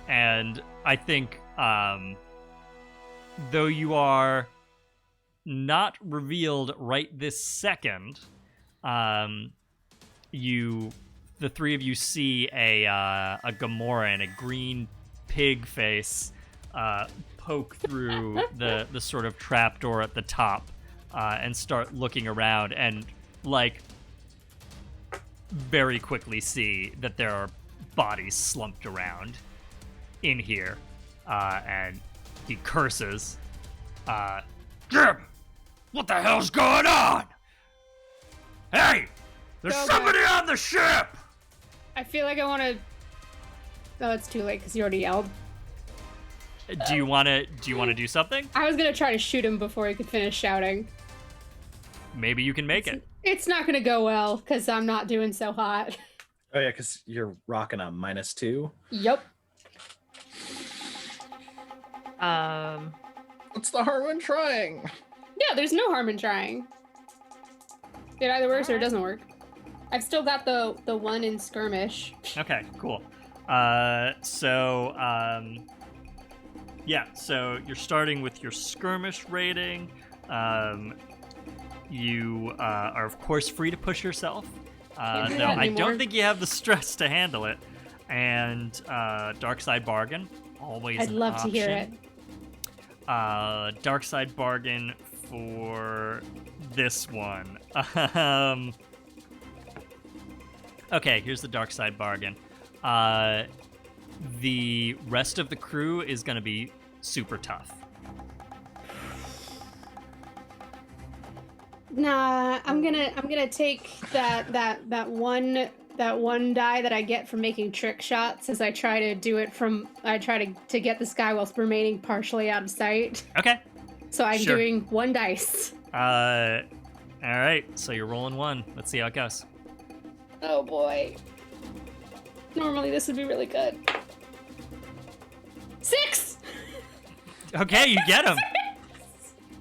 [SPEAKER 1] And I think, though you are not revealed right this second, the 3 of you see a Gamoran, a green pig face, poke through the sort of trapdoor at the top, and start looking around, and like very quickly see that there are bodies slumped around in here, and he curses, "Jim, what the hell's going on? Hey, there's
[SPEAKER 3] Go
[SPEAKER 1] somebody on the ship!"
[SPEAKER 3] I feel like I want to Oh, it's too late because you already yelled.
[SPEAKER 1] Do you want to do something?
[SPEAKER 3] I was gonna try to shoot him before he could finish shouting.
[SPEAKER 1] Maybe you can make it.
[SPEAKER 3] It's not gonna go well because I'm not doing so hot.
[SPEAKER 4] Oh yeah, because you're rocking a -2.
[SPEAKER 3] Yup.
[SPEAKER 4] What's the harm in trying?
[SPEAKER 3] Yeah, there's no harm in trying. It either works or it doesn't work. I've still got the one in skirmish.
[SPEAKER 1] Okay, cool. So you're starting with your skirmish rating. You are, of course, free to push yourself.
[SPEAKER 3] Can't do
[SPEAKER 1] No,
[SPEAKER 3] that
[SPEAKER 1] I
[SPEAKER 3] anymore.
[SPEAKER 1] don't think you have the stress to handle it. And Dark Side Bargain, always
[SPEAKER 3] I'd
[SPEAKER 1] an
[SPEAKER 3] love to hear it.
[SPEAKER 1] option. Dark Side Bargain for this one. Okay, here's the Dark Side Bargain. The rest of the crew is going to be super tough.
[SPEAKER 3] Nah, I'm gonna take that one die that I get from making trick shots as I try to get this guy whilst remaining partially out of sight.
[SPEAKER 1] Okay.
[SPEAKER 3] So I'm
[SPEAKER 1] Sure.
[SPEAKER 3] doing 1 dice.
[SPEAKER 1] All right. So you're rolling 1. Let's see how it goes.
[SPEAKER 3] Oh boy. Normally this would be really good. 6.
[SPEAKER 1] Okay, you get him.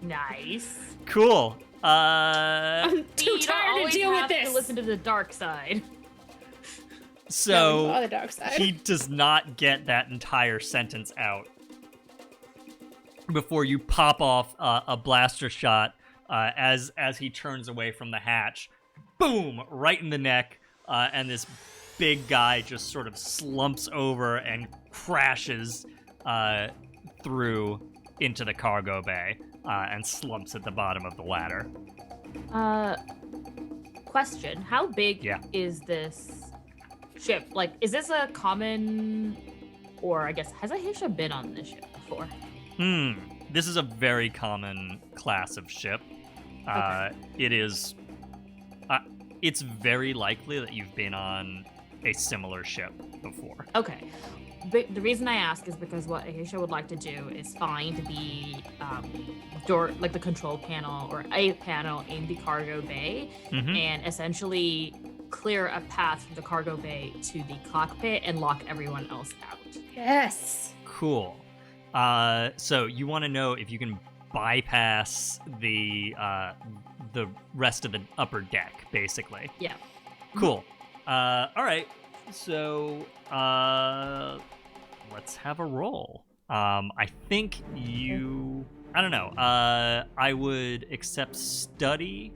[SPEAKER 5] Nice.
[SPEAKER 1] Cool.
[SPEAKER 3] I'm too
[SPEAKER 5] You don't
[SPEAKER 3] tired to
[SPEAKER 5] always
[SPEAKER 3] deal with
[SPEAKER 5] have to
[SPEAKER 3] this.
[SPEAKER 5] listen to the dark side.
[SPEAKER 3] On
[SPEAKER 1] So
[SPEAKER 3] the dark side.
[SPEAKER 1] he does not get that entire sentence out before you pop off a blaster shot as he turns away from the hatch. Boom! Right in the neck, and this big guy just sort of slumps over and crashes through into the cargo bay and slumps at the bottom of the ladder.
[SPEAKER 5] Question: how big
[SPEAKER 1] Yeah.
[SPEAKER 5] is this ship? Like, is this a common, or I guess has Ahesha been on this ship before?
[SPEAKER 1] This is a very common class of ship. It is. It's very likely that you've been on a similar ship before.
[SPEAKER 5] Okay. But the reason I ask is because what Ahesha would like to do is find the door, like the control panel or a panel in the cargo bay,
[SPEAKER 1] Mhm.
[SPEAKER 5] and essentially clear a path from the cargo bay to the cockpit and lock everyone else out.
[SPEAKER 3] Yes.
[SPEAKER 1] Cool. So you want to know if you can bypass the rest of the upper deck, basically.
[SPEAKER 5] Yeah.
[SPEAKER 1] Cool. All right. So let's have a roll. I think you. I don't know. I would accept study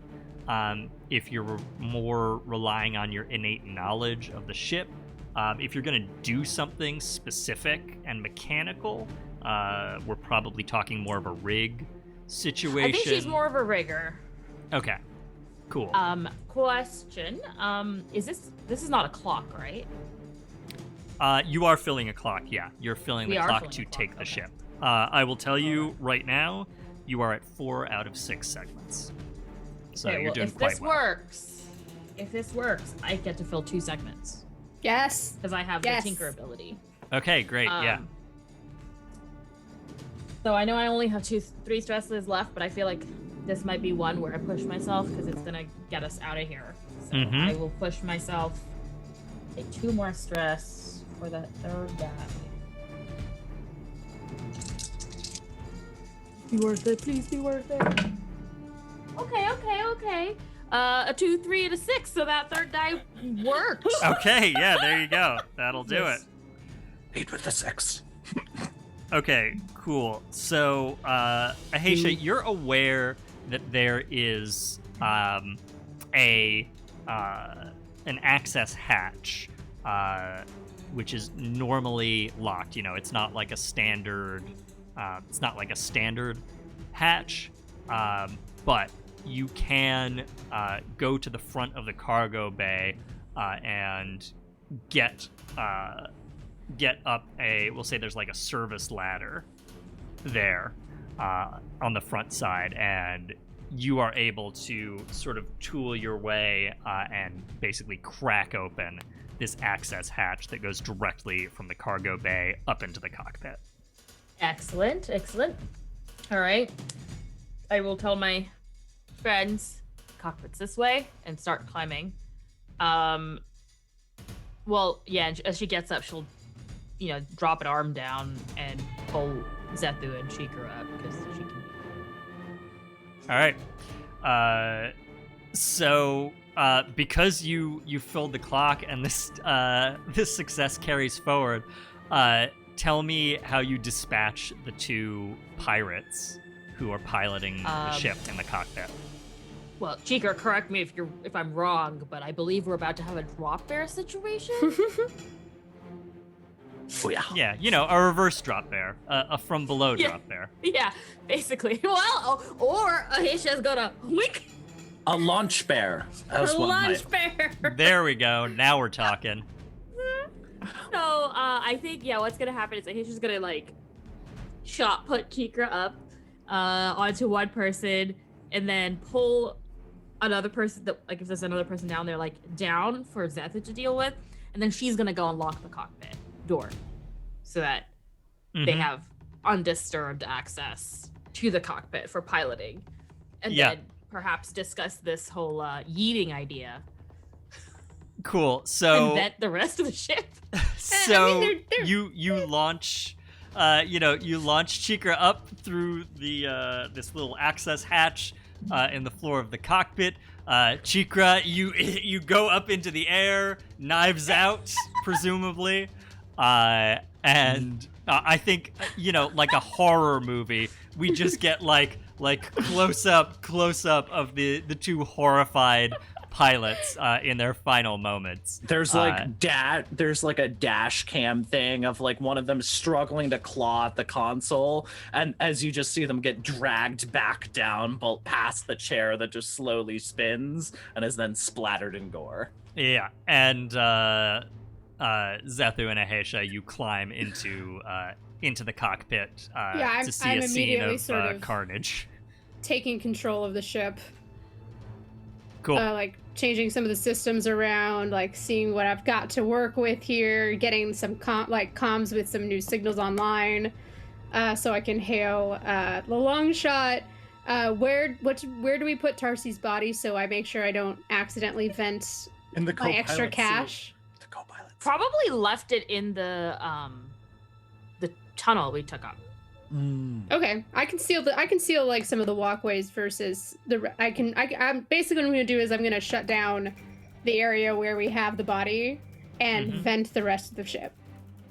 [SPEAKER 1] if you're more relying on your innate knowledge of the ship. If you're going to do something specific and mechanical, we're probably talking more of a rig situation.
[SPEAKER 5] I think she's more of a rigger.
[SPEAKER 1] Okay. Cool.
[SPEAKER 5] Question. Is this is not a clock, right?
[SPEAKER 1] You are filling a clock, yeah. You're filling
[SPEAKER 5] We
[SPEAKER 1] the
[SPEAKER 5] are
[SPEAKER 1] clock
[SPEAKER 5] filling
[SPEAKER 1] to
[SPEAKER 5] the clock,
[SPEAKER 1] take the
[SPEAKER 5] okay.
[SPEAKER 1] ship. I will tell you right now, you are at 4 out of 6 segments. So
[SPEAKER 5] Okay,
[SPEAKER 1] you're
[SPEAKER 5] well,
[SPEAKER 1] doing
[SPEAKER 5] if
[SPEAKER 1] quite
[SPEAKER 5] this
[SPEAKER 1] well.
[SPEAKER 5] works, I get to fill 2 segments
[SPEAKER 3] Yes.
[SPEAKER 5] because I have
[SPEAKER 3] Yes.
[SPEAKER 5] the tinker ability.
[SPEAKER 1] Okay, great, yeah.
[SPEAKER 5] So I know I only have 3 stresses left, but I feel like this might be one where I push myself because it's gonna get us out of here. So
[SPEAKER 1] Mhm.
[SPEAKER 5] I will push myself. Take 2 more stress for the 3rd guy. Be worth it, please be worth it. Okay. A 2, 3, and a 6, so that 3rd die worked.
[SPEAKER 1] Okay, yeah, there you go. That'll do
[SPEAKER 5] Yes.
[SPEAKER 1] it.
[SPEAKER 4] Lead with the 6.
[SPEAKER 1] Okay, cool. So, Ahesha, you're aware that there is an access hatch, which is normally locked. You know, it's not like a standard. It's not like a standard hatch, but you can go to the front of the cargo bay and get up we'll say there's like a service ladder there on the front side, and you are able to sort of tool your way and basically crack open this access hatch that goes directly from the cargo bay up into the cockpit.
[SPEAKER 5] Excellent. All right. I will tell my friends, cockpit's this way, and start climbing. Well, yeah, as she gets up, she'll, drop an arm down and pull Zethu and Cheekra up because she can.
[SPEAKER 1] All right. So because you filled the clock and this success carries forward, tell me how you dispatch the two pirates who are piloting the ship in the cockpit.
[SPEAKER 5] Well, Cheekra, correct me if I'm wrong, but I believe we're about to have a drop bear situation.
[SPEAKER 4] Oh, yeah.
[SPEAKER 1] Yeah, a reverse drop bear, a from below drop bear.
[SPEAKER 5] Yeah, basically. Well, or Ahesha's gonna wink.
[SPEAKER 4] A launch bear.
[SPEAKER 5] Bear.
[SPEAKER 1] There we go. Now we're talking.
[SPEAKER 5] So, I think, what's gonna happen is Ahesha's gonna, shot put Cheekra up onto one person and then pull another person, if there's another person down there, down for Zethu to deal with, and then she's gonna go unlock the cockpit door so that they have undisturbed access to the cockpit for piloting. And then perhaps discuss this whole yeeting idea.
[SPEAKER 1] Cool. So
[SPEAKER 5] invent the rest of the ship.
[SPEAKER 1] So you launch you launch Cheekra up through the this little access hatch in the floor of the cockpit. Cheekra, you go up into the air, knives out, presumably, and I think like a horror movie, we just get like close up of the two horrified pilots in their final moments.
[SPEAKER 4] There's there's a dash cam thing of one of them struggling to claw at the console, and as you just see them get dragged back down past the chair that just slowly spins and is then splattered in gore.
[SPEAKER 1] Yeah, and Zethu and Ahesha, you climb into the cockpit to see a scene of carnage.
[SPEAKER 3] Taking control of the ship.
[SPEAKER 1] Cool.
[SPEAKER 3] Changing some of the systems around, seeing what I've got to work with here, getting some comms with some new signals online, so I can hail the Longshot. Where do we put Tarsi's body so I make sure I don't accidentally vent
[SPEAKER 4] in the
[SPEAKER 3] my extra cash?
[SPEAKER 4] The co-pilot.
[SPEAKER 5] Probably left it in the tunnel we took up.
[SPEAKER 3] Okay, I can seal some of the walkways versus I'm basically what I'm gonna do is I'm gonna shut down the area where we have the body and vent the rest of the ship.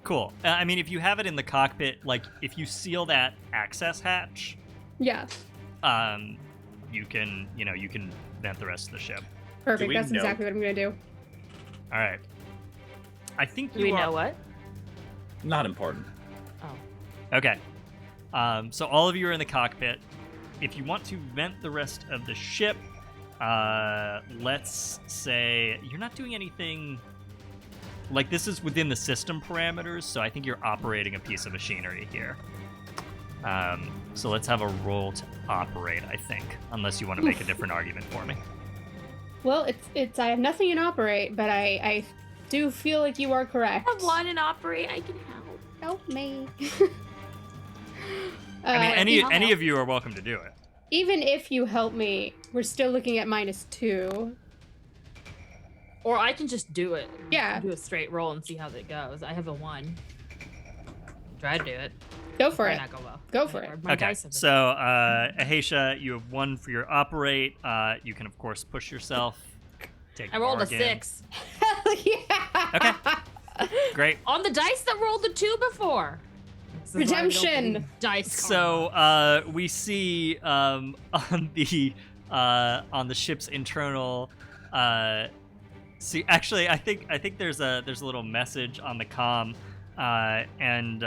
[SPEAKER 1] Cool. I mean, if you have it in the cockpit, if you seal that access hatch, you can vent the rest of the ship.
[SPEAKER 3] Perfect. That's exactly what I'm gonna do.
[SPEAKER 1] All right. I think
[SPEAKER 5] do we know what?
[SPEAKER 4] Not important.
[SPEAKER 5] Oh.
[SPEAKER 1] Okay. So all of you are in the cockpit. If you want to vent the rest of the ship, let's say you're not doing anything. This is within the system parameters, so I think you're operating a piece of machinery here. So let's have a roll to operate, I think, unless you want to make a different argument for me.
[SPEAKER 3] Well, it's I have nothing in operate, but I do feel like you are correct.
[SPEAKER 5] I have one in operate. I can help.
[SPEAKER 3] Help me.
[SPEAKER 1] I mean, any of you are welcome to do it.
[SPEAKER 3] Even if you help me, we're still looking at -2.
[SPEAKER 5] Or I can just do it.
[SPEAKER 3] Yeah.
[SPEAKER 5] Do a straight roll and see how that goes. I have a 1. Try to do it.
[SPEAKER 3] Go for it.
[SPEAKER 5] Not go well.
[SPEAKER 3] Go for it.
[SPEAKER 1] Okay. So, Ahesha, you have 1 for your operate. You can, of course, push yourself.
[SPEAKER 5] I rolled a 6.
[SPEAKER 3] Hell yeah.
[SPEAKER 1] Okay. Great.
[SPEAKER 5] On the dice that rolled the 2 before.
[SPEAKER 3] Redemption.
[SPEAKER 5] Dice.
[SPEAKER 1] So we see on the ship's internal. See, actually, I think there's a little message on the comm, and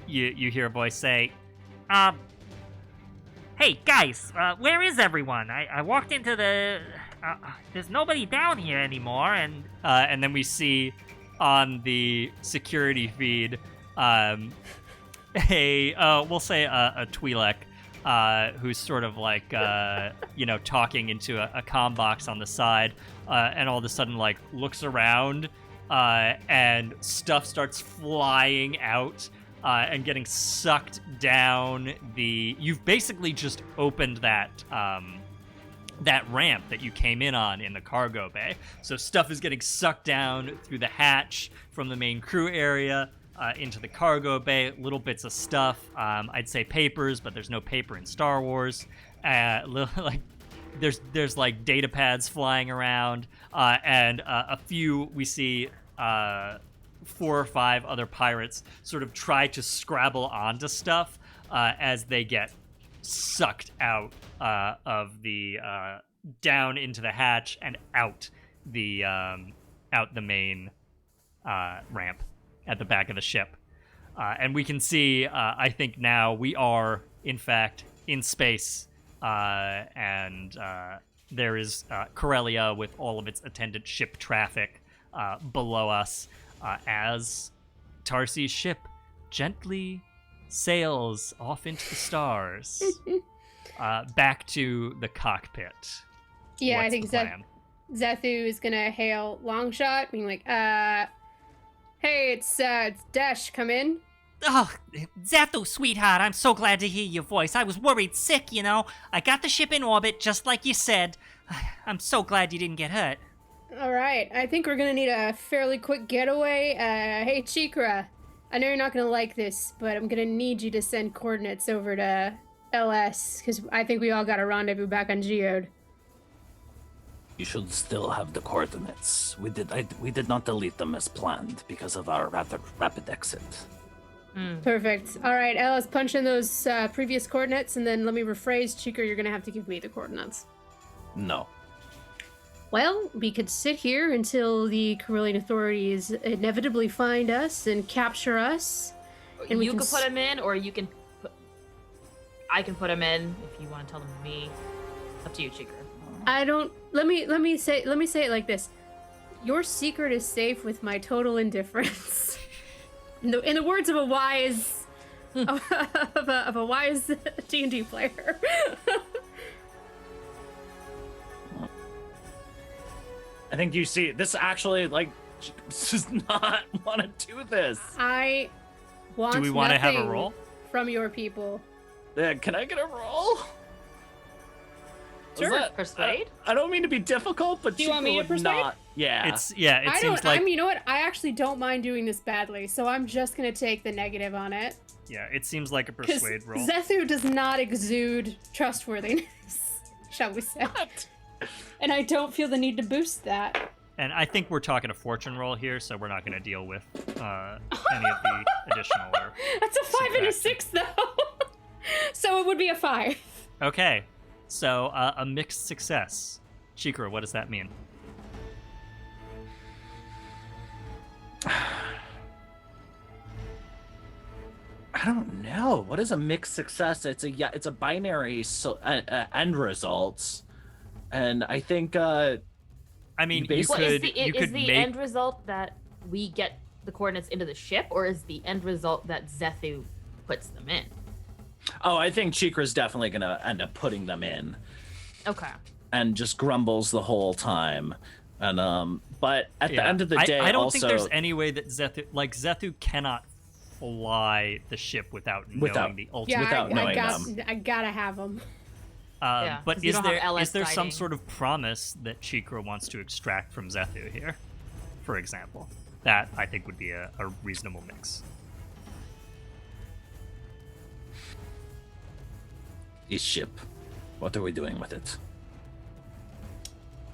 [SPEAKER 1] you hear a voice say,
[SPEAKER 6] Hey guys, where is everyone? I walked into the. There's nobody down here anymore, and
[SPEAKER 1] and then we see on the security feed we'll say a Twi'lek who's sort of like, talking into a comm box on the side, and all of a sudden, like, looks around, and stuff starts flying out, and getting sucked down You've basically just opened that ramp that you came in on in the cargo bay. So stuff is getting sucked down through the hatch from the main crew area into the cargo bay. Little bits of stuff. I'd say papers, but there's no paper in Star Wars. Like there's like data pads flying around, and a few we see 4 or 5 other pirates sort of try to scrabble onto stuff as they get sucked out of the down into the hatch and out the main ramp at the back of the ship, and we can see. I think now we are in fact in space, and there is Corellia with all of its attendant ship traffic below us, as Tarsi's ship gently sails off into the stars, back to the cockpit.
[SPEAKER 3] Yeah,
[SPEAKER 1] What's
[SPEAKER 3] I think
[SPEAKER 1] the plan?
[SPEAKER 3] Zethu is gonna hail Longshot, being like, hey, it's Desh, come in.
[SPEAKER 6] Oh, Zethu, sweetheart, I'm so glad to hear your voice. I was worried sick, you know. I got the ship in orbit, just like you said. I'm so glad you didn't get hurt.
[SPEAKER 3] All right, I think we're gonna need a fairly quick getaway. Hey, Cheekra, I know you're not gonna like this, but I'm gonna need you to send coordinates over to LS, because I think we all got a rendezvous back on Geode.
[SPEAKER 4] You should still have the coordinates. We did not delete them as planned because of our rapid exit.
[SPEAKER 3] Perfect. All right, LS, punch in those previous coordinates, and then let me rephrase. Cheekra, you're gonna have to give me the coordinates.
[SPEAKER 4] No.
[SPEAKER 3] Well, we could sit here until the Corellian authorities inevitably find us and capture us. And
[SPEAKER 5] You can put them in, or you can. I can put them in if you want to tell them to me. Up to you, Cheekra.
[SPEAKER 3] I don't. Let me say it like this. Your secret is safe with my total indifference. In the words of a wise, of a wise D&D player.
[SPEAKER 4] I think you see this actually like does not want to do this.
[SPEAKER 3] I want.
[SPEAKER 1] Do we want to have a
[SPEAKER 3] nothing
[SPEAKER 1] roll?
[SPEAKER 3] from your people?
[SPEAKER 4] Yeah, can I get a roll?
[SPEAKER 5] Sure.
[SPEAKER 4] Is that-
[SPEAKER 5] Persuade?
[SPEAKER 4] I don't mean to be difficult, but
[SPEAKER 3] Do you want me to
[SPEAKER 4] would
[SPEAKER 3] persuade?
[SPEAKER 4] not. Yeah.
[SPEAKER 1] It
[SPEAKER 3] I
[SPEAKER 1] seems
[SPEAKER 3] don't.
[SPEAKER 1] like
[SPEAKER 3] You know what? I actually don't mind doing this badly, so I'm just gonna take the negative on it.
[SPEAKER 1] it seems like a
[SPEAKER 3] Because
[SPEAKER 1] persuade roll.
[SPEAKER 3] Zethu does not exude trustworthiness, shall we say? And I don't feel the need to boost that.
[SPEAKER 1] And I think we're talking a fortune roll here, so we're not going to deal with any of the additional.
[SPEAKER 3] That's a 5 and a 6, though. So it would be a 5.
[SPEAKER 1] Okay, so a mixed success. Cheekra, what does that mean?
[SPEAKER 4] I don't know. What is a mixed success? It's a binary end results, and I think.
[SPEAKER 1] I mean, you
[SPEAKER 4] Basically-
[SPEAKER 1] could
[SPEAKER 5] is
[SPEAKER 1] you could
[SPEAKER 5] the
[SPEAKER 1] make
[SPEAKER 5] end result that we get the coordinates into the ship, or is the end result that Zethu puts them in?
[SPEAKER 4] Oh, I think Cheekra's definitely gonna end up putting them in,
[SPEAKER 5] Okay.
[SPEAKER 4] and just grumbles the whole time. And but at the end of the day,
[SPEAKER 1] I don't
[SPEAKER 4] also,
[SPEAKER 1] think there's any way that Zethu cannot fly the ship without knowing the ultimate.
[SPEAKER 3] Yeah,
[SPEAKER 4] Without knowing
[SPEAKER 3] I gotta have them.
[SPEAKER 5] Yeah,
[SPEAKER 1] but
[SPEAKER 5] 'cause you
[SPEAKER 1] is
[SPEAKER 5] don't have
[SPEAKER 1] there
[SPEAKER 5] LS
[SPEAKER 1] some
[SPEAKER 5] guiding.
[SPEAKER 1] sort of promise that Cheekra wants to extract from Zethu here, for example? That I think would be a reasonable mix.
[SPEAKER 4] his ship. What are we doing with it?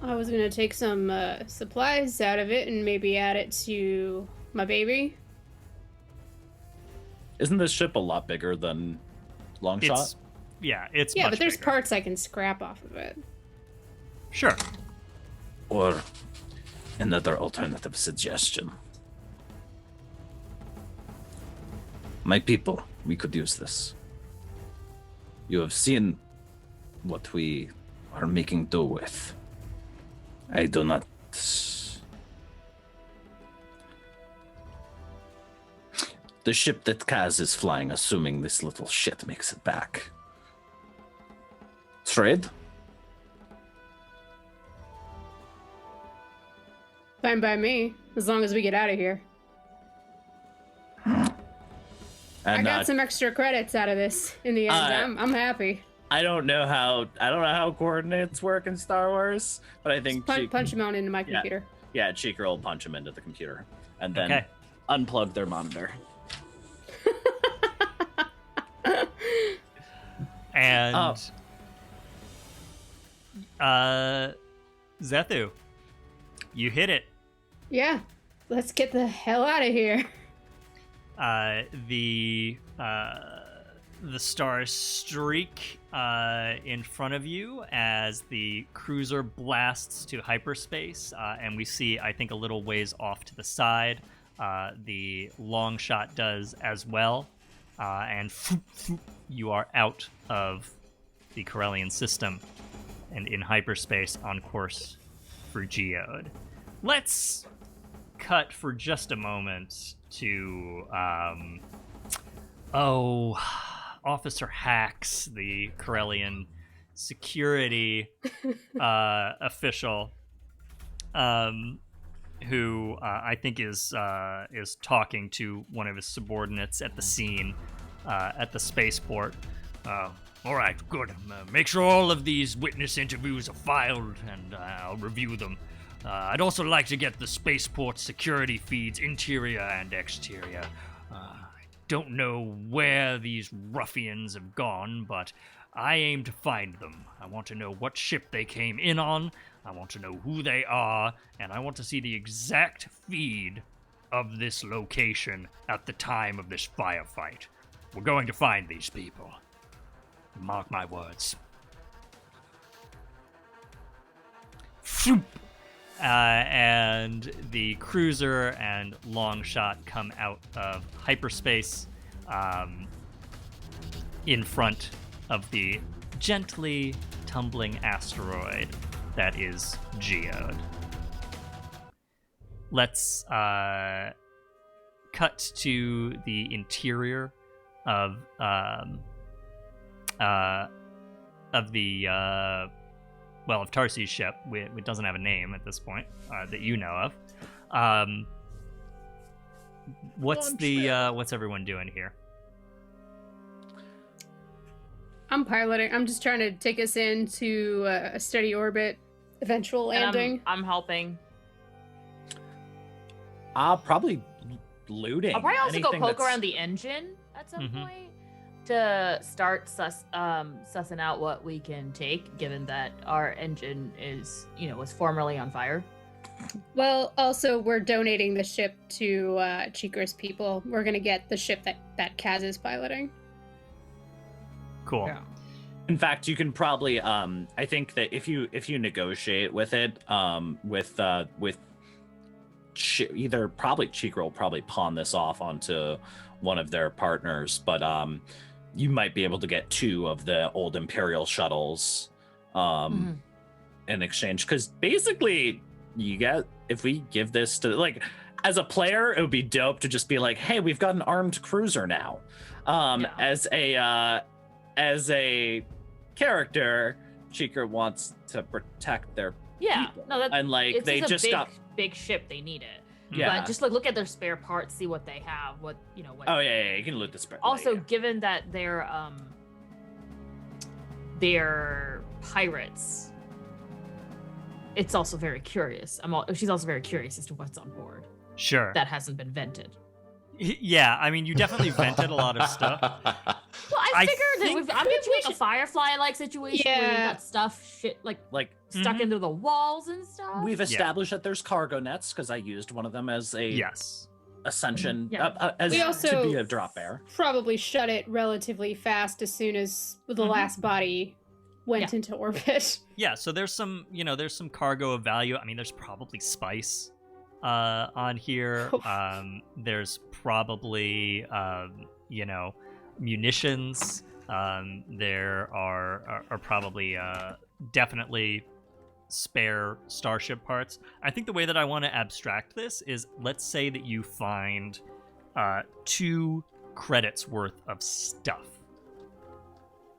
[SPEAKER 3] I was gonna take some supplies out of it and maybe add it to my baby.
[SPEAKER 4] Isn't this ship a lot bigger than Longshot?
[SPEAKER 1] It's it's
[SPEAKER 3] Yeah,
[SPEAKER 1] much
[SPEAKER 3] but there's
[SPEAKER 1] bigger.
[SPEAKER 3] parts I can scrap off of it.
[SPEAKER 1] Sure.
[SPEAKER 4] Or another alternative suggestion. My people, we could use this. You have seen what we are making do with. I do not... The ship that Kaz is flying, assuming this little shit makes it back, Trade?
[SPEAKER 3] Fine by me, as long as we get out of here. I
[SPEAKER 4] And
[SPEAKER 3] got some extra credits out of this in the end. I'm happy.
[SPEAKER 4] I don't know how coordinates work in Star Wars, but I think
[SPEAKER 3] Punch him on into my computer.
[SPEAKER 4] Yeah, Cheekra will punch him into the computer and then
[SPEAKER 1] Okay.
[SPEAKER 4] unplug their monitor.
[SPEAKER 1] And Zethu, you hit it.
[SPEAKER 3] Yeah, let's get the hell out of here.
[SPEAKER 1] The stars streak in front of you as the cruiser blasts to hyperspace, and we see, I think, a little ways off to the side, the Longshot does as well, and you are out of the Corellian system and in hyperspace on course for Geode. Let's cut for just a moment to Officer Hax, the Corellian security official, who I think is talking to one of his subordinates at the scene at the spaceport. All right, good. Make sure all of these witness interviews are filed, and I'll review them. I'd also like to get the spaceport security feeds, interior and exterior. I don't know where these ruffians have gone, but I aim to find them. I want to know what ship they came in on, I want to know who they are, and I want to see the exact feed of this location at the time of this firefight. We're going to find these people. Mark my words. And the cruiser and Longshot come out of hyperspace in front of the gently tumbling asteroid that is Geode. Let's cut to the interior of Tarsi's ship. It doesn't have a name at this point that you know of. What's everyone doing here?
[SPEAKER 3] I'm piloting. I'm just trying to take us into a steady orbit, eventual landing.
[SPEAKER 5] I'm helping.
[SPEAKER 4] Probably looting.
[SPEAKER 5] I'll probably also go
[SPEAKER 4] anything
[SPEAKER 5] poke
[SPEAKER 4] that's-
[SPEAKER 5] around the engine at some point to start sussing out what we can take, given that our engine was formerly on fire.
[SPEAKER 3] Well, also, we're donating the ship to Cheekra's people. We're going to get the ship that Kaz is piloting.
[SPEAKER 1] Cool.
[SPEAKER 5] Yeah.
[SPEAKER 4] In fact, you can probably I think that if you negotiate with it with either probably Cheekra will probably pawn this off onto one of their partners, but you might be able to get 2 of the old Imperial shuttles in exchange, because basically if we give this to, like, as a player, it would be dope to just be like, hey, we've got an armed cruiser now. As a character, Cheekra wants to protect their people.
[SPEAKER 5] No,
[SPEAKER 4] and like
[SPEAKER 5] it's
[SPEAKER 4] they
[SPEAKER 5] a
[SPEAKER 4] just got
[SPEAKER 5] big ship. They need it.
[SPEAKER 4] Yeah.
[SPEAKER 5] But just look at their spare parts, see what they have. What.
[SPEAKER 4] Oh yeah, you can loot the spare.
[SPEAKER 5] Also, given that they're pirates, it's also very curious. She's also very curious as to what's on board.
[SPEAKER 1] Sure.
[SPEAKER 5] That hasn't been vented.
[SPEAKER 1] Yeah, I mean, you definitely vented a lot of stuff.
[SPEAKER 5] Well, I figured that I'm picturing like a Firefly-like situation where you've got stuff stuck into the walls and stuff.
[SPEAKER 4] We've established that there's cargo nets, because I used one of them as a ascension to be a drop bear.
[SPEAKER 3] Probably shut it relatively fast as soon as the last body went into orbit.
[SPEAKER 1] Yeah, so there's some cargo of value. I mean, there's probably spice on here. There's probably munitions. There are probably definitely spare starship parts. I think the way that I want to abstract this is, let's say that you find 2 credits worth of stuff.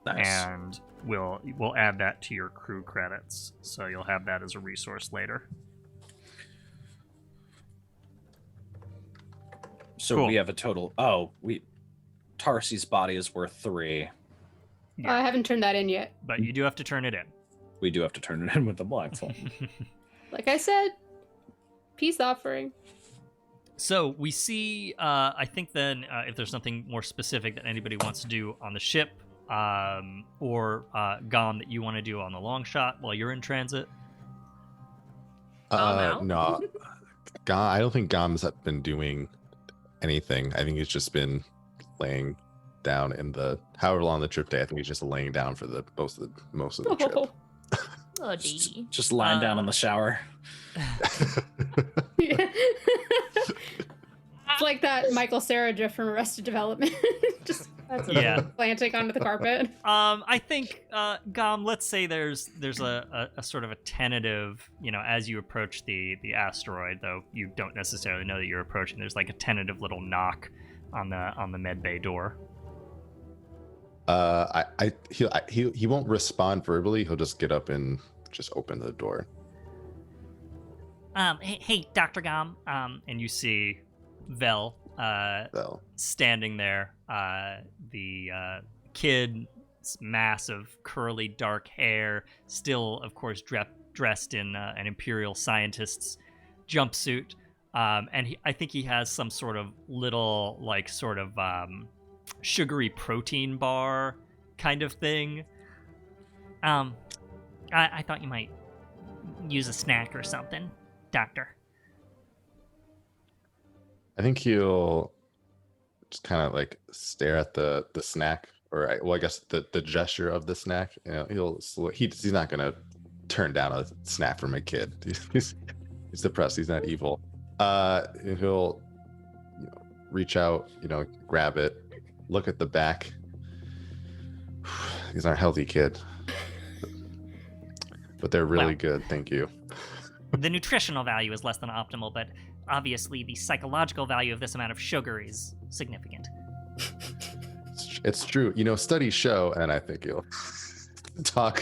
[SPEAKER 4] Nice.
[SPEAKER 1] and we'll add that to your crew credits, so you'll have that as a resource later.
[SPEAKER 4] So
[SPEAKER 1] Cool.
[SPEAKER 4] we have a total. Tarsi's body is worth 3.
[SPEAKER 1] Yeah.
[SPEAKER 3] I haven't turned that in yet.
[SPEAKER 1] But you do have to turn it in.
[SPEAKER 4] We do have to turn it in with the black one.
[SPEAKER 3] Like I said, peace offering.
[SPEAKER 1] So we see, I think then, if there's something more specific that anybody wants to do on the ship, or Gom that you want to do on the Longshot while you're in transit.
[SPEAKER 5] out?
[SPEAKER 2] No, I don't think Gom's been doing anything. I think he's just been laying down in the however long the trip day. I think he's just laying down for the most of the trip.
[SPEAKER 5] Oh, gee.
[SPEAKER 4] Just lying down in the shower.
[SPEAKER 3] Yeah. It's like that Michael Cera gif from Arrested Development. Just
[SPEAKER 1] Yeah.
[SPEAKER 3] planting onto the carpet.
[SPEAKER 1] I think, Gom, let's say there's a sort of a tentative, as you approach the asteroid, though you don't necessarily know that you're approaching, there's like a tentative little knock on the med bay door.
[SPEAKER 2] He won't respond verbally. He'll just get up and just open the door.
[SPEAKER 6] Hey, Dr. Gom.
[SPEAKER 1] And you see Vel
[SPEAKER 2] So
[SPEAKER 1] standing there. The kid, massive curly dark hair, still of course dressed in an Imperial scientist's jumpsuit, and I think he has some sort of little sugary protein bar kind of thing.
[SPEAKER 6] I thought you might use a snack or something, Doctor.
[SPEAKER 2] I think he'll just kind of like stare at the snack, or I guess the gesture of the snack. He's not gonna turn down a snack from a kid. He's depressed. He's not evil. He'll reach out, grab it, look at the back. These aren't healthy, kid, but they're really
[SPEAKER 6] Well.
[SPEAKER 2] good. Thank you.
[SPEAKER 6] The nutritional value is less than optimal, but obviously the psychological value of this amount of sugar is significant.
[SPEAKER 2] It's true. Studies show, and I think you'll talk,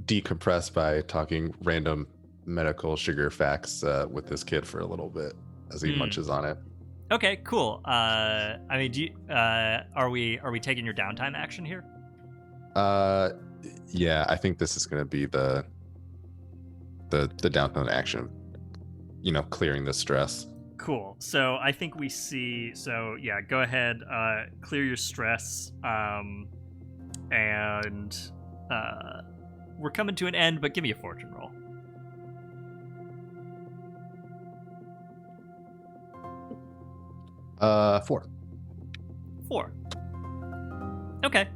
[SPEAKER 2] decompress by talking random medical sugar facts with this kid for a little bit as he munches on it.
[SPEAKER 1] Okay, cool. I mean, are we taking your downtime action here?
[SPEAKER 2] Yeah, I think this is going to be the downtime action. Clearing the stress.
[SPEAKER 1] Cool. So I think we see. So yeah, go ahead, clear your stress, and we're coming to an end. But give me a fortune roll.
[SPEAKER 2] Four.
[SPEAKER 1] 4. Okay.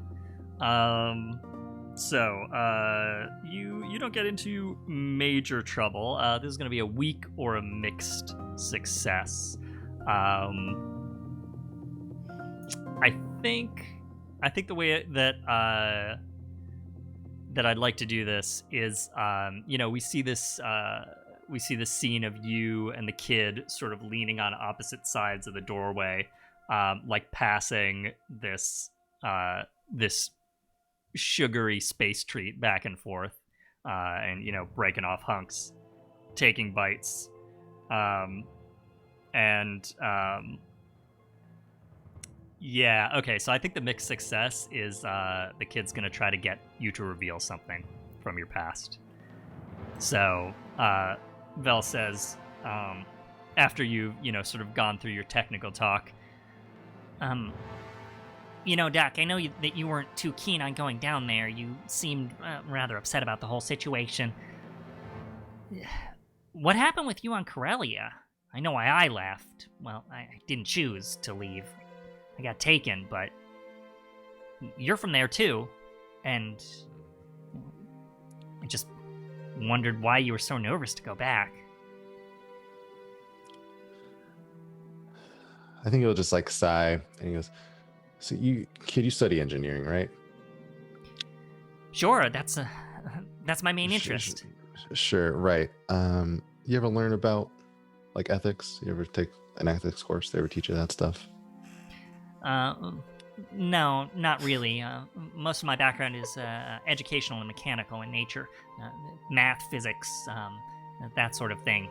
[SPEAKER 1] So you don't get into major trouble. This is going to be a weak or a mixed success. I think the way that I'd like to do this is, we see this scene of you and the kid sort of leaning on opposite sides of the doorway, like passing this sugary space treat back and forth, and breaking off hunks, taking bites, yeah, okay, so I think the mixed success is the kid's gonna try to get you to reveal something from your past. So Vel says, after you've sort of gone through your technical talk,
[SPEAKER 6] Doc, I know that you weren't too keen on going down there. You seemed rather upset about the whole situation. What happened with you on Corellia? I know why I left. Well, I didn't choose to leave. I got taken, but you're from there too, and I just wondered why you were so nervous to go back.
[SPEAKER 2] I think he'll just sigh, and he goes, "So you study engineering, right?"
[SPEAKER 6] Sure, that's my main interest.
[SPEAKER 2] Sure, right. You ever learn about ethics? You ever take an ethics course? They ever teach you that stuff?
[SPEAKER 6] No, not really. Most of my background is educational and mechanical in nature. Math, physics, that sort of thing.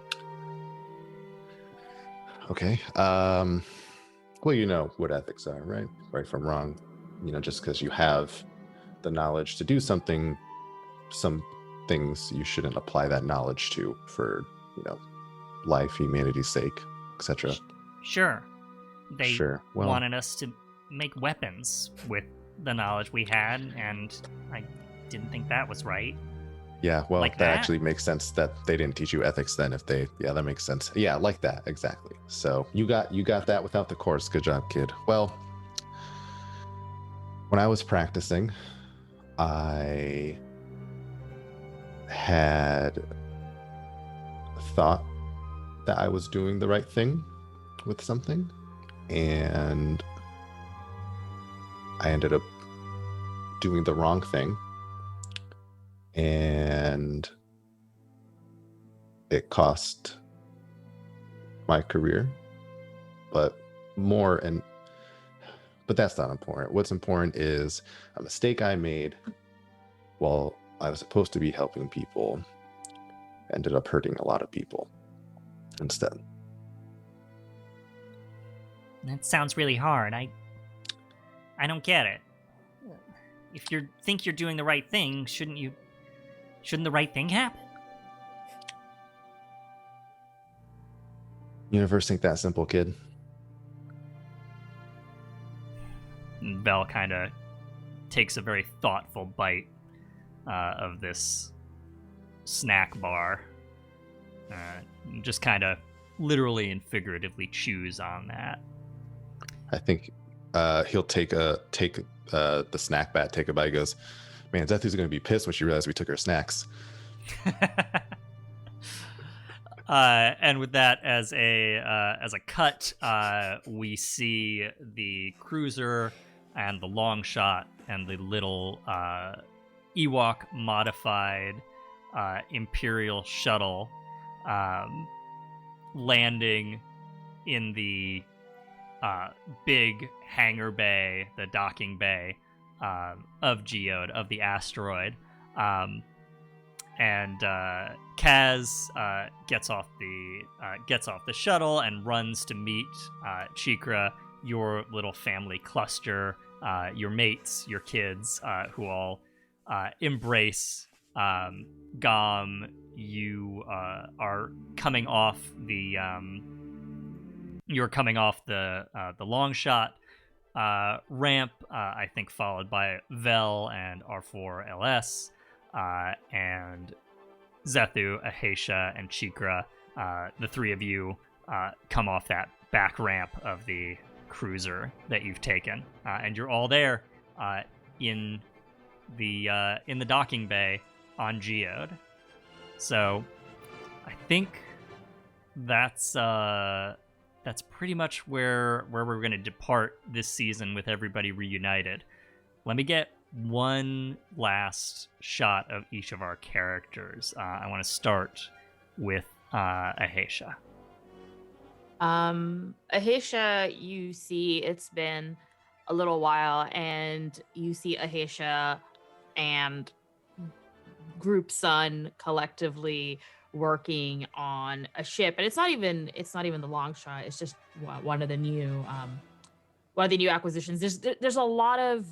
[SPEAKER 2] Okay. Well, you know what ethics are, right? Right from wrong. You know, just because you have the knowledge to do something, some things you shouldn't apply that knowledge to for, life, humanity's sake, etc.
[SPEAKER 6] Sure. They
[SPEAKER 2] Sure. Well,
[SPEAKER 6] wanted us to make weapons with the knowledge we had, and I didn't think that was right.
[SPEAKER 2] yeah, well,
[SPEAKER 6] Like
[SPEAKER 2] that
[SPEAKER 6] that?
[SPEAKER 2] actually makes sense that they didn't teach you ethics then that makes sense. Yeah, like that, exactly. So you got that without the course. Good job, kid. Well, when I was practicing, I had thought that I was doing the right thing with something, and I ended up doing the wrong thing, and it cost my career, but that's not important. What's important is a mistake I made while I was supposed to be helping people ended up hurting a lot of people instead.
[SPEAKER 6] That sounds really hard. I don't get it. If you think you're doing the right thing, shouldn't the right thing happen?
[SPEAKER 2] Universe ain't that simple, kid.
[SPEAKER 1] And Vel kind of takes a very thoughtful bite of this snack bar. Just kind of literally and figuratively chews on that.
[SPEAKER 2] I think he'll take the snack bat, take a bite, goes, man, Zethu's gonna be pissed when she realizes we took her snacks.
[SPEAKER 1] And with that as a cut, we see the cruiser and the Longshot and the little Ewok modified Imperial shuttle landing in the big hangar bay, the docking bay of Geode, of the asteroid. And Kaz gets off the shuttle and runs to meet Cheekra, your little family cluster, your mates, your kids, who all embrace. Gom, you are coming off the Longshot ramp, I think followed by Vel and R4LS. And Zethu, Ahesha, and Cheekra, the three of you come off that back ramp of the cruiser that you've taken, and you're all there in the docking bay on Geode. So, I think that's pretty much where we're going to depart this season with everybody reunited. Let me get one last shot of each of our characters. I want to start with Ahesha.
[SPEAKER 5] Ahesha, you see it's been a little while, and you see Ahesha and Group Sun collectively working on a ship, and it's not even the Longshot. It's just one of the new acquisitions. There's been a lot of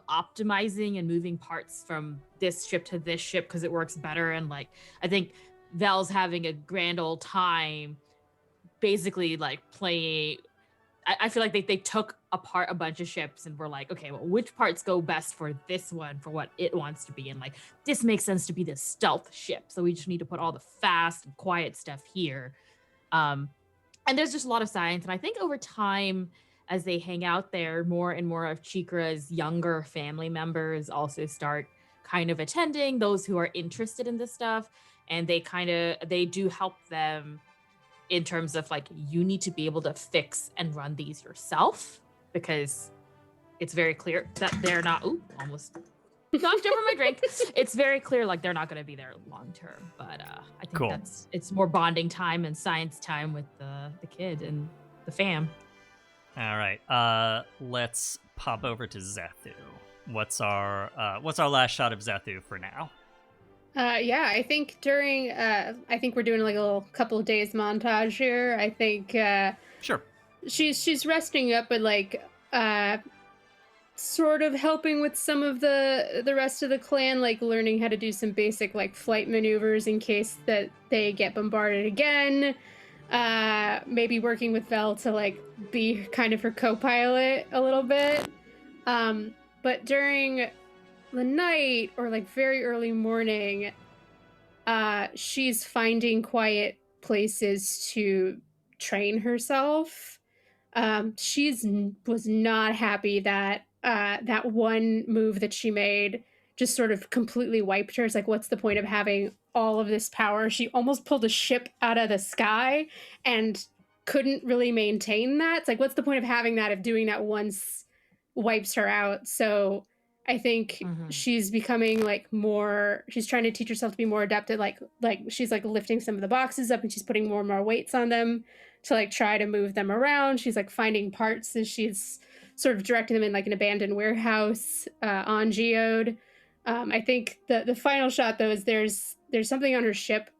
[SPEAKER 5] optimizing and moving parts from this ship to this ship because it works better, and I think Vel's having a grand old time basically playing. I feel like they took apart a bunch of ships and were like, okay, well, which parts go best for this one for what it wants to be, and this makes sense to be the stealth ship, so we just need to put all the fast and quiet stuff here. And there's just a lot of science, and I think over time, as they hang out there, more and more of Cheekra's younger family members also start kind of attending, those who are interested in this stuff, and they do help them in terms of you need to be able to fix and run these yourself, because it's very clear that they're not almost knocked over my drink. It's very clear they're not going to be there long term, but I think
[SPEAKER 1] Cool.
[SPEAKER 5] it's more bonding time and science time with the kid and the fam.
[SPEAKER 1] All right. Let's pop over to Zethu. What's our last shot of Zethu for now?
[SPEAKER 3] Yeah, I think during I think we're doing like a little couple of days montage here. I think
[SPEAKER 1] Sure.
[SPEAKER 3] she's resting up, but like sort of helping with some of the rest of the clan, like learning how to do some basic like flight maneuvers in case that they get bombarded again. Maybe working with Vel to like be kind of her co-pilot a little bit. But during the night or like very early morning, she's finding quiet places to train herself. Was not happy that that one move that she made just sort of completely wiped her. It's like, what's the point of having all of this power? She almost pulled a ship out of the sky and couldn't really maintain that. It's like, what's the point of having that if doing that once wipes her out? So I think she's becoming like more, she's trying to teach herself to be more adept at like she's like lifting some of the boxes up and she's putting more and more weights on them to like try to move them around. She's like finding parts as she's sort of directing them in like an abandoned warehouse on Geode. I think the final shot though is there's something on her ship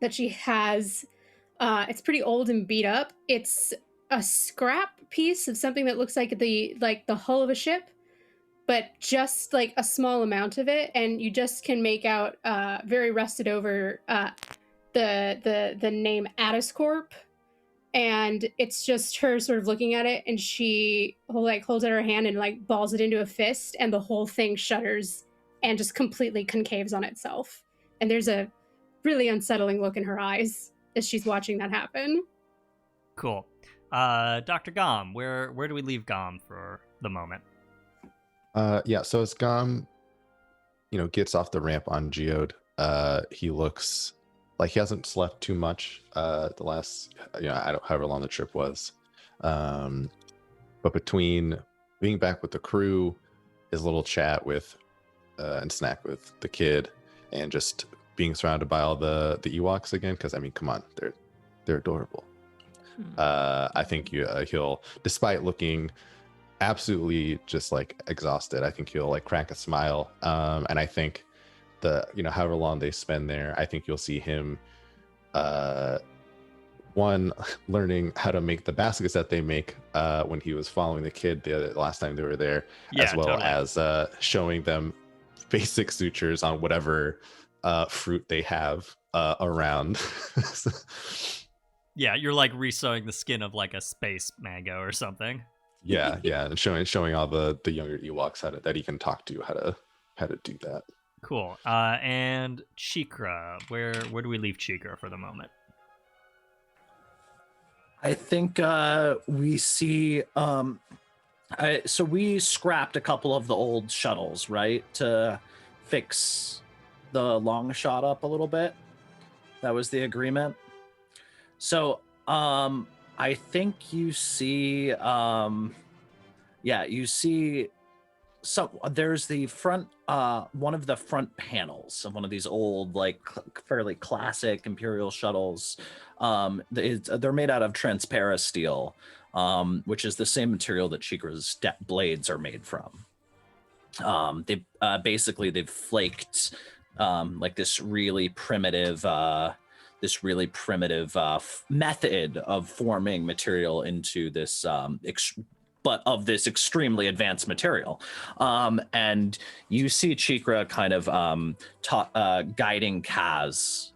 [SPEAKER 3] that she has. It's pretty old and beat up. It's a scrap piece of something that looks like the hull of a ship, but just like a small amount of it, and you just can make out very rusted over the name Atiscorp. And it's just her sort of looking at it, and she like holds it in her hand and like balls it into a fist, and the whole thing shudders and just completely concaves on itself. And there's a really unsettling look in her eyes as she's watching that happen.
[SPEAKER 1] Cool. Dr. Gom, where do we leave Gom for the moment?
[SPEAKER 2] Yeah, so as Gom, gets off the ramp on Geode, he looks like he hasn't slept too much the last, however long the trip was. But between being back with the crew, his little chat with and snack with the kid, and just being surrounded by all the Ewoks again, because I mean, come on, they're adorable. I think he'll, despite looking absolutely just like exhausted, I think he'll like crack a smile. And I think however long they spend there, I think you'll see him one, learning how to make the baskets that they make when he was following the kid the last time they were there, as well as showing them basic sutures on whatever fruit they have around.
[SPEAKER 1] Yeah, you're like resewing the skin of like a space mango or something.
[SPEAKER 2] Yeah, and showing all the younger Ewoks that he can talk to how to do that.
[SPEAKER 1] Cool. And Cheekra, where do we leave Cheekra for the moment?
[SPEAKER 4] I think we see. So we scrapped a couple of the old shuttles, right, to fix the Longshot up a little bit. That was the agreement. So I think you see. You see. So there's the front, one of the front panels of one of these old, like fairly classic Imperial shuttles. They're made out of transparent steel, which is the same material that Cheekra's blades are made from. They've flaked like this really primitive method of forming material into this but of this extremely advanced material. And you see Cheekra kind of guiding Kaz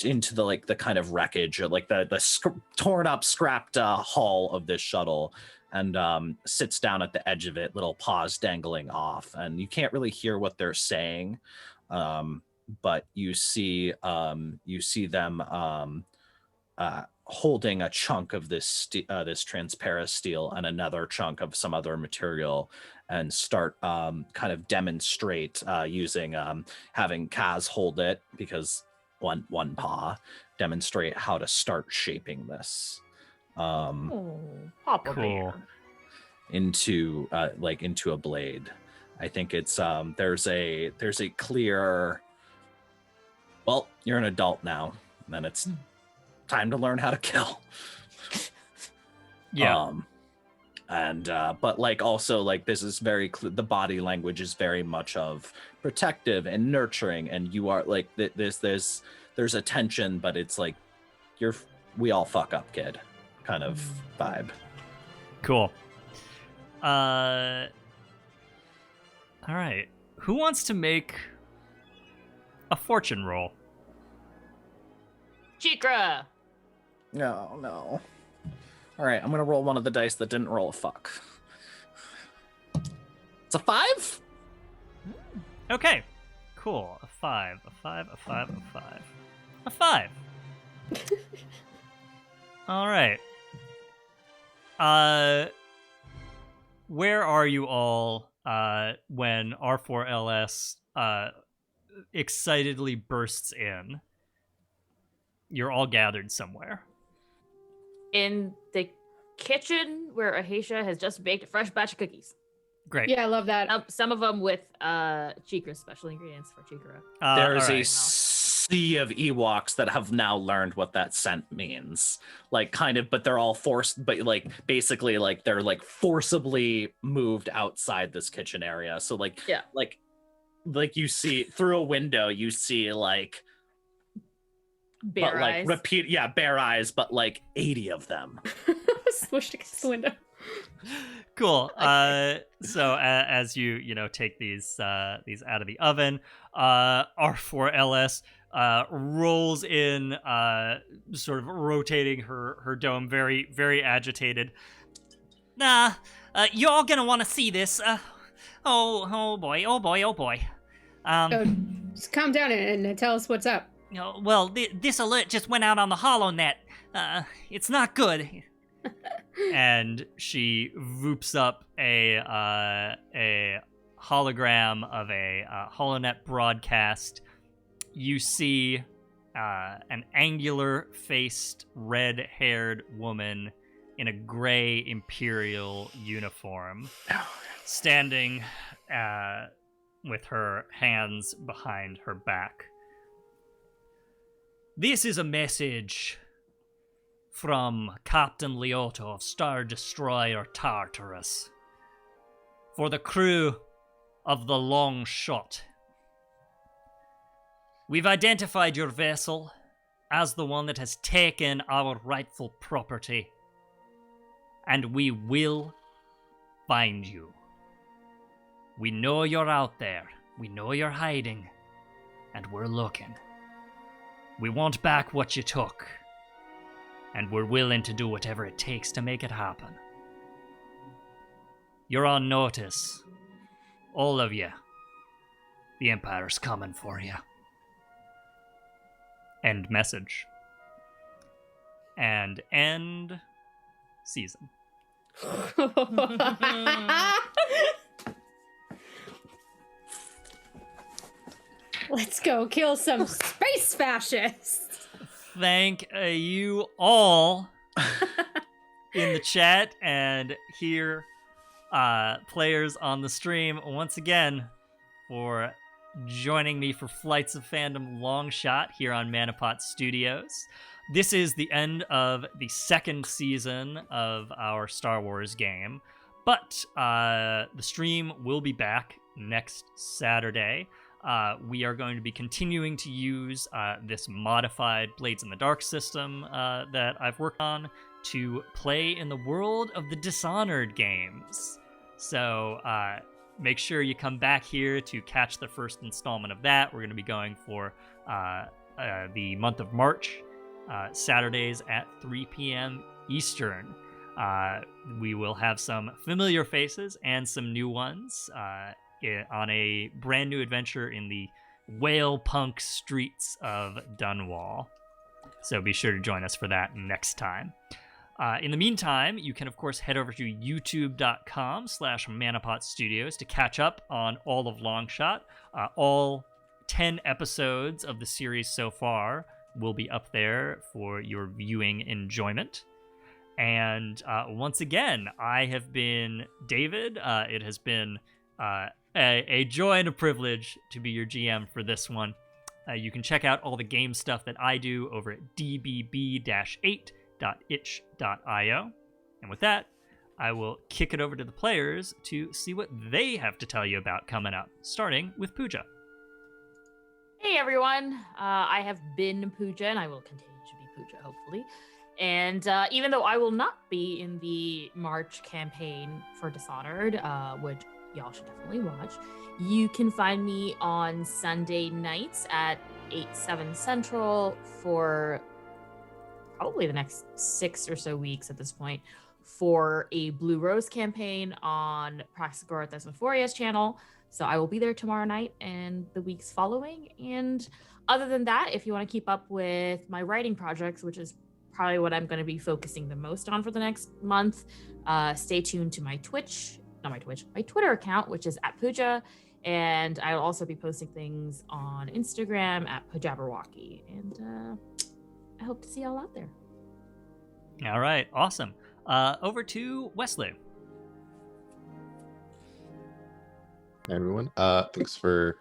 [SPEAKER 4] into the kind of wreckage, like the torn up, scrapped hull of this shuttle, and sits down at the edge of it, little paws dangling off. And you can't really hear what they're saying, but you see them holding a chunk of this transparent steel and another chunk of some other material, and start kind of demonstrate using having Kaz hold it, because one paw, demonstrate how to start shaping this
[SPEAKER 1] Cool.
[SPEAKER 4] into a blade. I think it's there's a clear, well, you're an adult now, and then it's time to learn how to kill.
[SPEAKER 1] Yeah.
[SPEAKER 4] And but like also like this is very the body language is very much of protective and nurturing, and you are like there's a tension, but it's like we all fuck up, kid, kind of vibe.
[SPEAKER 1] Cool. All right. Who wants to make a fortune roll?
[SPEAKER 5] Cheekra.
[SPEAKER 4] No. All right, I'm gonna roll one of the dice that didn't roll a fuck. It's a 5.
[SPEAKER 1] Okay. Cool. A 5. A 5. A 5. A 5. A 5. All right. Where are you all when R4LS excitedly bursts in? You're all gathered somewhere.
[SPEAKER 5] In the kitchen where Ahesha has just baked a fresh batch of cookies.
[SPEAKER 1] Great.
[SPEAKER 3] Yeah, I love that.
[SPEAKER 5] Some of them with Cheekra's special ingredients for Cheekra.
[SPEAKER 4] There is
[SPEAKER 1] all
[SPEAKER 4] a
[SPEAKER 1] right.
[SPEAKER 4] sea of Ewoks that have now learned what that scent means. Like kind of, but they're all forced, but like basically like they're like forcibly moved outside this kitchen area. So like,
[SPEAKER 5] Yeah.
[SPEAKER 4] like you see through a window, you see like,
[SPEAKER 5] Bare
[SPEAKER 4] but like
[SPEAKER 5] eyes.
[SPEAKER 4] bare eyes, but like 80 of them.
[SPEAKER 3] Smushed against the window.
[SPEAKER 1] Cool. So as you take these out of the oven, R4LS rolls in, sort of rotating her dome, very very agitated. You're all gonna want to see this. Oh boy.
[SPEAKER 3] Just calm down and tell us what's up.
[SPEAKER 6] Well, this alert just went out on the HoloNet. It's not good.
[SPEAKER 1] And she voops up a hologram of a HoloNet broadcast. You see an angular-faced, red-haired woman in a gray Imperial uniform, standing with her hands behind her back.
[SPEAKER 6] This is a message from Captain Lyoto of Star Destroyer Tartarus for the crew of the Longshot. We've identified your vessel as the one that has taken our rightful property, and we will find you. We know you're out there. We know you're hiding, and we're looking. We want back what you took, and we're willing to do whatever it takes to make it happen. You're on notice. All of you. The Empire's coming for you.
[SPEAKER 1] End message. And end season.
[SPEAKER 3] Let's go kill some space fascists.
[SPEAKER 1] Thank you all in the chat and here, players on the stream, once again, for joining me for Flights of Fandom Longshot here on ManaPot Studios. This is the end of the second season of our Star Wars game, but the stream will be back next Saturday. We are going to be continuing to use this modified Blades in the Dark system that I've worked on to play in the world of the Dishonored games. So make sure you come back here to catch the first installment of that. We're going to be going for the month of March, Saturdays at 3 p.m. Eastern. We will have some familiar faces and some new ones on a brand new adventure in the whale punk streets of Dunwall. So be sure to join us for that next time. In the meantime, you can, of course, head over to youtube.com/ManaPot Studios to catch up on all of Longshot. All 10 episodes of the series so far will be up there for your viewing enjoyment. And once again, I have been David. It has been a joy and a privilege to be your GM for this one. You can check out all the game stuff that I do over at dbb-8.itch.io. And with that, I will kick it over to the players to see what they have to tell you about coming up, starting with Puja.
[SPEAKER 5] Hey everyone, I have been Puja and I will continue to be Puja, hopefully. And even though I will not be in the March campaign for Dishonored, which y'all should definitely watch, you can find me on Sunday nights at 8/7 Central for probably the next 6 or so weeks at this point for a Blue Rose campaign on Praxagora Thesmophoria's channel. So I will be there tomorrow night and the weeks following. And other than that, if you want to keep up with my writing projects, which is probably what I'm going to be focusing the most on for the next month, stay tuned to my Twitter account, which is @Puja. And I'll also be posting things on Instagram @Pujabberwocky. And I hope to see y'all out there.
[SPEAKER 1] All right, awesome. Over to Wesley.
[SPEAKER 2] Hey everyone. Thanks for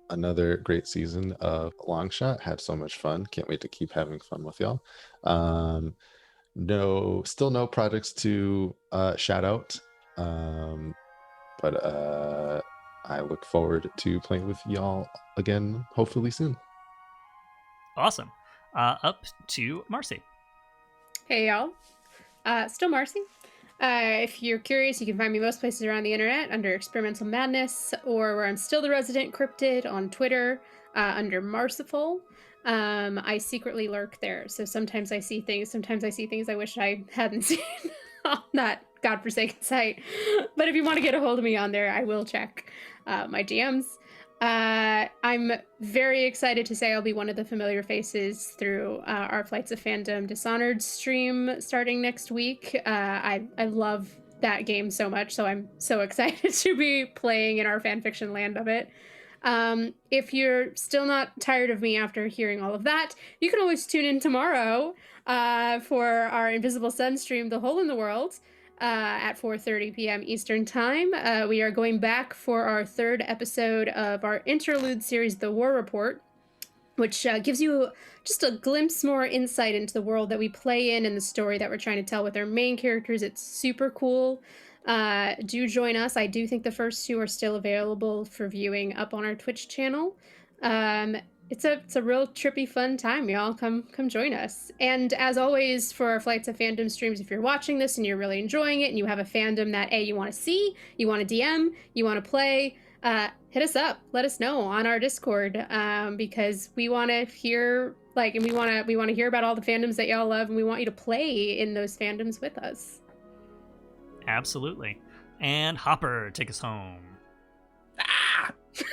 [SPEAKER 2] another great season of Longshot. Had so much fun. Can't wait to keep having fun with y'all. Still no projects to shout out. But I look forward to playing with y'all again, hopefully soon.
[SPEAKER 1] Awesome. Up to Marcy.
[SPEAKER 3] Hey y'all, still Marcy. If you're curious, you can find me most places around the internet under Experimental Madness, or where I'm still the resident cryptid on Twitter under Marciful. I secretly lurk there, so sometimes I see things I wish I hadn't seen on that godforsaken site. But if you want to get a hold of me on there, I will check my DMs. I'm very excited to say I'll be one of the familiar faces through our Flights of Fandom Dishonored stream starting next week. I love that game so much, so I'm so excited to be playing in our fanfiction land of it. If you're still not tired of me after hearing all of that, you can always tune in tomorrow for our Invisible Sun stream, The Hole in the World. At 4:30 p.m. Eastern Time. We are going back for our third episode of our interlude series, The War Report, which gives you just a glimpse more insight into the world that we play in and the story that we're trying to tell with our main characters. It's super cool. Do join us. I do think the first two are still available for viewing up on our Twitch channel. It's a real trippy, fun time, y'all. Come join us. And as always, for our Flights of Fandom streams, if you're watching this and you're really enjoying it and you have a fandom that you want to see, you want to DM, you want to play, hit us up. Let us know on our Discord, because we want to hear, and we want to hear about all the fandoms that y'all love, and we want you to play in those fandoms with us.
[SPEAKER 1] Absolutely. And Hopper, take us home.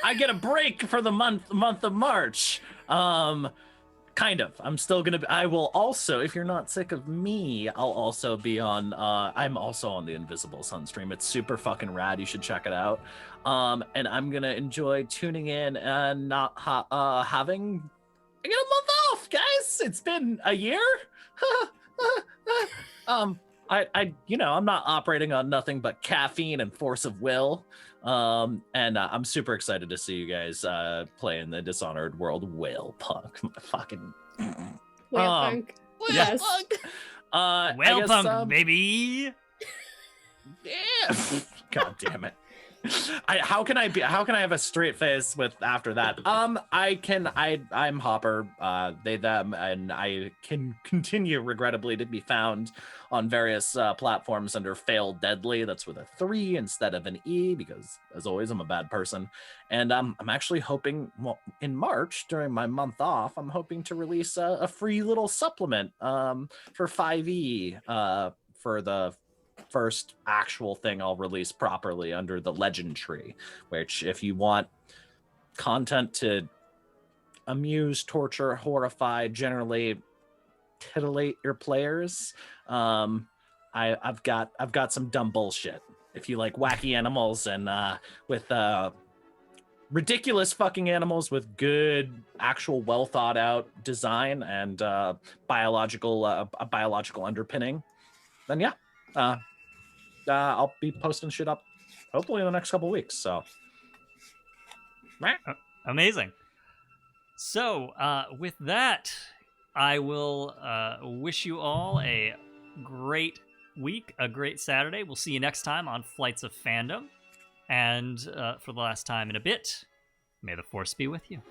[SPEAKER 4] I get a break for the month of March. Kind of. I'm still gonna be, I will also, if you're not sick of me, I'll also be on I'm also on the Invisible Sun stream. It's super fucking rad. You should check it out. And I'm gonna enjoy tuning in and not having, I get a month off, guys. It's been a year. I'm not operating on nothing but caffeine and force of will. And I'm super excited to see you guys play in the Dishonored world. Whale punk, fucking
[SPEAKER 3] Whale punk.
[SPEAKER 4] Yes.
[SPEAKER 1] Whale punk, baby.
[SPEAKER 4] Yeah. God damn it. How can I have a straight face with after that? I'm Hopper, they, them, and I can continue regrettably to be found on various platforms under Fail Deadly. That's with a 3 instead of an E, because as always, I'm a bad person. And I'm actually hoping, in March, during my month off, I'm hoping to release a free little supplement for 5e for the first actual thing I'll release properly under the Legend Tree, which if you want content to amuse, torture, horrify, generally titillate your players, I've got some dumb bullshit. If you like wacky animals and with ridiculous fucking animals with good, actual, well thought out design and biological underpinning, then yeah. I'll be posting shit up hopefully in the next couple weeks. So,
[SPEAKER 1] amazing. So, with that, I will wish you all a great week, a great Saturday. We'll see you next time on Flights of Fandom. And for the last time in a bit, may the Force be with you.